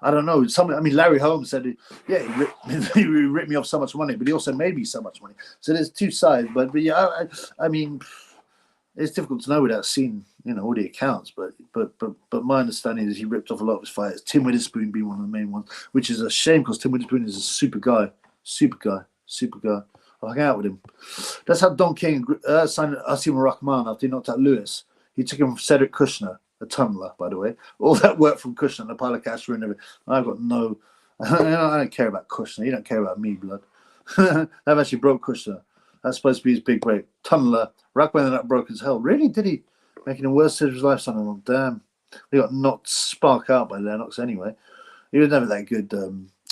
I don't know. I mean, Larry Holmes said, yeah, he ripped me off so much money, but he also made me so much money. So there's two sides. But yeah, I mean, it's difficult to know without seeing, you know, all the accounts. But my understanding is he ripped off a lot of his fighters. Tim Witherspoon being one of the main ones, which is a shame because Tim Witherspoon is a super guy. I hung out with him. That's how Don King signed Asim Rahman after he knocked out Lewis. He took him from Cedric Kushner, a tunneler, by the way. All that work from Kushner, the pile of cash and everything. I've got no... I don't care about Kushner. You don't care about me, blood. They've actually broke Kushner. That's supposed to be his big break. Tunneler. Rahman ended up broke as hell. Really? Did he? Making the worst of his life, son of a damn. He got knocked spark out by Lennox anyway. He was never that good,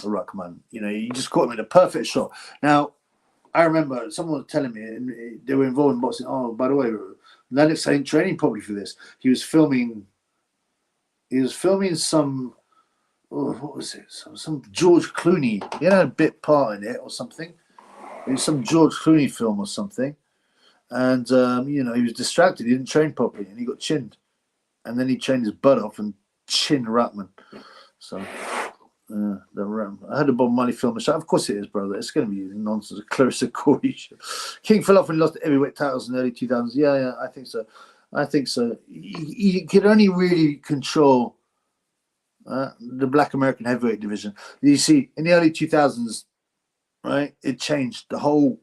Rahman. You know, he just caught him in a perfect shot. Now, I remember someone was telling me they were involved in boxing. Oh, by the way, Lennox ain't training properly for this. He was filming some, what was it? Some George Clooney. He had a bit part in it or something. It was some George Clooney film or something. And, you know, he was distracted. He didn't train properly and he got chinned. And then he chained his butt off and chinned Ratman. So, I had a Bob Marley film. Of course it is, brother. It's going to be nonsense. Clarissa Corey. King fell off when he lost the heavyweight titles in the early 2000s. Yeah, I think so. He could only really control the Black American heavyweight division. You see, in the early 2000s, right, it changed. The whole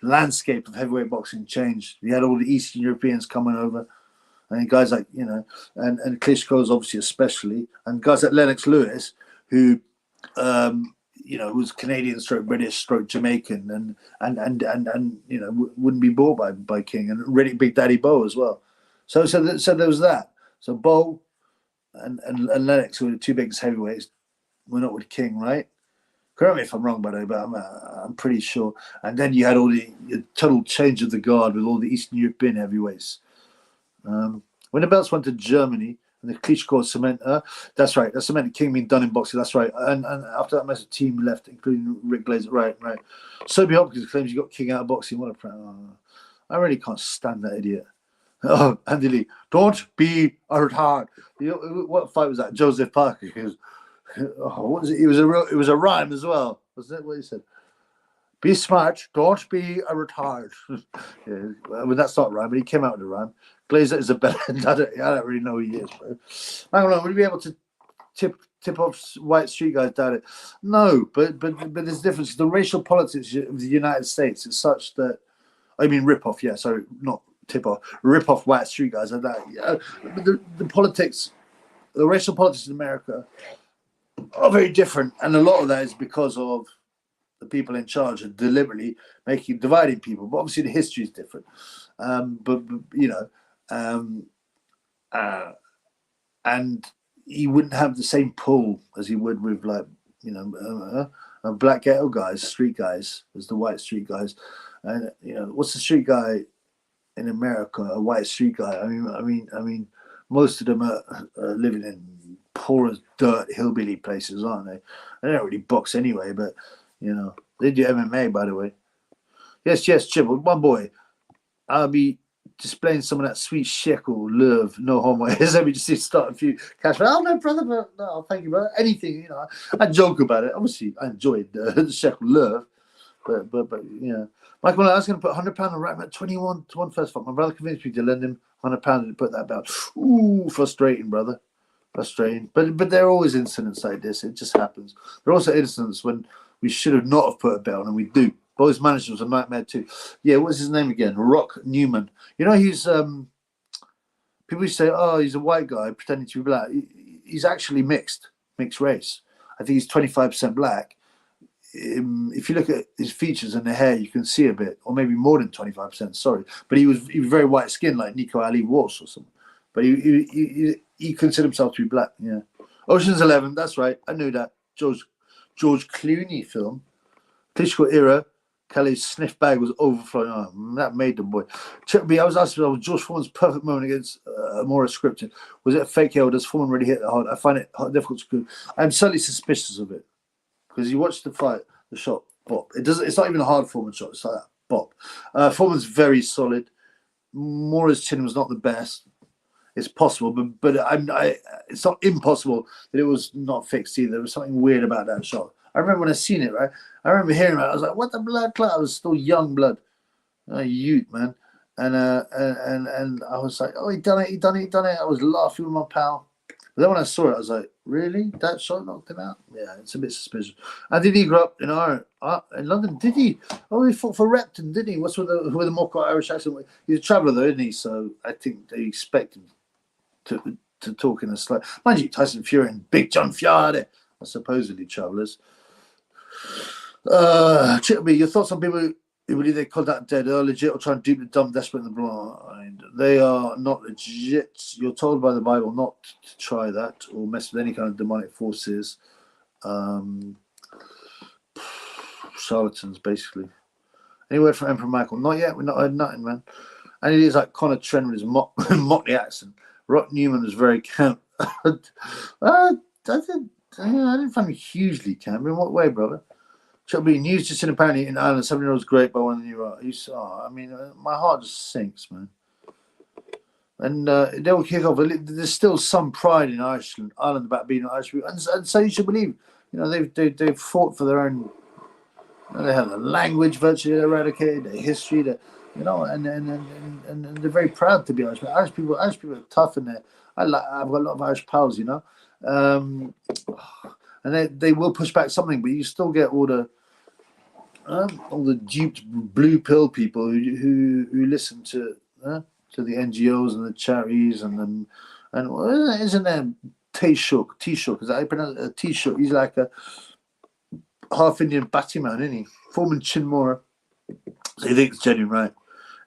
landscape of heavyweight boxing changed. You had all the Eastern Europeans coming over. And guys like, you know, and Klitschko's obviously especially, and guys like Lennox Lewis, who, you know, was Canadian, stroke British, stroke Jamaican, and you know, wouldn't be bought by King, and really Big Daddy Bo as well. So there was that. So Bo and Lennox, who were the two biggest heavyweights, with King, right? Correct me if I'm wrong, by the way, but I'm pretty sure. And then you had all the total change of the guard with all the Eastern European heavyweights. When the belts went to Germany and the Klitschko cement, that's right. That cemented King being done in boxing. That's right. And after that, massive team left, including Rick Glazer. Right. Sophie Hopkins claims you got King out of boxing. What a I really can't stand that idiot. Oh, Andy Lee, don't be a retard. What fight was that? Joseph Parker. He was, what was it? It was a rhyme as well. Wasn't that what he said? Be smart, don't be a retard. Yeah, I mean, that's not rhyme, but he came out with a rhyme. Glazer is a better. I don't really know who he is, bro. Hang on, would you be able to tip off white street guys down it? No, but there's a difference. The racial politics of the United States is such that, I mean, rip off. Yeah, sorry, not tip off. Rip off white street guys and that. Yeah, but the politics, the racial politics in America are very different, and a lot of that is because of the people in charge are deliberately dividing people. But obviously, the history is different. But you know, and he wouldn't have the same pull as he would with, like, you know, black ghetto guys, street guys, as the white street guys. And you know, what's the street guy in America? A white street guy. I mean, most of them are living in poor as dirt hillbilly places, aren't they? They don't really box anyway, but you know, they do MMA, by the way. Yes, Chip. One boy, I'll be displaying some of that sweet shekel, love, no homo. Let me just start a few cash. Oh no, brother, no, thank you, brother. Anything, you know. I joke about it. Obviously, I enjoyed the shekel love, but you know, Michael, I was going to put £100 on right at 21 to one first fight. My brother convinced me to lend him £100 and put that belt. Ooh, frustrating, brother. Frustrating. But there are always incidents like this. It just happens. There are also incidents when we should have not have put a belt on, and we do. Both managers was a nightmare too. Yeah, what's his name again? Rock Newman. You know, he's people say, oh, he's a white guy pretending to be black. He's actually mixed race. I think he's 25% black. If you look at his features and the hair, you can see a bit, or maybe more than 25%. Sorry, but he was very white skinned, like Nico Ali Walsh or something. But he considered himself to be black. Yeah, Ocean's 11. That's right. I knew that. George Clooney film. Klitschko era. Kelly's sniff bag was overflowing. Oh, that made the boy. Check B. I was asked about George Foreman's perfect moment against Morris Scripted. Was it a fake hair, or does Foreman really hit that hard? I find it difficult to do. I'm certainly suspicious of it, because you watch the fight, the shot, bop. It's not even a hard Foreman shot. It's like that, bop. Foreman's very solid. Morris' chin was not the best. It's possible, but it's not impossible that it was not fixed either. There was something weird about that shot. I remember when I seen it, right? I remember hearing about it. I was like, what the blood clot? I was still young blood. Youth, man. And I was like, oh, he done it. I was laughing with my pal. But then when I saw it, I was like, really? That shot knocked him out? Yeah, it's a bit suspicious. And did he grow up in Ireland? In London? Did he? Oh, he fought for Repton, didn't he? What's with the Moko Irish accent? He's a traveller, though, isn't he? So I think they expect him to talk in a slight. Mind you, Tyson Fury and Big John Fiade are supposedly travellers. Your thoughts on people who believe they call that dead are legit or try and dupe the dumb, desperate, and the blind? They are not legit. You're told by the Bible not to try that or mess with any kind of demonic forces. Charlatans, basically. Any word from Emperor Michael? Not yet. We've not heard nothing, man. And it is like Connor Trent with his motley accent. Rock Newman was very camp. I didn't find him hugely camp. In what way, brother? Should be news just in apparently in Ireland. 7-year-old's great by one of the new. I mean, my heart just sinks, man. And they will kick off. There's still some pride in Ireland about being Irish people, and so you should believe. You know, they've fought for their own. They have the language virtually eradicated, their history, you know, and they're very proud to be Irish. But Irish people are tough, and I've got a lot of Irish pals, you know, and they will push back something, but you still get all the duped blue pill people who listen to the NGOs and the charities and isn't there Taoiseach? Is that how you pronounce it? Taoiseach? He's like a half Indian batty man, isn't he? Foreman Chinmore. So he thinks it's genuine, right?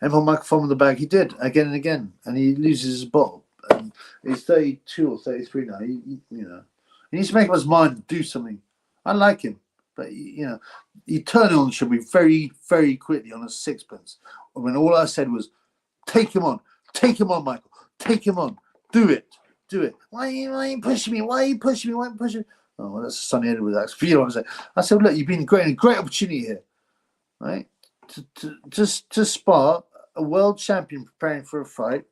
And put microphone in the bag. He did again and again, and he loses his bottle. And he's 32 or 33 now. You know, He needs to make up his mind to do something. I like him, but you know, you turn on should be very, very quickly on a sixpence. When all I said was, take him on, Michael, take him on, do it. Why are you pushing me? Why are you pushing me? Oh, well, that's Sonny Edwards. That's for you. Know what I'm saying. I said, look, you've been a great opportunity here, right? To spar a world champion preparing for a fight,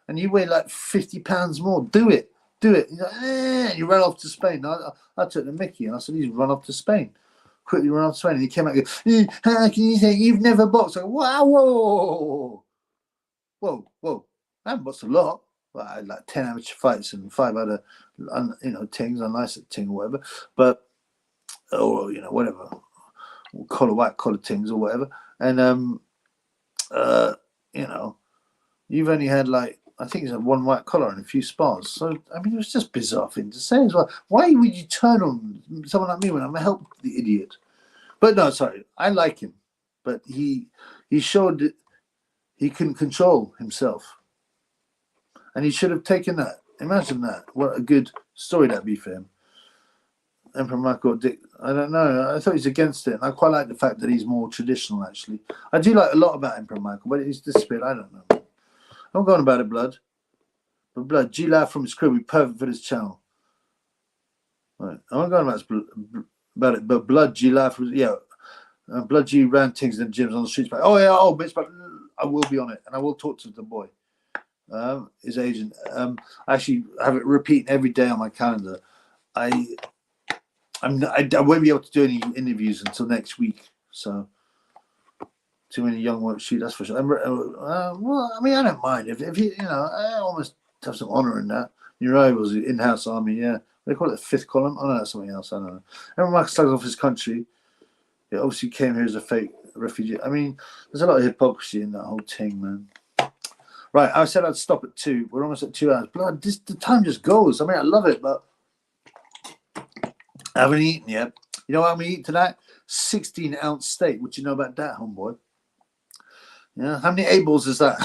and you weigh like 50 pounds more. Do it. He's like, and you ran off to Spain. I took the mickey and I said, he's run off to Spain. Quickly run off to Spain. And he came out and goes, how can you say you've never boxed? I go, wow, whoa. I haven't boxed a lot. Well, I had like 10 amateur fights and 5 other, things, unlicensed ting or whatever. But, or, whatever. White collar things or whatever. And, you've only had like, I think it's had 1 white collar and a few spars. So, I mean, it was just bizarre thing to say as well. Why would you turn on someone like me when I'm help the idiot? But no, sorry, I like him. But he showed that he couldn't control himself. And he should have taken that. Imagine that. What a good story that'd be for him. Emperor Michael Dick, I don't know. I thought he's against it. And I quite like the fact that he's more traditional, actually. I do like a lot about Emperor Michael, but he's disappeared. I don't know. I'm going about it, Blood. But Blood, G-Laugh from his crib would be perfect for this channel. Right. I'm going about it, but Blood, G-Laugh, Blood G ran things in the gyms on the streets. But, bitch, but I will be on it. And I will talk to the boy. His agent. I actually have it repeating every day on my calendar. I won't be able to do any interviews until next week. So too many young won't shoot. That's for sure. Well, I mean, I don't mind if you I almost have some honor in that. Your rivals, in-house army, yeah. They call it the 5th column. I know that's something else. I don't know. Everyone Michael slugs off his country. He obviously came here as a fake refugee. I mean, there's a lot of hypocrisy in that whole thing, man. Right, I said I'd stop at 2. We're almost at 2 hours. Blood, the time just goes. I mean, I love it, but I haven't eaten yet. You know what I'm going to eat tonight? 16-ounce steak. What you know about that, homeboy? Yeah, how many A-balls is that?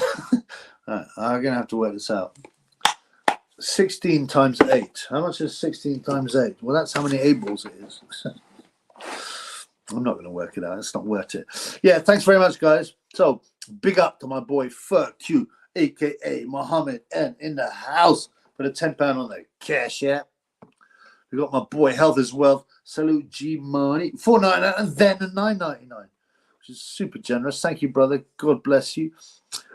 Right, I'm going to have to work this out. 16 times 8. How much is 16 times 8? Well, that's how many A-balls it is. I'm not going to work it out. It's not worth it. Yeah, thanks very much, guys. So, big up to my boy, Fuck You, a.k.a. Mohammed N. in the house. Put a £10 on the cash app. We got my boy, Health is Wealth. Salute G Money. $4.99 and then a $9.99, which is super generous. Thank you, brother. God bless you.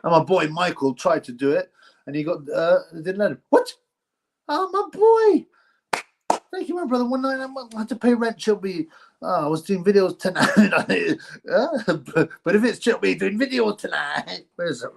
And my boy, Michael, tried to do it. And he got, didn't let him. What? Oh, my boy. Thank you, my brother. $1.99. I had to pay rent. She'll be, I was doing videos tonight. But if it's she'll be doing videos tonight. Where's it?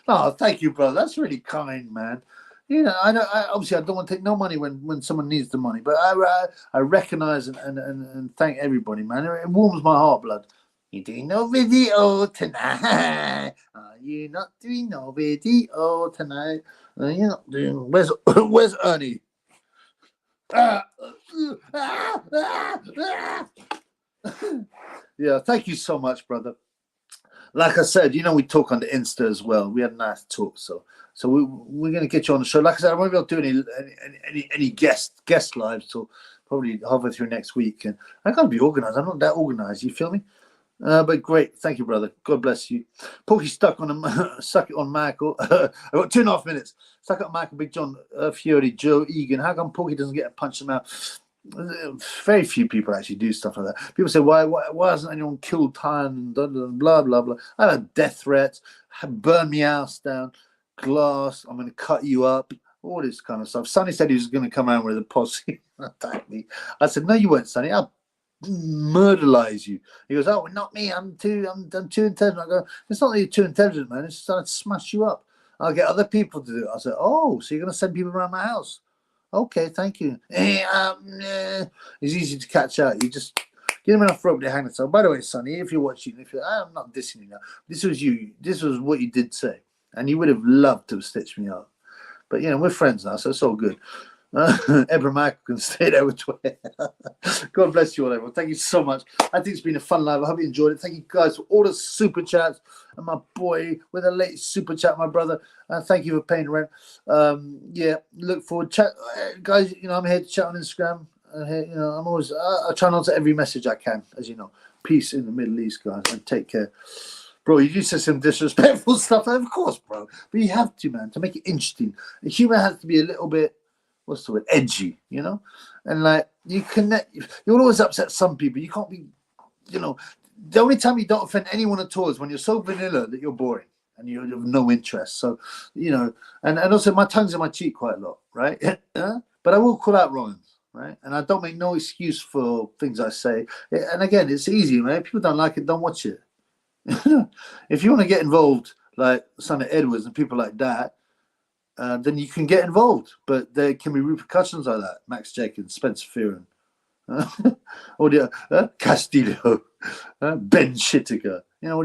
Oh, thank you, brother. That's really kind, man. Obviously I don't want to take no money when someone needs the money, but I recognize and thank everybody, man. It warms my heart, Blood. You doing no video tonight? Are you not doing no video tonight? You're not doing. Where's Ernie? Yeah, thank you so much, brother. Like I said, we talk on the Insta as well. We had a nice talk, so we're going to get you on the show. Like I said, I won't be able to do any guest lives till probably halfway through next week. And I got to be organized. I'm not that organized. You feel me? But great. Thank you, brother. God bless you. Porky suck it on Michael. I've got 2.5 minutes. Suck it on Michael, Big John, Fury, Joe, Egan. How come Porky doesn't get a punch him out? Very few people actually do stuff like that. People say, why hasn't anyone killed Tyne and blah, blah, blah. I had death threats, burn me house down, glass, I'm going to cut you up, all this kind of stuff. Sonny said he was going to come around with a posse and attack me. I said, no, you won't, Sonny. I'll murderize you. He goes, oh, not me. I'm too intelligent. I go, it's not that you're too intelligent, man. It's just I'd smash you up. I'll get other people to do it. I said, oh, so you're going to send people around my house? Okay, thank you. It's easy to catch out. You just give him enough rope to hang himself. By the way, Sonny, if you're watching, I'm not dissing you now. This was you. This was what you did say. And you would have loved to have stitched me up. But, we're friends now, so it's all good. Emperor Michael can stay there with Twitter. God bless you all, everyone. Thank you so much. I think it's been a fun live. I hope you enjoyed it. Thank you guys for all the super chats. and my boy with a late super chat, my brother. Thank you for paying rent. Yeah, look forward. Chat, guys. You know, I'm here to chat on Instagram. Here, you know, I'm always. I try not to every message I can, as you know. Peace in the Middle East, guys, and take care. Bro, you said some disrespectful stuff, of course, bro. But you have to, man, to make it interesting. The humor has to be a little bit, what's the word, edgy, you know? And like, you connect, you'll always upset some people. You can't be, you know, the only time you don't offend anyone at all is when you're so vanilla that you're boring and you have no interest. So, you know, and also my tongue's in my cheek quite a lot, right? But I will call out wrongs, right? And I don't make no excuse for things I say. And again, it's easy, man. People don't like it, don't watch it. If you want to get involved, like Son of Edwards and people like that, then you can get involved. But there can be repercussions like that. Max Jenkins, Spencer Fearon, or the Castillo, Ben Shittiger. You know,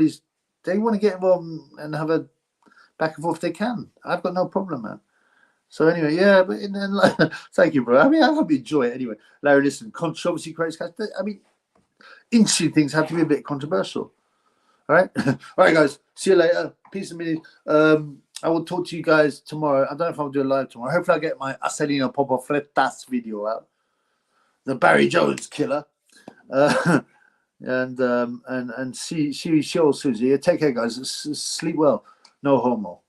they want to get involved and have a back and forth. They can. I've got no problem, man. So anyway, yeah. But then, like, thank you, bro. I mean, I hope you enjoy it anyway. Larry, listen, controversy creates cash. I mean, interesting things have to be a bit controversial. All right. All right, guys. See you later. Peace and meaning. I will talk to you guys tomorrow. I don't know if I'll do a live tomorrow. Hopefully I'll get my Acelino Popo Fretas video out. The Barry Jones killer. And see you all, Susie. Take care, guys. Sleep well. No homo.